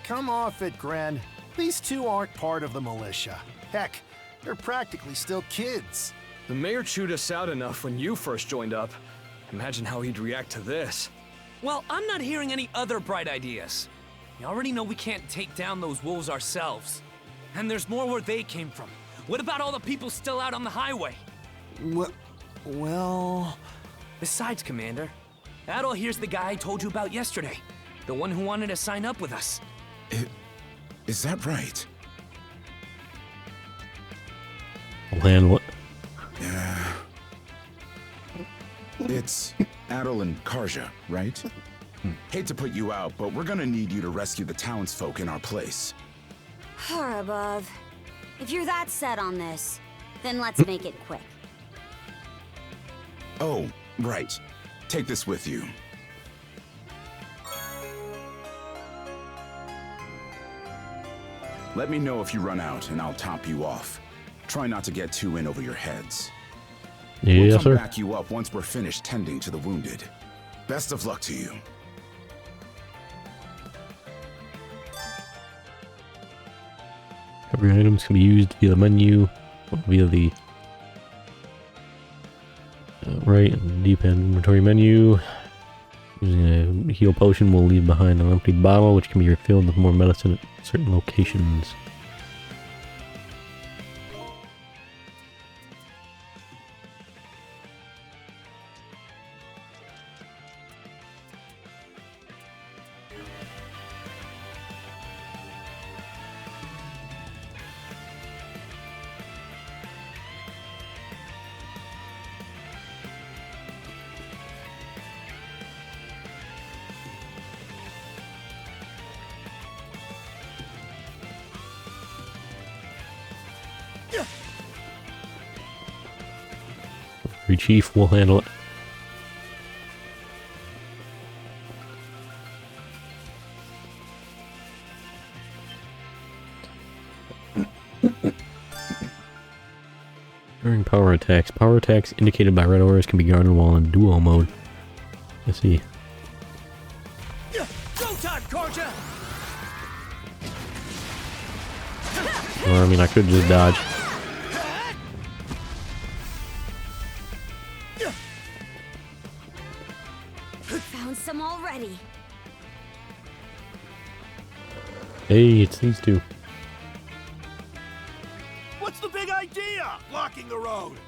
Come off it, Gren. These two aren't part of the militia. Heck, they're practically still kids. The mayor chewed us out enough when you first joined up. Imagine how he'd react to this. Well, I'm not hearing any other bright ideas. We already know we can't take down those wolves ourselves. And there's more where they came from. What about all the people still out on the highway? Well... Besides, Commander, Adol here's the guy I told you about yesterday. The one who wanted to sign up with us. Is that right? I'll handle it. Yeah. It's Adol and Karja, right? Hate to put you out, but we're gonna need you to rescue the townsfolk in our place. Far above. If you're that set on this, then let's make it quick. Oh, right. Take this with you. Let me know if you run out, and I'll top you off. Try not to get too in over your heads. Yes, we'll come sir. back you up once we're finished tending to the wounded. Best of luck to you. Every items can be used via the menu, or via the right and D-pad inventory menu. Using a heal potion will leave behind an empty bottle, which can be refilled with more medicine at certain locations. Every chief will handle it. During power attacks. Power attacks indicated by red auras can be guarded while in duo mode. Let's see. Go time, Karja! Or, I mean, I could just dodge. Found some already. Hey, it's these two. What's the big idea? Blocking the road.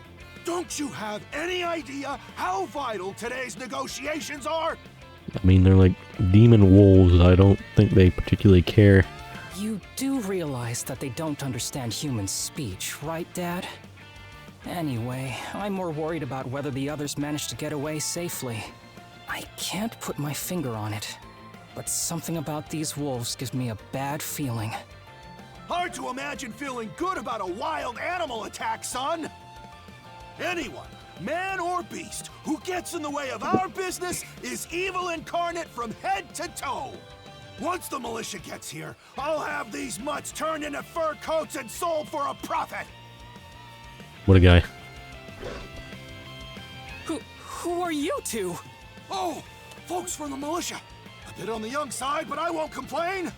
Don't you have any idea how vital today's negotiations are? I mean, they're like demon wolves. I don't think they particularly care. You do realize that they don't understand human speech, right, Dad? Anyway, I'm more worried about whether the others managed to get away safely. I can't put my finger on it, but something about these wolves gives me a bad feeling. Hard to imagine feeling good about a wild animal attack, son. Anyone man or beast, who gets in the way of our business is evil incarnate from head to toe. Once the militia gets here, I'll have these mutts turned into fur coats and sold for a profit. What a guy. Who are you two? Oh, folks from the militia. A bit on the young side, but I won't complain.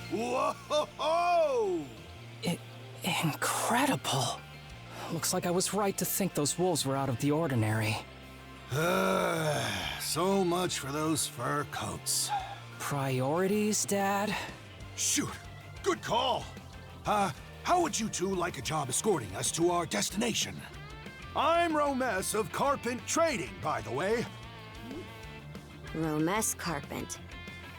Whoa-ho-ho! Incredible. Looks like I was right to think those wolves were out of the ordinary. So much for those fur coats. Priorities, Dad? Shoot, good call. How would you two like a job escorting us to our destination? I'm Romes of Carpent Trading, by the way. Romes Carpent.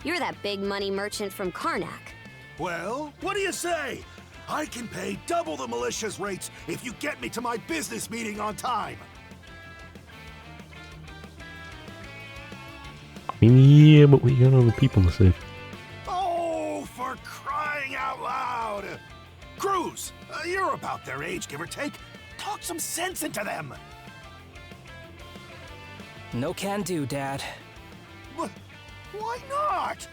You're that big money merchant from Karnak. Well, what do you say? I can pay double the militia's rates if you get me to my business meeting on time. I mean, yeah, but we got other people to save. Oh, for crying out loud! Cruz, you're about their age, give or take. Talk some sense into them. No can do, Dad. Why not?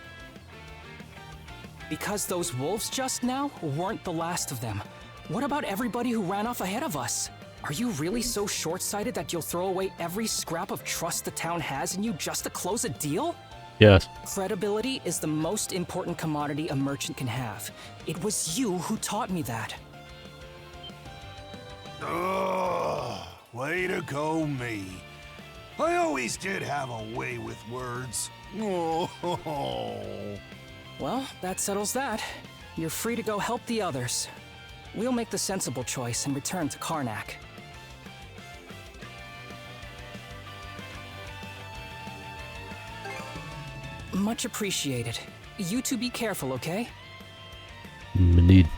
Because those wolves just now weren't the last of them. What about everybody who ran off ahead of us? Are you really so short-sighted that you'll throw away every scrap of trust the town has in you just to close a deal? Yes. Credibility is the most important commodity a merchant can have. It was you who taught me that. Ugh, way to go, me. I always did have a way with words. Oh. Well, that settles that. You're free to go help the others. We'll make the sensible choice and return to Karnak. Much appreciated. You two be careful, okay? Indeed.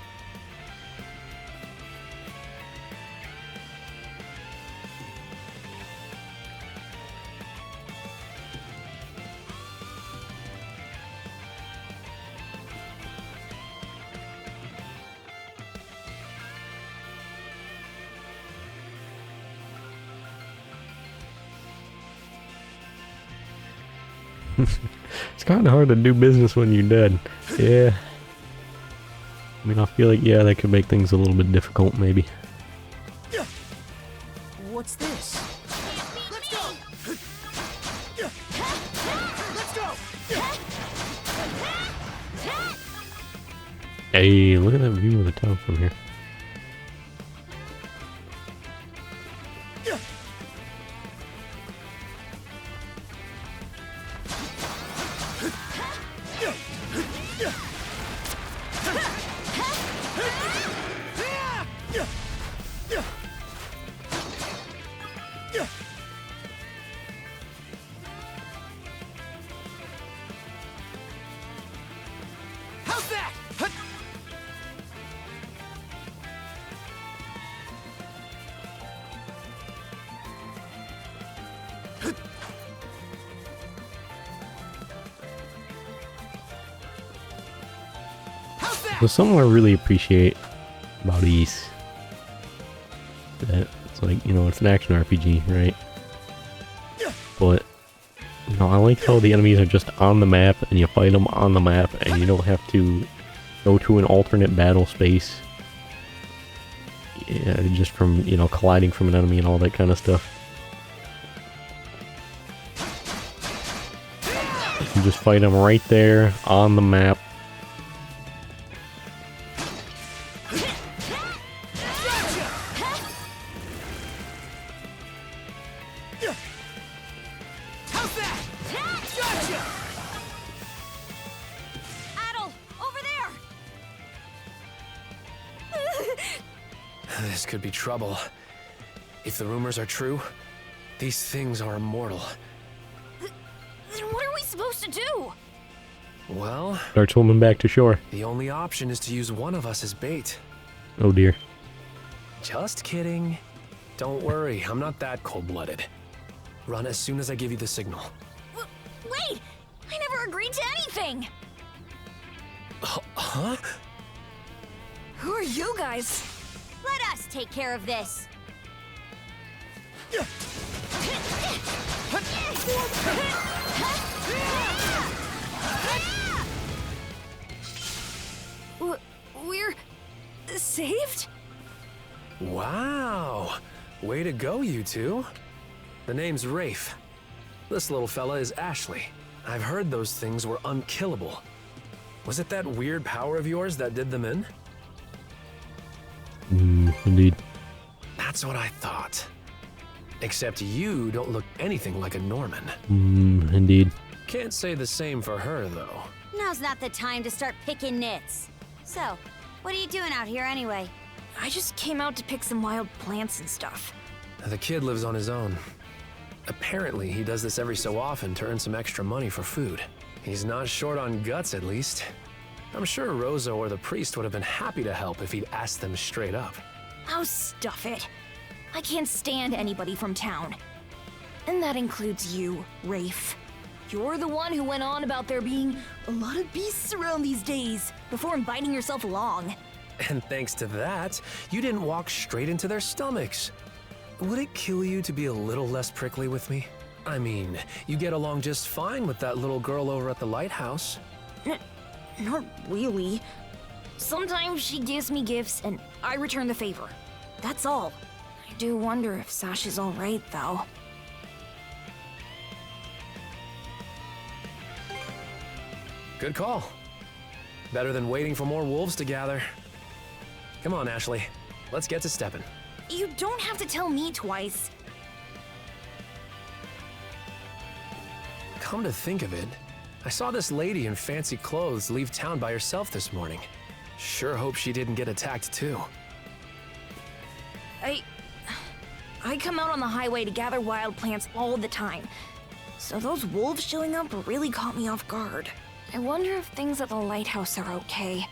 It's kind of hard to do business when you're dead. Yeah. I mean, I feel like, yeah, that could make things a little bit difficult, maybe. What's this? Let's go! Let's go! Hey, look at that view of the town from here. How's that? There's something I really appreciate about East. That it's like, you know, it's an action RPG, right? But, you know, I like how the enemies are just on the map and you fight them on the map and you don't have to go to an alternate battle space. Yeah, just from, you know, colliding from an enemy and all that kind of stuff. You can just fight them right there on the map. This could be trouble. If the rumors are true, these things are immortal. Then what are we supposed to do? Well, Start swimming back to shore. the only option is to use one of us as bait. Oh dear. Just kidding. Don't worry, I'm not that cold-blooded. Run as soon as I give you the signal. Wait! I never agreed to anything! Huh? Who are you guys? Let us take care of this. We're saved? Wow! Way to go, you two. The name's Rafe. This little fella is Ashley. I've heard those things were unkillable. Was it that weird power of yours that did them in? Indeed. That's what I thought. Except you don't look anything like a Norman. Indeed. Can't say the same for her, though. Now's not the time to start picking nits. So, what are you doing out here anyway? I just came out to pick some wild plants and stuff. The kid lives on his own. Apparently, he does this every so often to earn some extra money for food. He's not short on guts, at least. I'm sure Rosa or the priest would have been happy to help if he'd asked them straight up. Oh, stuff it. I can't stand anybody from town. And that includes you, Rafe. You're the one who went on about there being a lot of beasts around these days, before inviting yourself along. And thanks to that, you didn't walk straight into their stomachs. Would it kill you to be a little less prickly with me? I mean, you get along just fine with that little girl over at the lighthouse. Not really. Sometimes she gives me gifts and I return the favor. That's all. I do wonder if Sash is alright, though. Good call. Better than waiting for more wolves to gather. Come on, Ashley. Let's get to stepping. You don't have to tell me twice. Come to think of it, I saw this lady in fancy clothes leave town by herself this morning. Sure hope she didn't get attacked too. I come out on the highway to gather wild plants all the time. So those wolves showing up really caught me off guard. I wonder if things at the lighthouse are okay.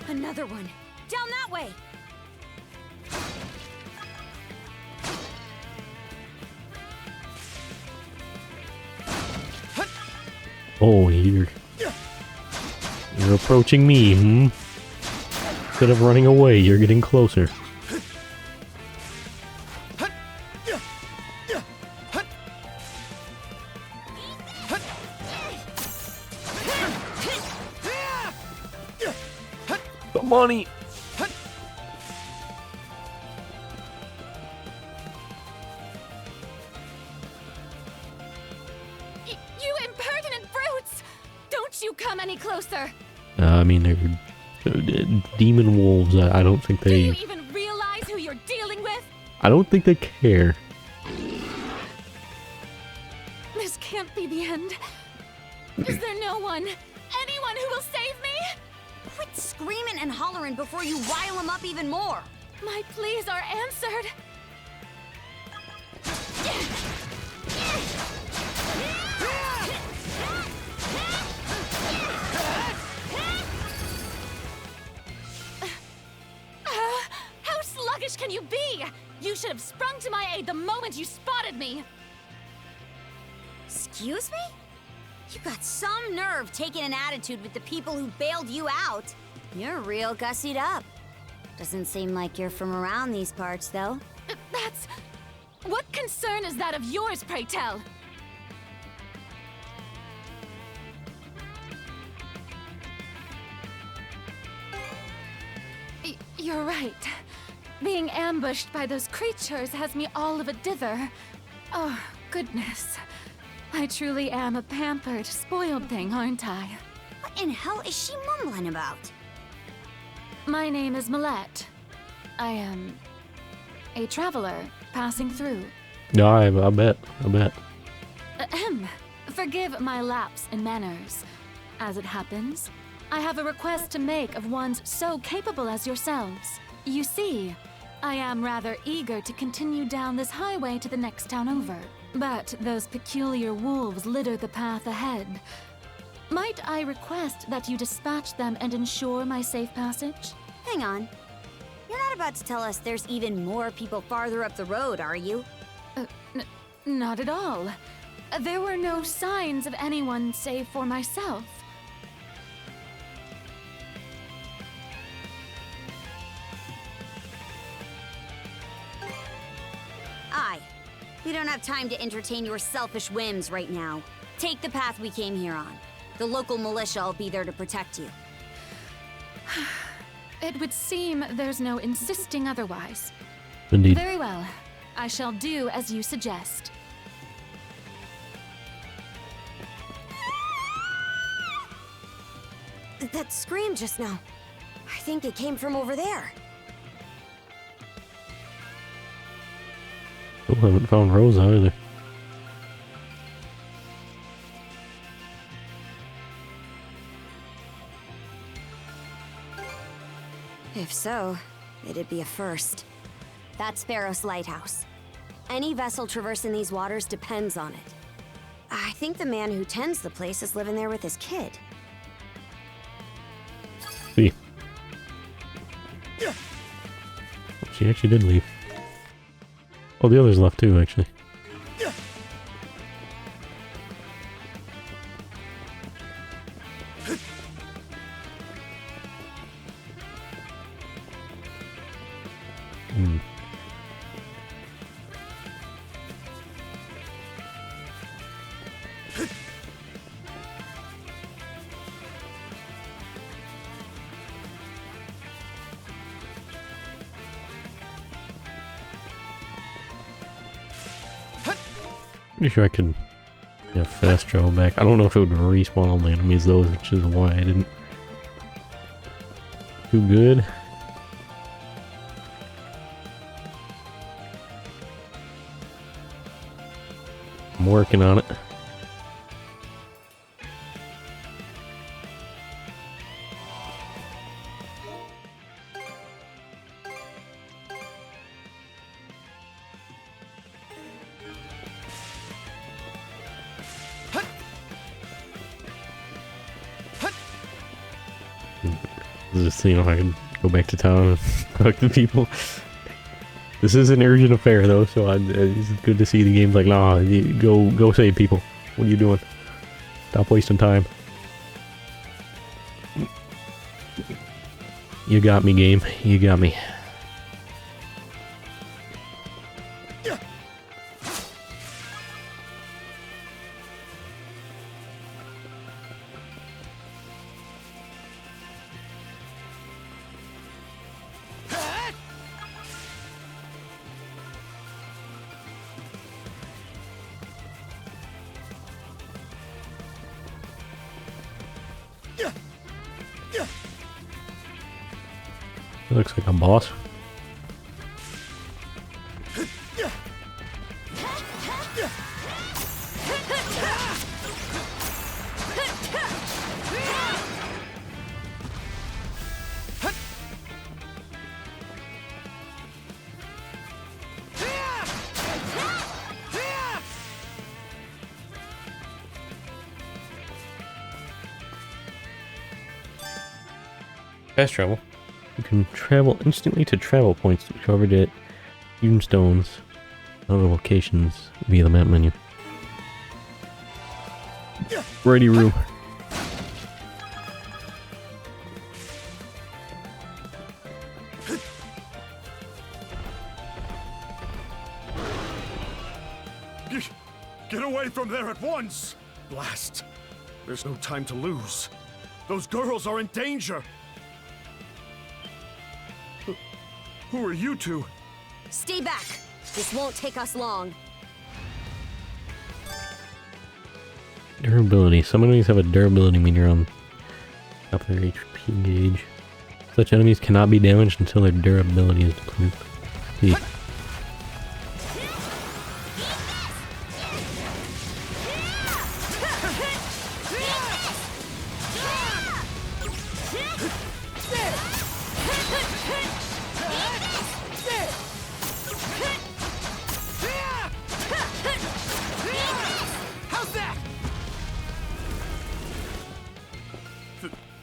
Another one. Down that way! Oh, you're approaching me, Instead of running away, you're getting closer. The money! You impertinent brutes! Don't you come any closer! I mean, they're demon wolves. I don't think they... Do you even realize who you're dealing with? I don't think they care. This can't be the end. Is there no one, anyone who will save me? Quit screaming and hollering before you rile them up even more. My pleas are answered. How sluggish can you be? You should have sprung to my aid the moment you spotted me. Excuse me? You got some nerve taking an attitude with the people who bailed you out. You're real gussied up. Doesn't seem like you're from around these parts, though. That's... What concern is that of yours, pray tell? You're right. Being ambushed by those creatures has me all of a dither. Oh, goodness. I truly am a pampered, spoiled thing, aren't I? What in hell is she mumbling about? My name is Millette. I am a traveler passing through. Yeah, I bet. Ahem. Forgive my lapse in manners. As it happens, I have a request to make of ones so capable as yourselves. You see, I am rather eager to continue down this highway to the next town over. But those peculiar wolves litter the path ahead. Might I request that you dispatch them and ensure my safe passage? Hang on. You're not about to tell us there's even more people farther up the road, are you? Not at all. There were no signs of anyone save for myself. Aye. We don't have time to entertain your selfish whims right now. Take the path we came here on. The local militia will be there to protect you. It would seem there's no insisting otherwise. Indeed. Very well. I shall do as you suggest. That scream just now. I think it came from over there. Still haven't found Rosa either. If so, it'd be a first. That's Pharos Lighthouse. Any vessel traversing these waters depends on it. I think the man who tends the place is living there with his kid. See. She actually did leave. Oh, the others left too, actually. Pretty sure I can fast travel back. I don't know if it would respawn all the enemies though, which is why I didn't. Too good. I'm working on it. Just seeing if I can go back to town and talk to people. This is an urgent affair though, so it's good to see the game's like, nah, go save people. What are you doing? Stop wasting time. You got me, game. You got me. Looks like a boss. Fast travel. You can travel instantly to travel points discovered at Hewn Stones and other locations via the map menu. Righty Roo. Get away from there at once! Blast! There's no time to lose. Those girls are in danger! Who are you two? Stay back! This won't take us long. Durability. Some enemies have a durability meter on top of their HP gauge. Such enemies cannot be damaged until their durability is depleted. See.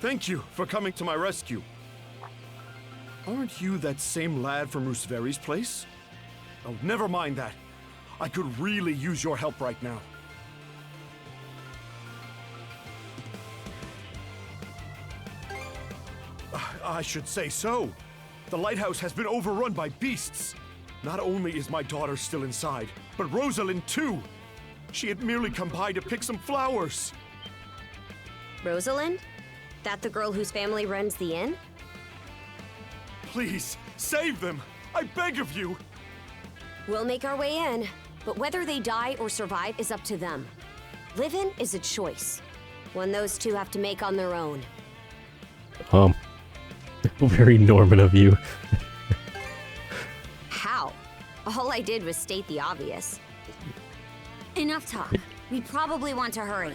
Thank you for coming to my rescue. Aren't you that same lad from Rooseveri's place? Oh, never mind that. I could really use your help right now. I should say so. The lighthouse has been overrun by beasts. Not only is my daughter still inside, but Rosalind too. She had merely come by to pick some flowers. Rosalind? That the girl whose family runs the inn? Please, save them! I beg of you! We'll make our way in, but whether they die or survive is up to them. Living is a choice, one those two have to make on their own. Very Norman of you. How? All I did was state the obvious. Enough talk. We probably want to hurry.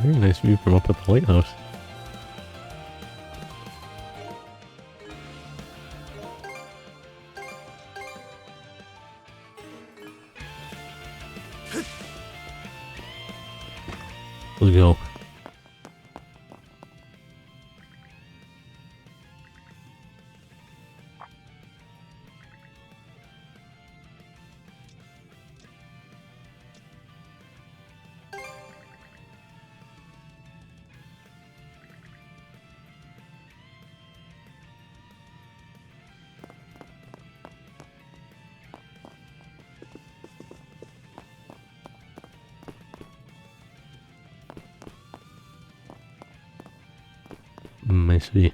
Very nice view from up at the lighthouse. Let's go. I see.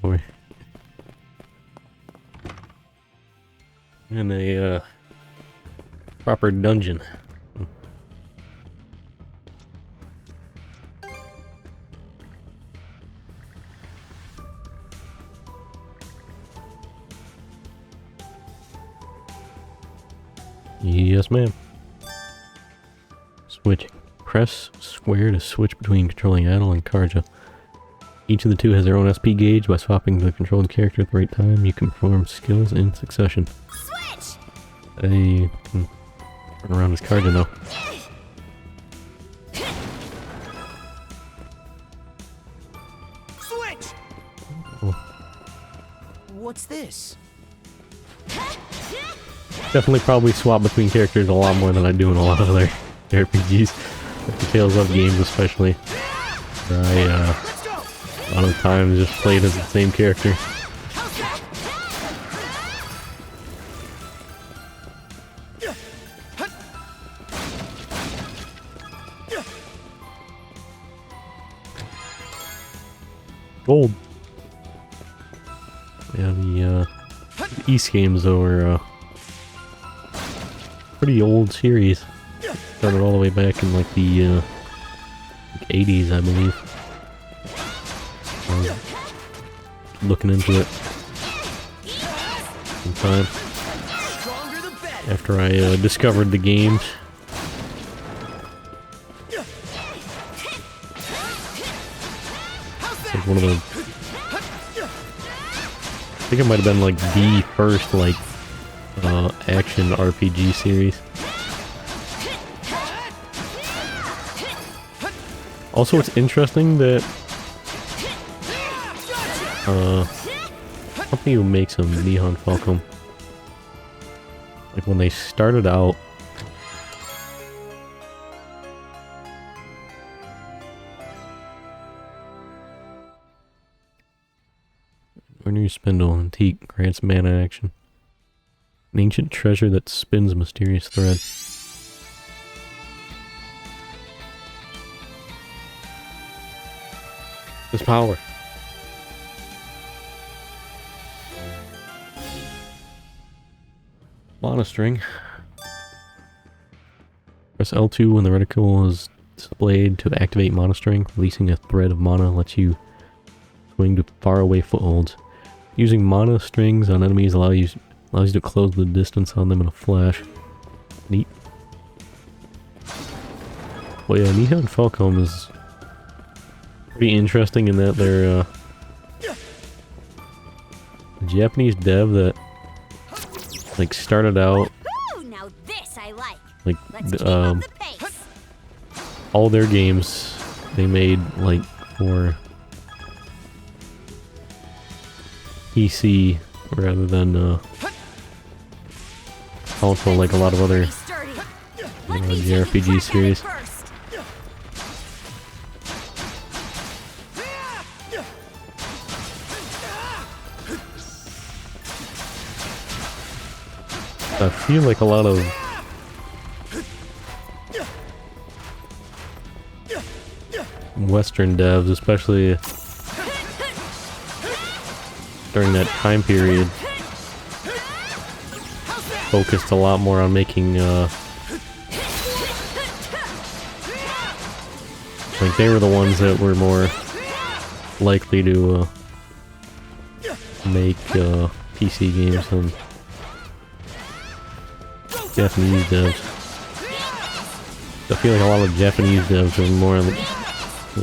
Boy. In a proper dungeon. Yes, ma'am. Switching. Press square to switch between controlling Adel and Karja. Each of the two has their own SP gauge. By swapping the controlled character at the right time, you can perform skills in succession. Switch! Hey, turn around as Karja now. Switch! Oh. What's this? Definitely probably swap between characters a lot more than I do in a lot of other RPGs. Like the Tales of games especially. Where a lot of the times just played as the same character. Gold. Yeah, the East games though are pretty old series. Started all the way back in like the like 80s, I believe. Looking into it sometime after I discovered the games. It's like one of the, I think it might have been like the first like action RPG series. Also, it's interesting that company who makes them, Nihon Falcom, like when they started out, Renew Spindle, Antique, grants mana action. An ancient treasure that spins a mysterious thread. This power. Mana string. Press L2 when the reticle is displayed to activate mana string. Releasing a thread of mana lets you swing to faraway footholds. Using mana strings on enemies allows you to close the distance on them in a flash. Neat. Well, yeah, Niha and Falcom is pretty interesting in that they're a Japanese dev that like started out Now this I like. All their games they made like for PC rather than console, like a lot of other JRPG series. I feel like a lot of Western devs, especially during that time period, focused a lot more on making like they were the ones that were more likely to make PC games than Japanese devs. I feel like a lot of Japanese devs are more,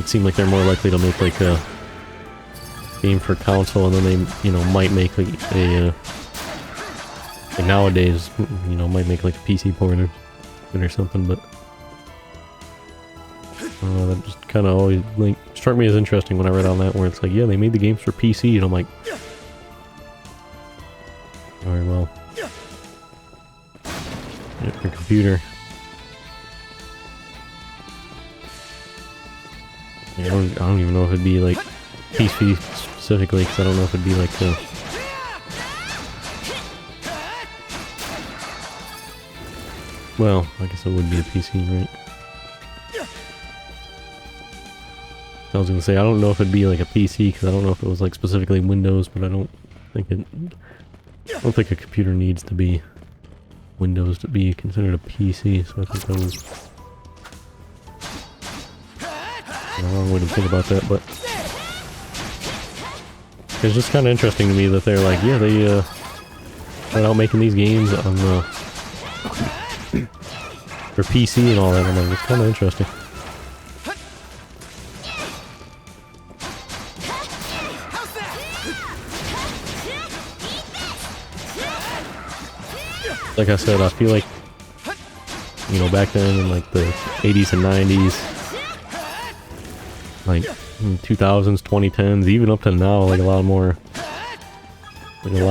it seemed like they're more likely to make like a game for console, and then they, you know, might make like a like nowadays, you know, might make like a PC port or something, but that just kind of always like struck me as interesting when I read on that, where it's like, yeah, they made the games for PC, and I'm like, alright, well, yeah, for computer. I don't even know if it'd be like PC specifically, because I don't know if it'd be like well, I guess it would be a PC, right? I was gonna say, I don't know if it'd be like a PC, because I don't know if it was like specifically Windows, but I don't think a computer needs to be Windows to be considered a PC, so I think that was the wrong way to think about that, but it's just kind of interesting to me that they're like, yeah, they started out making these games on the for PC and all that. I'm like, it's kind of interesting. Like I said, I feel like, you know, back then in like the 80s and 90s, like 2000s, 2010s, even up to now, like a lot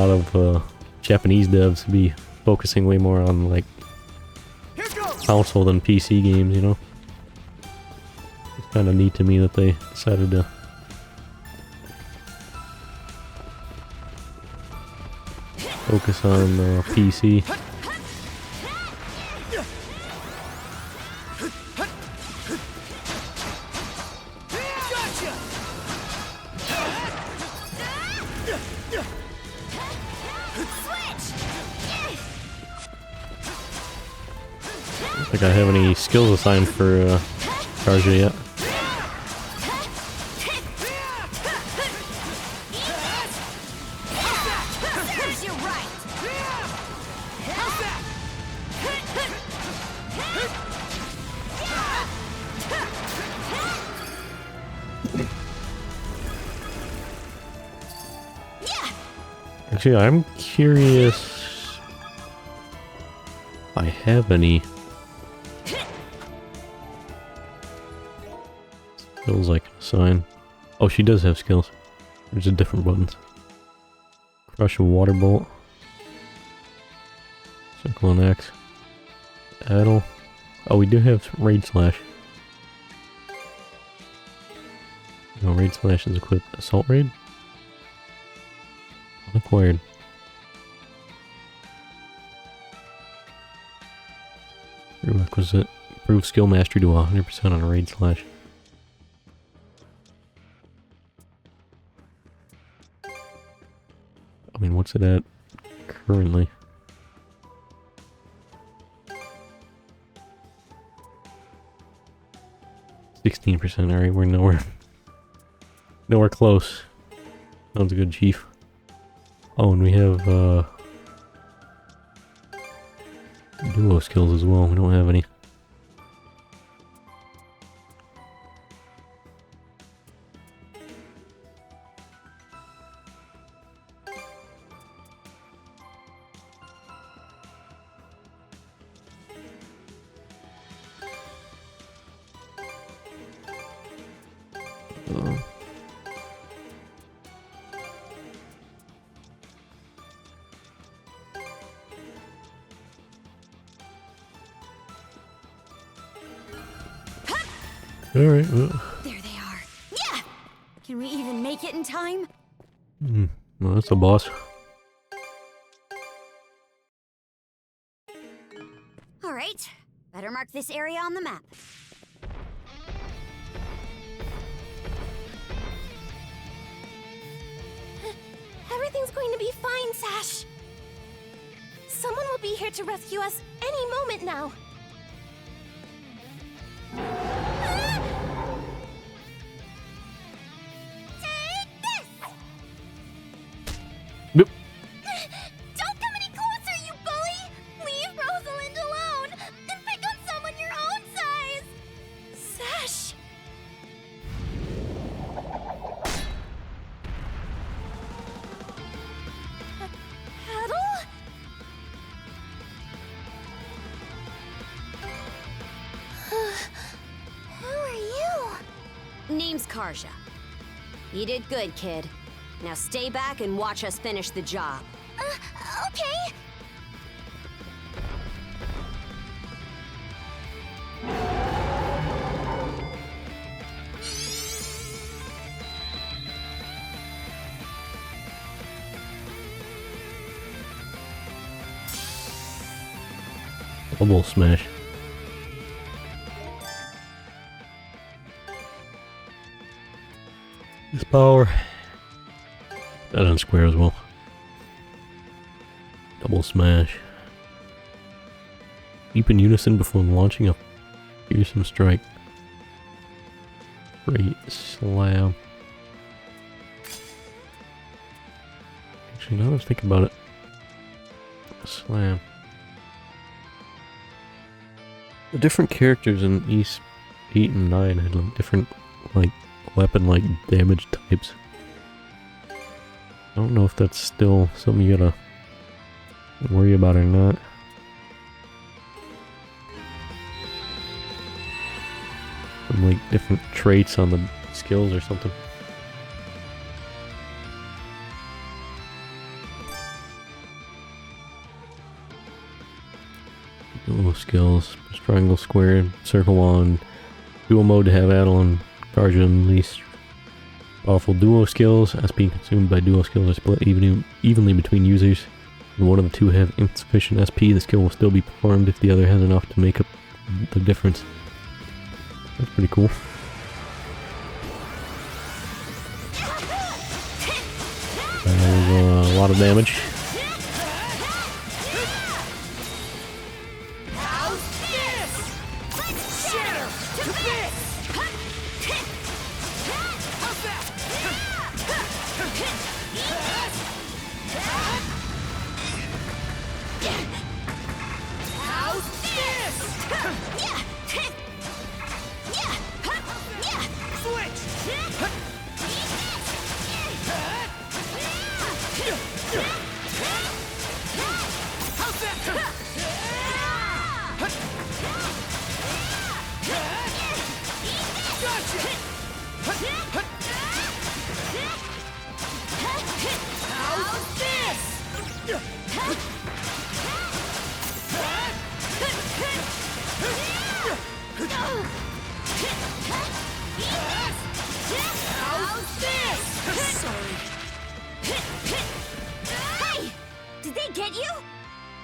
of Japanese devs be focusing way more on like console than PC games, you know? It's kind of neat to me that they decided to focus on PC. I don't think I have any skills assigned for Karja yet. Actually, I'm curious if I have any skills I can assign. Oh, she does have skills. There's just different buttons. Crush a water bolt. Circle and X. Battle. Oh, we do have Raid Slash. No, Raid Slash is equipped. Assault Raid? Unacquired. Prerequisite. Improve skill mastery to 100% on a raid slash. I mean, what's it at currently? 16%. Alright, we're nowhere close. Sounds good, Chief. Oh, and we have duo skills as well. We don't have any. Alright, well. There they are. Yeah! Can we even make it in time? Well, that's a boss. Alright. Better mark this area on the map. Everything's going to be fine, Sash. Someone will be here to rescue us any moment now. Nope. Don't come any closer, you bully! Leave Rosalind alone and pick on someone your own size! Sash! Paddle? Who are you? Name's Karja. You did good, kid. Now stay back and watch us finish the job. Okay. Double smash. This power. That on square as well. Double smash. Keep in unison before launching a fearsome strike. Great slam. Actually, now let's think about it. Slam. The different characters in East 8 and 9 had like different weapon damage types. I don't know if that's still something you gotta worry about or not. Some different traits on the skills or something. Dual skills. Triangle, square, circle on. Dual mode to have Adel and Karja unleashed. Powerful duo skills. SP consumed by duo skills are split evenly between users. If one of the two have insufficient SP, the skill will still be performed if the other has enough to make up the difference. That's pretty cool. That was a lot of damage.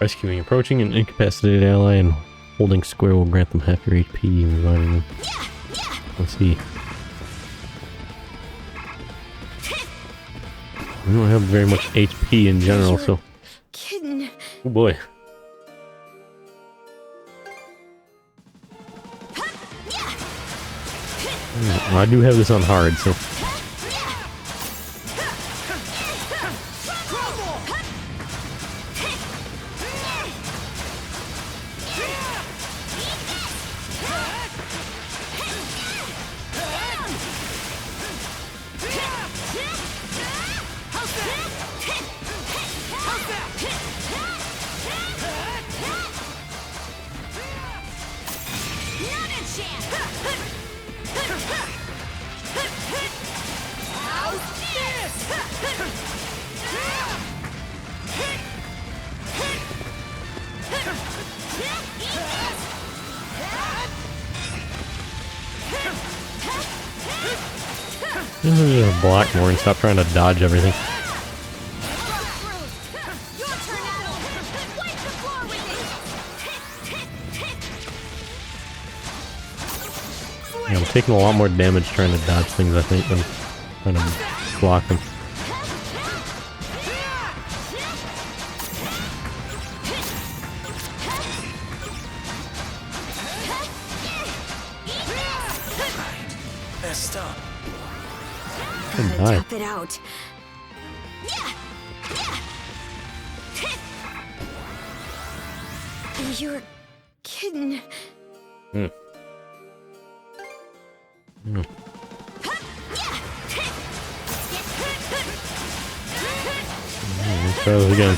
Rescuing approaching an incapacitated ally and Holding square will grant them half your HP and reviving them. Let's see. We don't have very much HP in general, so... Kidding. Oh boy. I do have this on hard, so... Block more and stop trying to dodge everything. Yeah, I'm taking a lot more damage trying to dodge things, I think, than trying to block them. Tough it out. You're kidding. Let's try this again.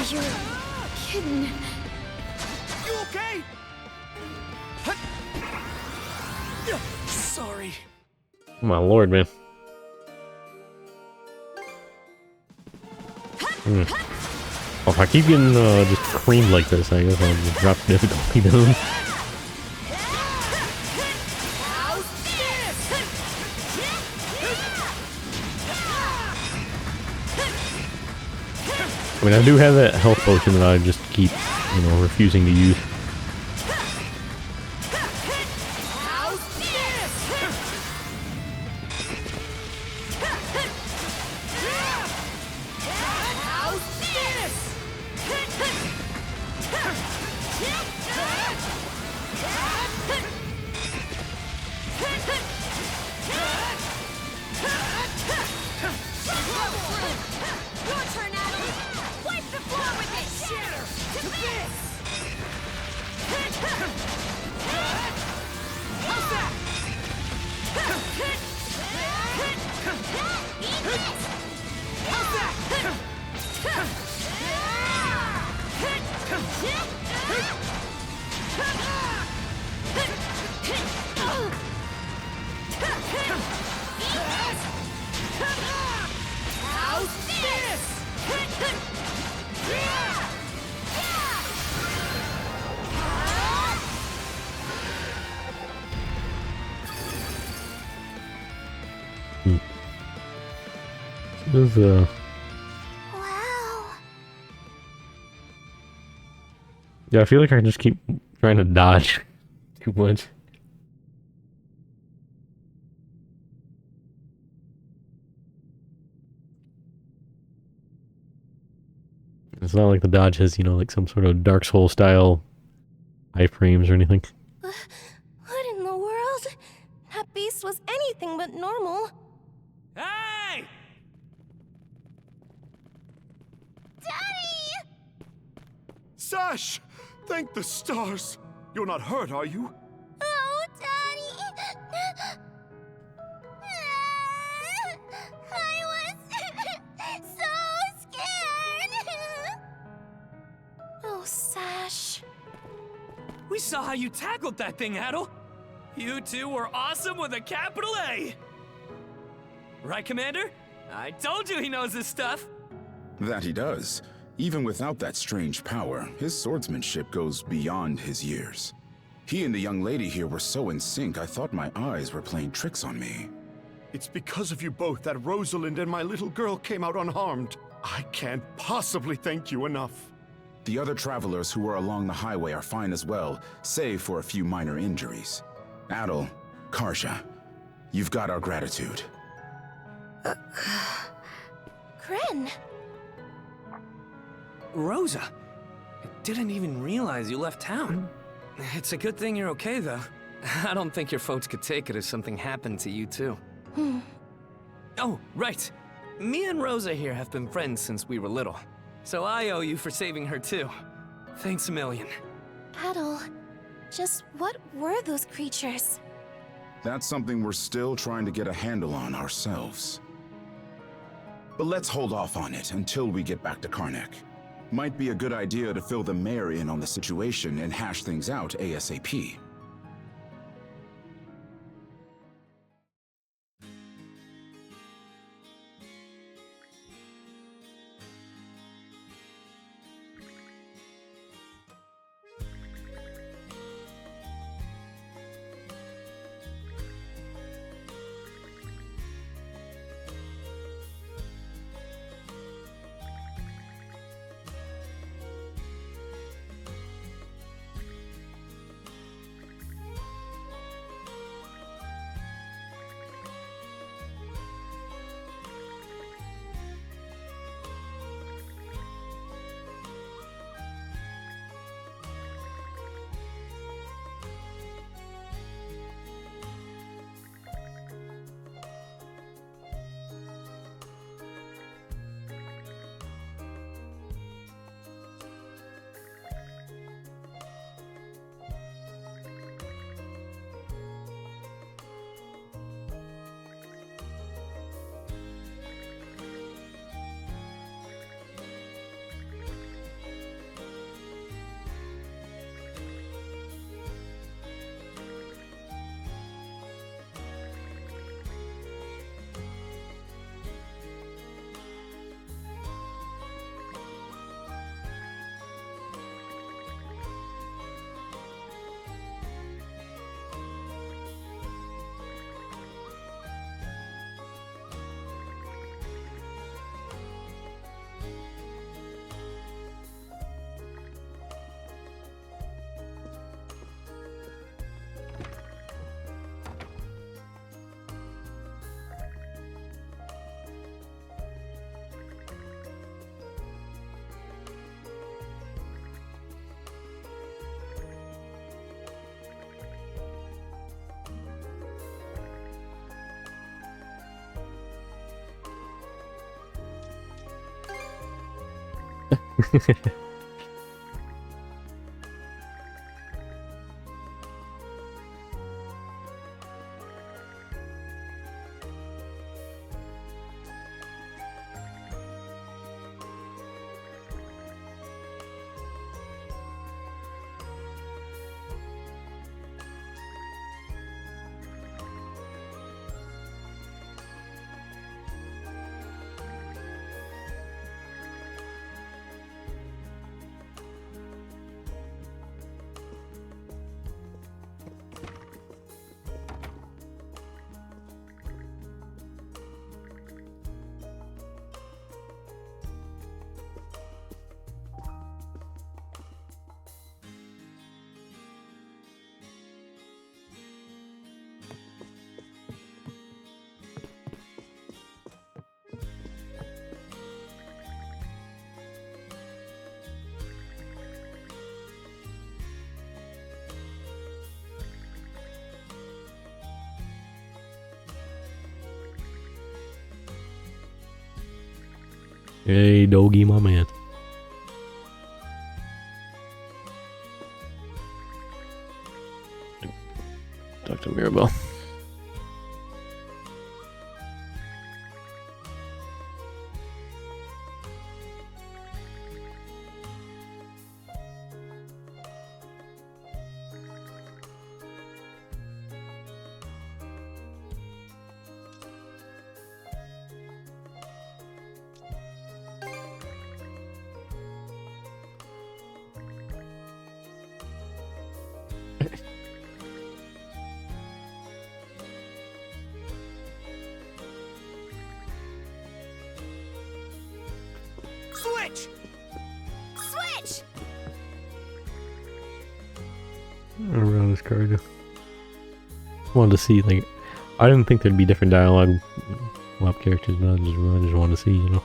You're kidding. You okay? Sorry. Oh my lord, man. Oh, if I keep getting just creamed like this, I guess I'll just drop difficulty down. I mean, I do have that health potion that I just keep, you know, refusing to use. This is, Wow. yeah, I feel like I just keep trying to dodge too much. It's not like the Dodge has, you know, like some sort of Dark Souls style iframes or anything. What in the world? That beast was anything but normal. Hey! Daddy! Sash! Thank the stars! You're not hurt, are you? Oh, Daddy! I was so scared! Oh, Sash. We saw how you tackled that thing, Adel. You two were awesome with a capital A. Right, Commander? I told you he knows his stuff. That he does. Even without that strange power, his swordsmanship goes beyond his years. He and the young lady here were so in sync, I thought my eyes were playing tricks on me. It's because of you both that Rosalind and my little girl came out unharmed. I can't possibly thank you enough. The other travelers who were along the highway are fine as well, save for a few minor injuries. Adel, Karsha, you've got our gratitude. Kren. Rosa, I didn't even realize you left town. It's a good thing you're okay, though. I don't think your folks could take it if something happened to you, too. Oh, right. Me and Rosa here have been friends since we were little. So I owe you for saving her, too. Thanks a million. Adel, just what were those creatures? That's something we're still trying to get a handle on ourselves. But let's hold off on it until we get back to Karnak. Might be a good idea to fill the mayor in on the situation and hash things out ASAP. Hey, Doggy, my man. Talk to Mirabelle. Switch! Switch! Around this cargo. Wanted to see, like, I didn't think there'd be different dialogue WAP characters, but I just wanted to see, you know.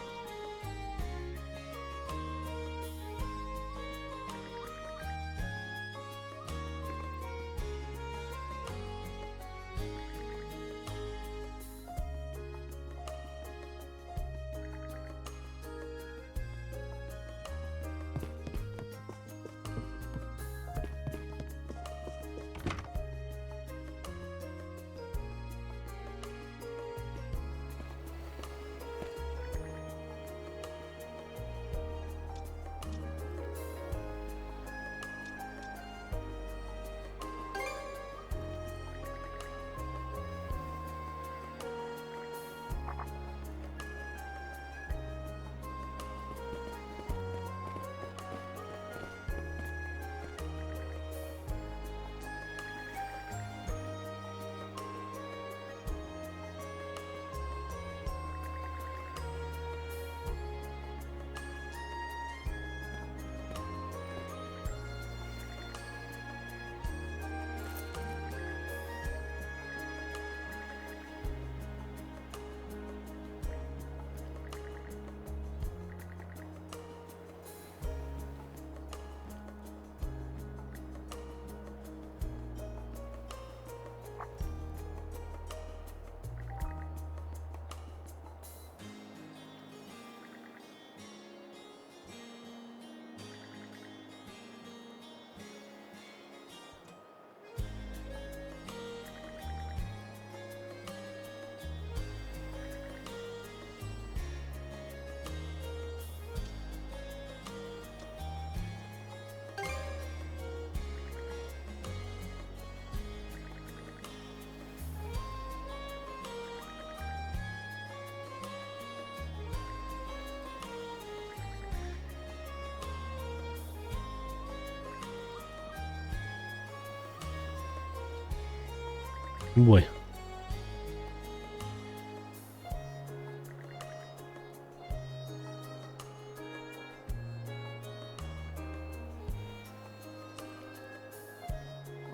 Boy.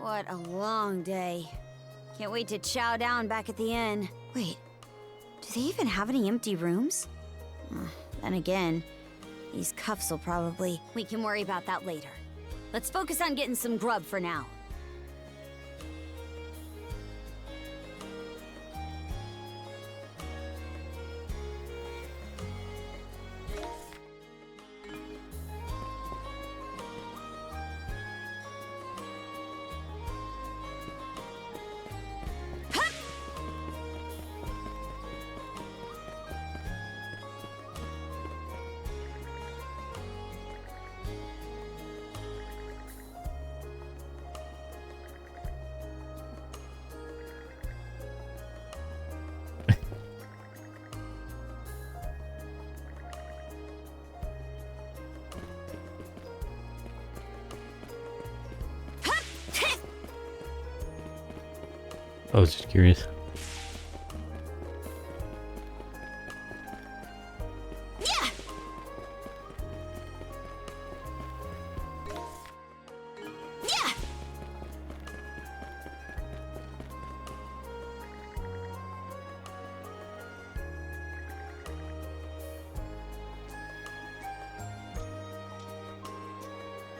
What a long day. Can't wait to chow down back at the inn. Wait, do they even have any empty rooms? Then again, these cuffs will probably... We can worry about that later. Let's focus on getting some grub for now. I was just curious. Yeah. Yeah.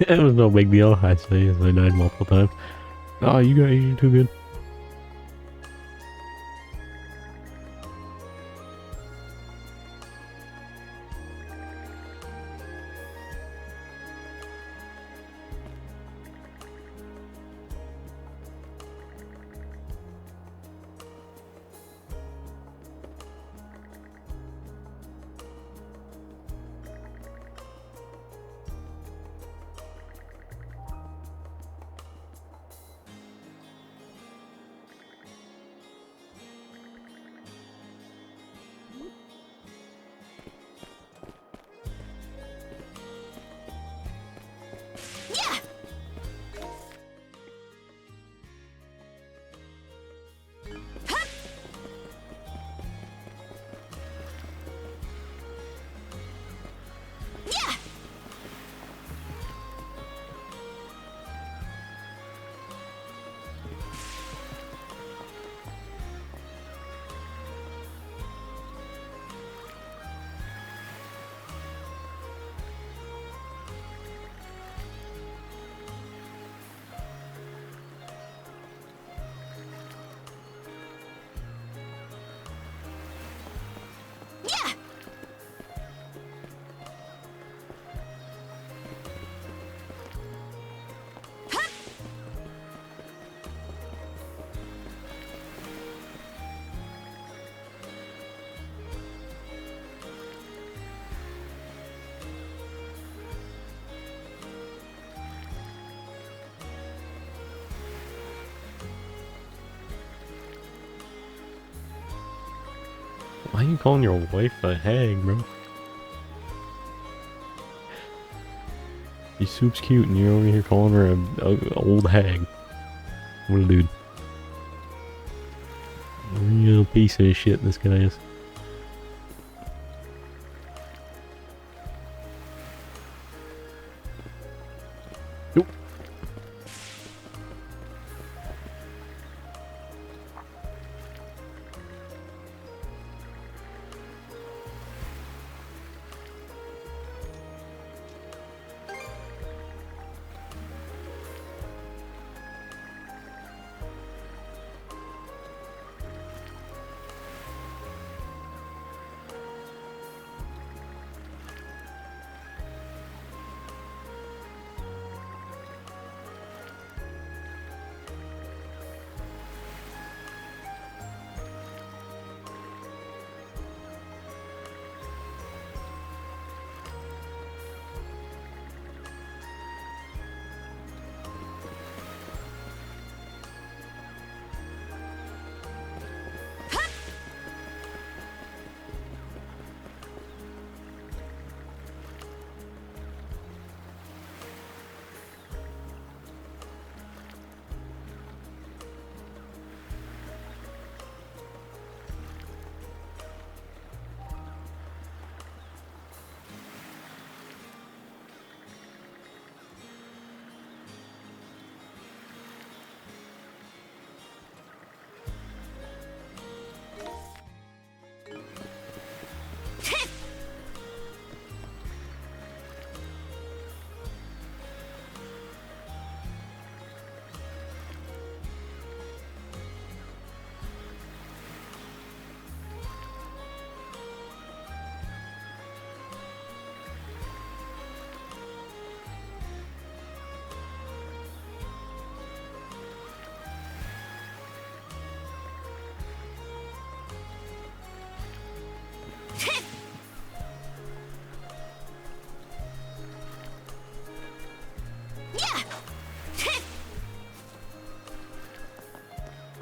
It was no big deal, I say, as I died multiple times. Oh, you're too good. Why are you calling your wife a hag, bro? Your soup's cute and you're over here calling her a old hag. What a dude. Real piece of shit this guy is. Nope.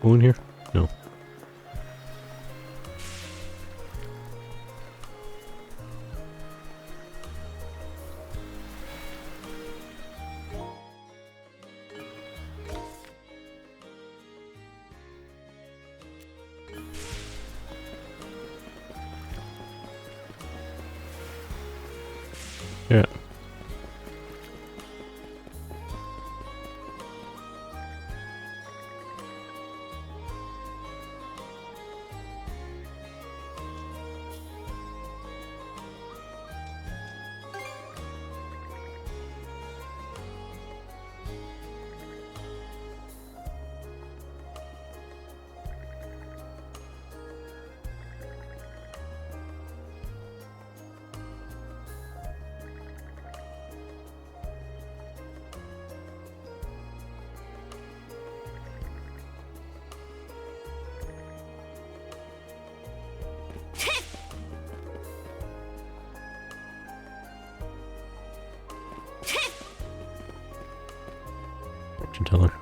Go in here? No. Yeah. Fortune teller.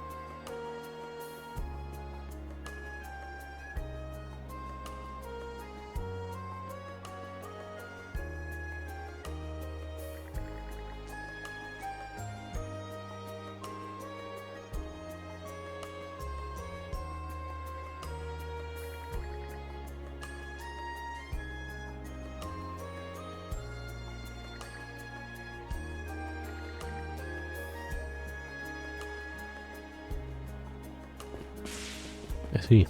I see.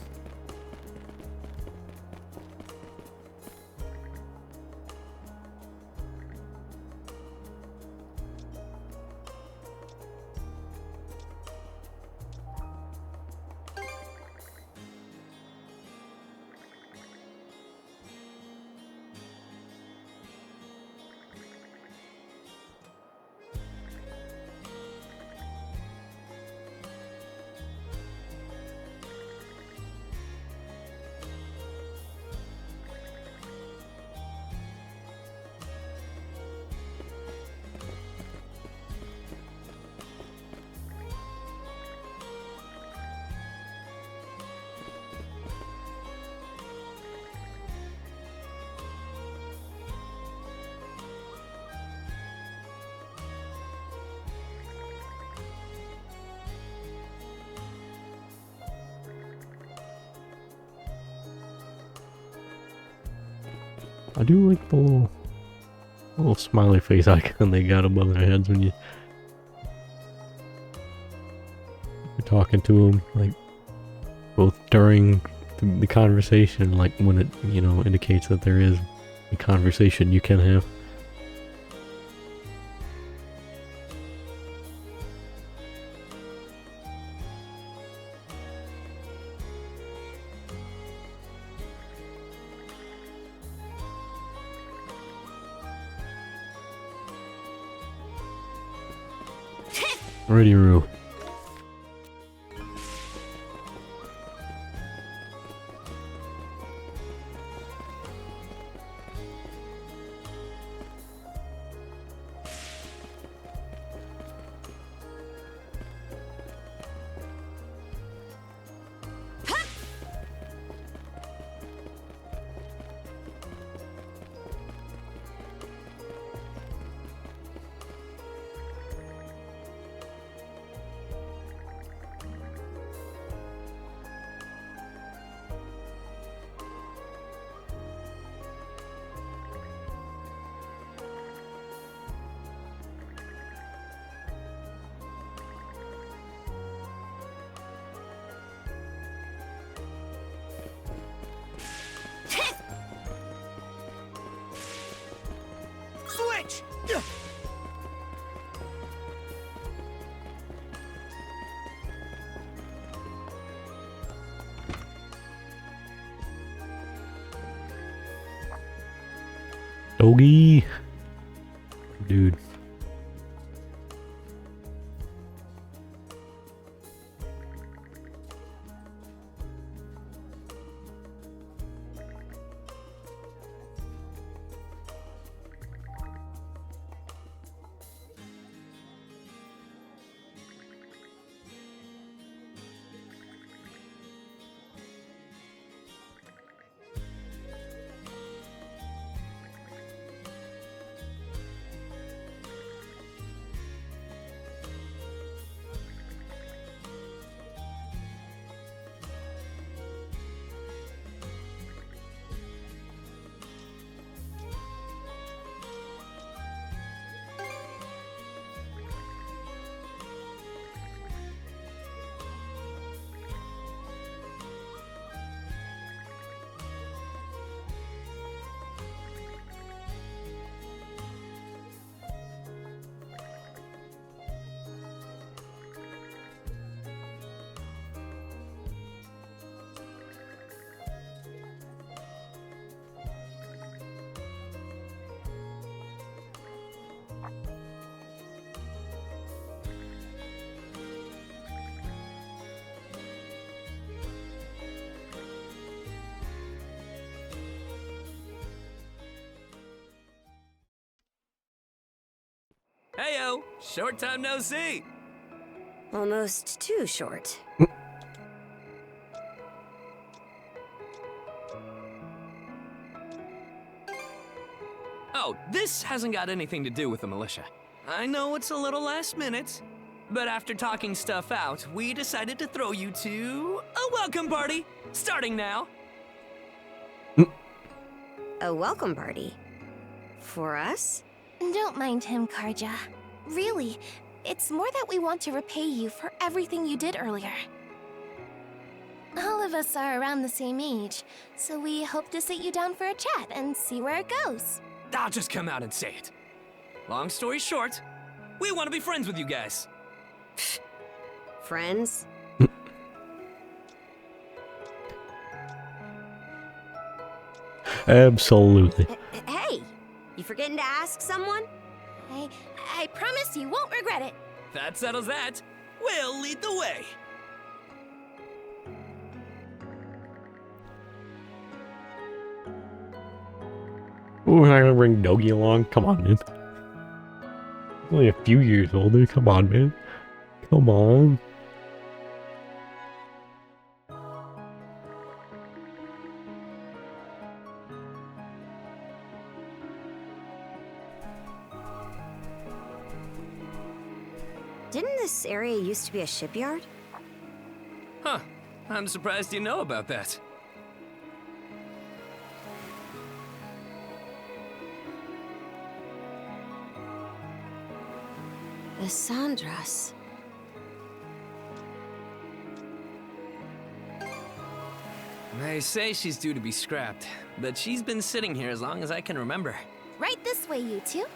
I do like the little smiley face icon they got above their heads when you're talking to them, like both during the conversation, like when it, you know, indicates that there is a conversation you can have. Ready, Roo. Switch! Doggy. Dude. Heyo, short time no see. Almost too short. Oh, this hasn't got anything to do with the militia. I know it's a little last minute, but after talking stuff out, we decided to throw you to a welcome party, starting now. A welcome party? For us? Don't mind him, Karja. Really, it's more that we want to repay you for everything you did earlier. All of us are around the same age, so we hope to sit you down for a chat and see where it goes. I'll just come out and say it. Long story short, we want to be friends with you guys. Friends? Absolutely. Hey, you forgetting to ask someone? I promise you won't regret it. That settles that. We'll lead the way. Oh, we're not gonna bring Doggy along? Come on, man. He's only a few years older. Come on, man. Come on. Didn't this area used to be a shipyard? Huh. I'm surprised you know about that. Cassandra's. They say she's due to be scrapped, but she's been sitting here as long as I can remember. Right this way, you two.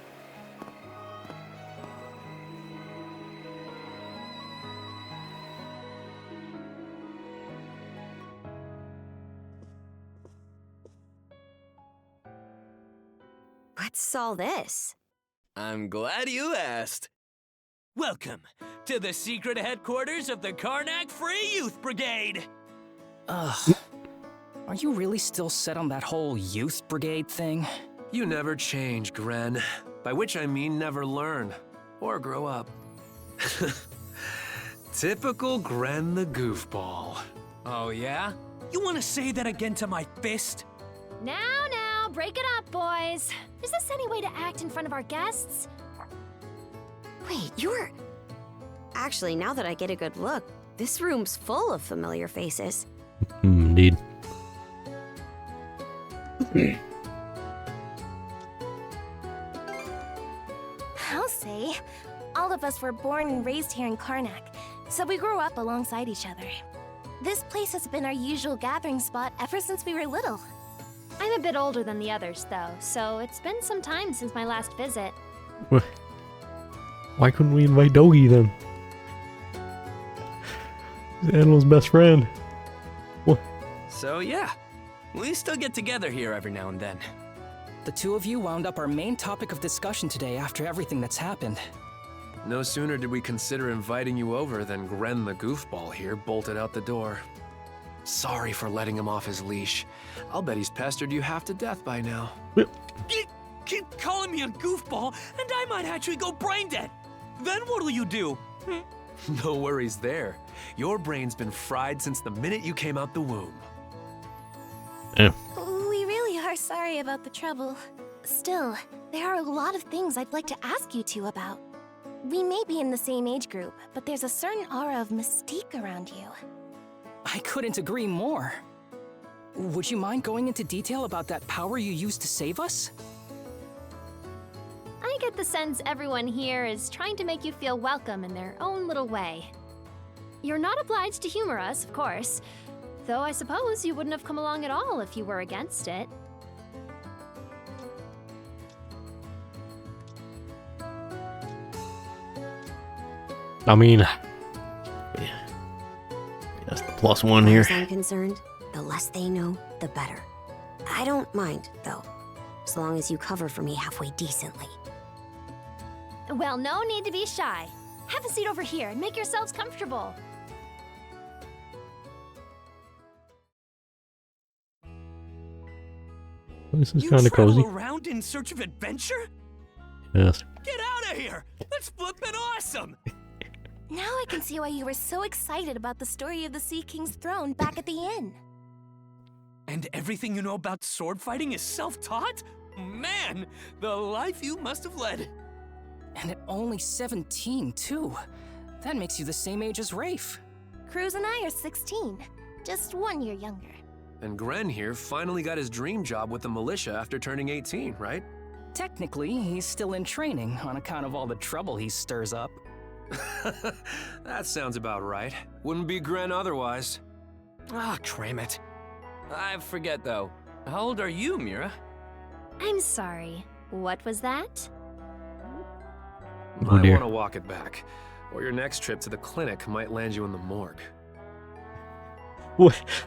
What's all this? I'm glad you asked. Welcome to the secret headquarters of the Karnak Free Youth Brigade. Ugh. Are you really still set on that whole youth brigade thing? You never change, Gren. By which I mean never learn. Or grow up. Typical Gren the goofball. Oh yeah? You want to say that again to my fist? Now, break it up, boys. Is this any way to act in front of our guests? Wait, you're... Actually, now that I get a good look, this room's full of familiar faces. Indeed. I'll say, all of us were born and raised here in Karnak, so we grew up alongside each other. This place has been our usual gathering spot ever since we were little. I'm a bit older than the others, though, so it's been some time since my last visit. Why couldn't we invite Dogi then? He's Animal's best friend. What? So yeah, we still get together here every now and then. The two of you wound up our main topic of discussion today after everything that's happened. No sooner did we consider inviting you over than Gren the goofball here bolted out the door. Sorry for letting him off his leash. I'll bet he's pestered you half to death by now. Keep calling me a goofball, and I might actually go brain dead. Then what'll you do? No worries there. Your brain's been fried since the minute you came out the womb. Yeah. We really are sorry about the trouble. Still, there are a lot of things I'd like to ask you two about. We may be in the same age group, but there's a certain aura of mystique around you. I couldn't agree more. Would you mind going into detail about that power you used to save us? I get the sense everyone here is trying to make you feel welcome in their own little way. You're not obliged to humor us, of course, though I suppose you wouldn't have come along at all if you were against it. I mean, that's the +1 here. As far as I'm concerned, the less they know, the better. I don't mind, though, as long as you cover for me halfway decently. Well, no need to be shy. Have a seat over here and make yourselves comfortable. This is kind of cozy. Around in search of adventure? Yes. Get out of here! That's flippin' awesome! Now I can see why you were so excited about the story of the Sea King's throne back at the inn. And everything you know about sword fighting is self-taught? Man, the life you must have led. And at only 17, too. That makes you the same age as Rafe. Cruz and I are 16, just 1 year younger. And Gren here finally got his dream job with the militia after turning 18, right? Technically, he's still in training on account of all the trouble he stirs up. That sounds about right. Wouldn't be Gren otherwise. Ah, cram it. I forget, though. How old are you, Mira? I'm sorry. What was that? Might dear. want to walk it back, or your next trip to the clinic might land you in the morgue.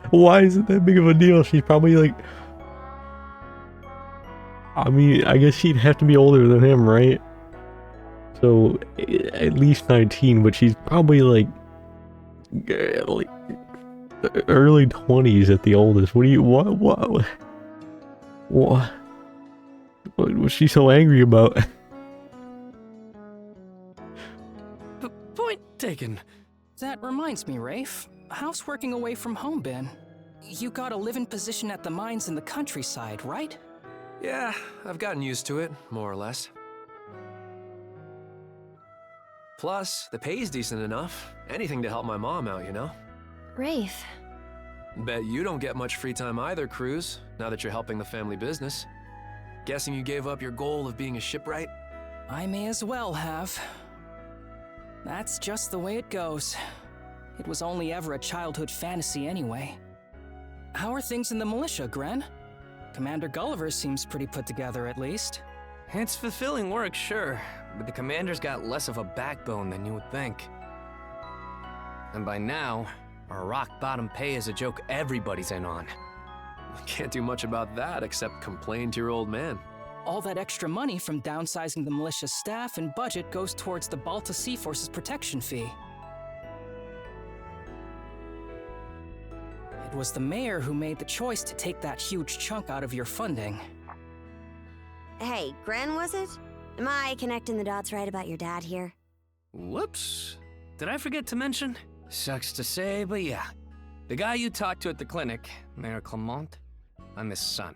Why is it that big of a deal? She's probably like... I mean, I guess she'd have to be older than him, right? So, at least 19, but she's probably like early 20s at the oldest. What was she so angry about? Point taken. That reminds me, Rafe. How's working away from home been? You got a live-in position at the mines in the countryside, right? Yeah, I've gotten used to it, more or less. Plus, the pay's decent enough. Anything to help my mom out, you know? Rafe. Bet you don't get much free time either, Cruz, now that you're helping the family business. Guessing you gave up your goal of being a shipwright? I may as well have. That's just the way it goes. It was only ever a childhood fantasy anyway. How are things in the militia, Gren? Commander Gulliver seems pretty put together, at least. It's fulfilling work, sure, but the commander's got less of a backbone than you would think. And by now, our rock-bottom pay is a joke everybody's in on. Can't do much about that except complain to your old man. All that extra money from downsizing the militia's staff and budget goes towards the Balta Sea Force's protection fee. It was the mayor who made the choice to take that huge chunk out of your funding. Hey, Gren, was it? Am I connecting the dots right about your dad here? Whoops. Did I forget to mention? Sucks to say, but yeah. The guy you talked to at the clinic, Mayor Clement, I'm his son.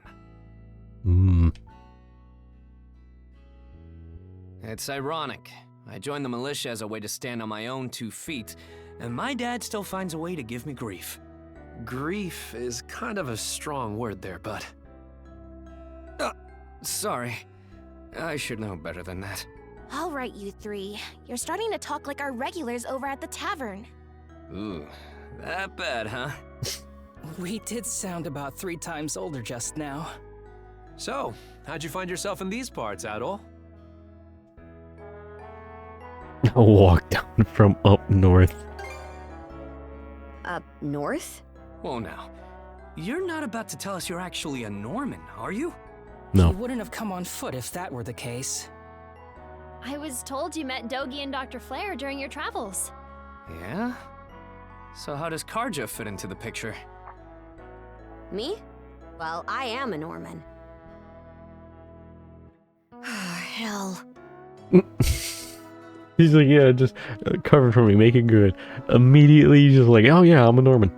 It's ironic. I joined the militia as a way to stand on my own 2 feet, and my dad still finds a way to give me grief. Grief is kind of a strong word there, bud. Sorry. I should know better than that. All right, you three. You're starting to talk like our regulars over at the tavern. Ooh, that bad, huh? We did sound about 3 times older just now. So, how'd you find yourself in these parts, Adol? A walk down from up north. Up north? Whoa now. You're not about to tell us you're actually a Norman, are you? No. You wouldn't have come on foot if that were the case. I was told you met Dogi and Dr. Flair during your travels. Yeah? So how does Karja fit into the picture? Me? Well, I am a Norman. Hell. He's like, yeah, just cover for me, make it good. Immediately, he's just like, oh yeah, I'm a Norman.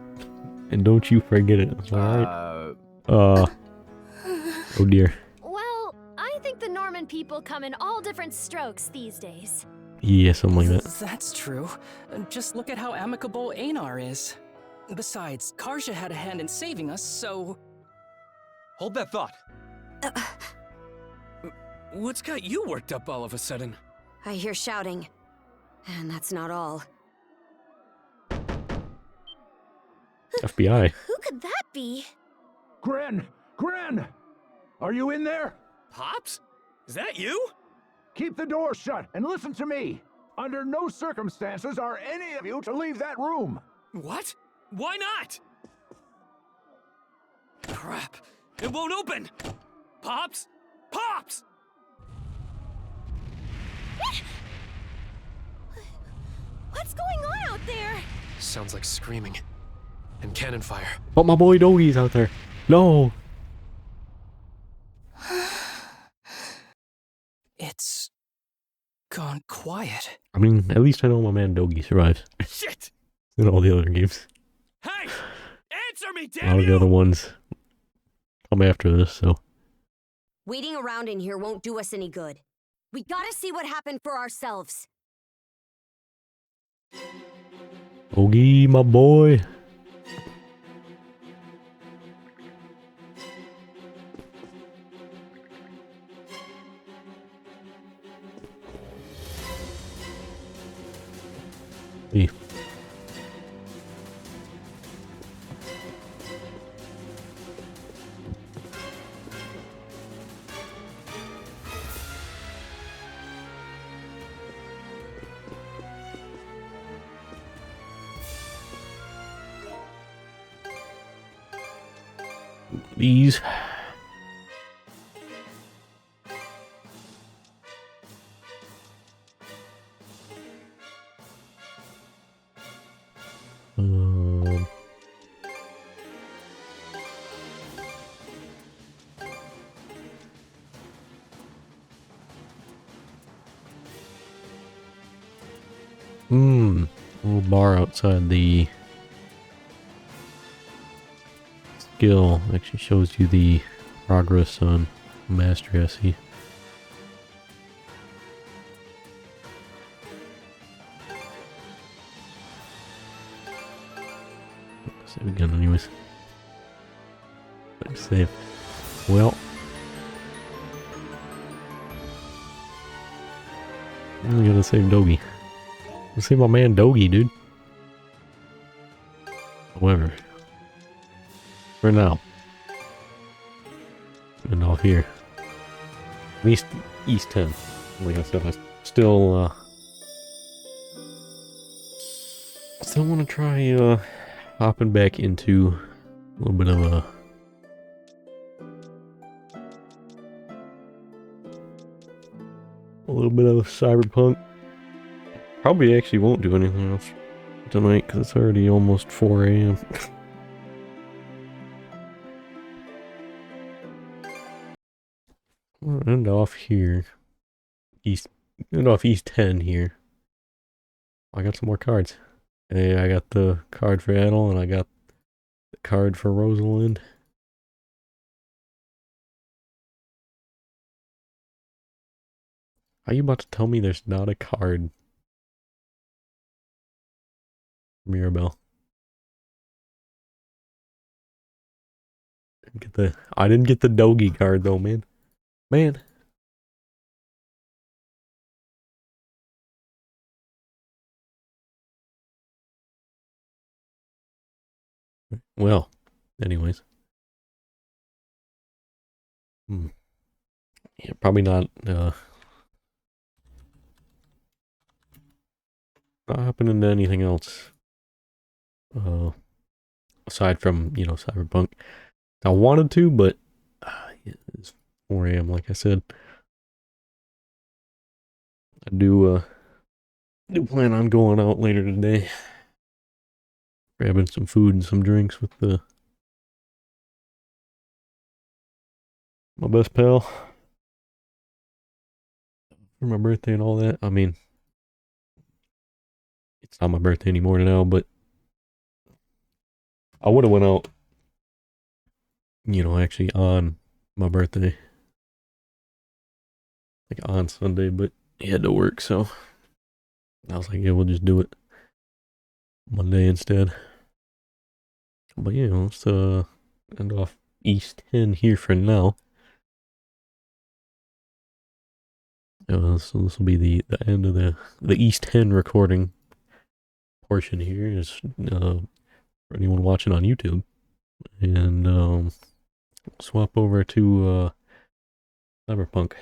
And don't you forget it. Alright. Oh dear. Well, I think the Norman people come in all different strokes these days. Yeah, something like that. That's true. Just look at how amicable Einar is. Besides, Karja had a hand in saving us, so... Hold that thought. What's got you worked up all of a sudden? I hear shouting. And that's not all. FBI. Who could that be? Gren! Gren! Are you in there? Pops? Is that you? Keep the door shut and listen to me. Under no circumstances are any of you to leave that room. What? Why not? Crap. It won't open! Pops? Pops! What's going on out there? Sounds like screaming. And cannon fire. But my boy Dogi's out there. No! It's... gone quiet. I mean, at least I know my man Dogi survives. Shit! In all the other games. Hey! Answer me, A damn lot of the you! other ones come after this, so... Waiting around in here won't do us any good. We gotta see what happened for ourselves. Dogi, my boy. Hey. These. Little bar outside the skill actually shows you the progress on Master SE. Save again anyways. Let's save. Well. We gotta save Dogi. Let's see my man Dogi, dude. However, for now, and off here, at least East 10. Like I said, I still want to try hopping back into a little bit of Cyberpunk. Probably actually won't do anything else tonight because it's already almost 4 a.m. We'll end off here. End off East 10 here. I got some more cards. Hey, I got the card for Adel and I got the card for Rosalind. Are you about to tell me there's not a card? Mirabelle. I didn't get the Dogi card though, man. Man. Well, anyways. Yeah, probably not happening to anything else. Aside from, Cyberpunk. I wanted to, but it's 4 a.m. like I said. I do plan on going out later today. Grabbing some food and some drinks with my best pal. For my birthday and all that. I mean, it's not my birthday anymore now, but I would have went out, actually on my birthday. Like on Sunday, but he had to work, so I was like, yeah, we'll just do it Monday instead. But yeah, let's end off East 10 here for now. So this will be the end of the East 10 recording portion here. Is for anyone watching on YouTube, and swap over to Cyberpunk.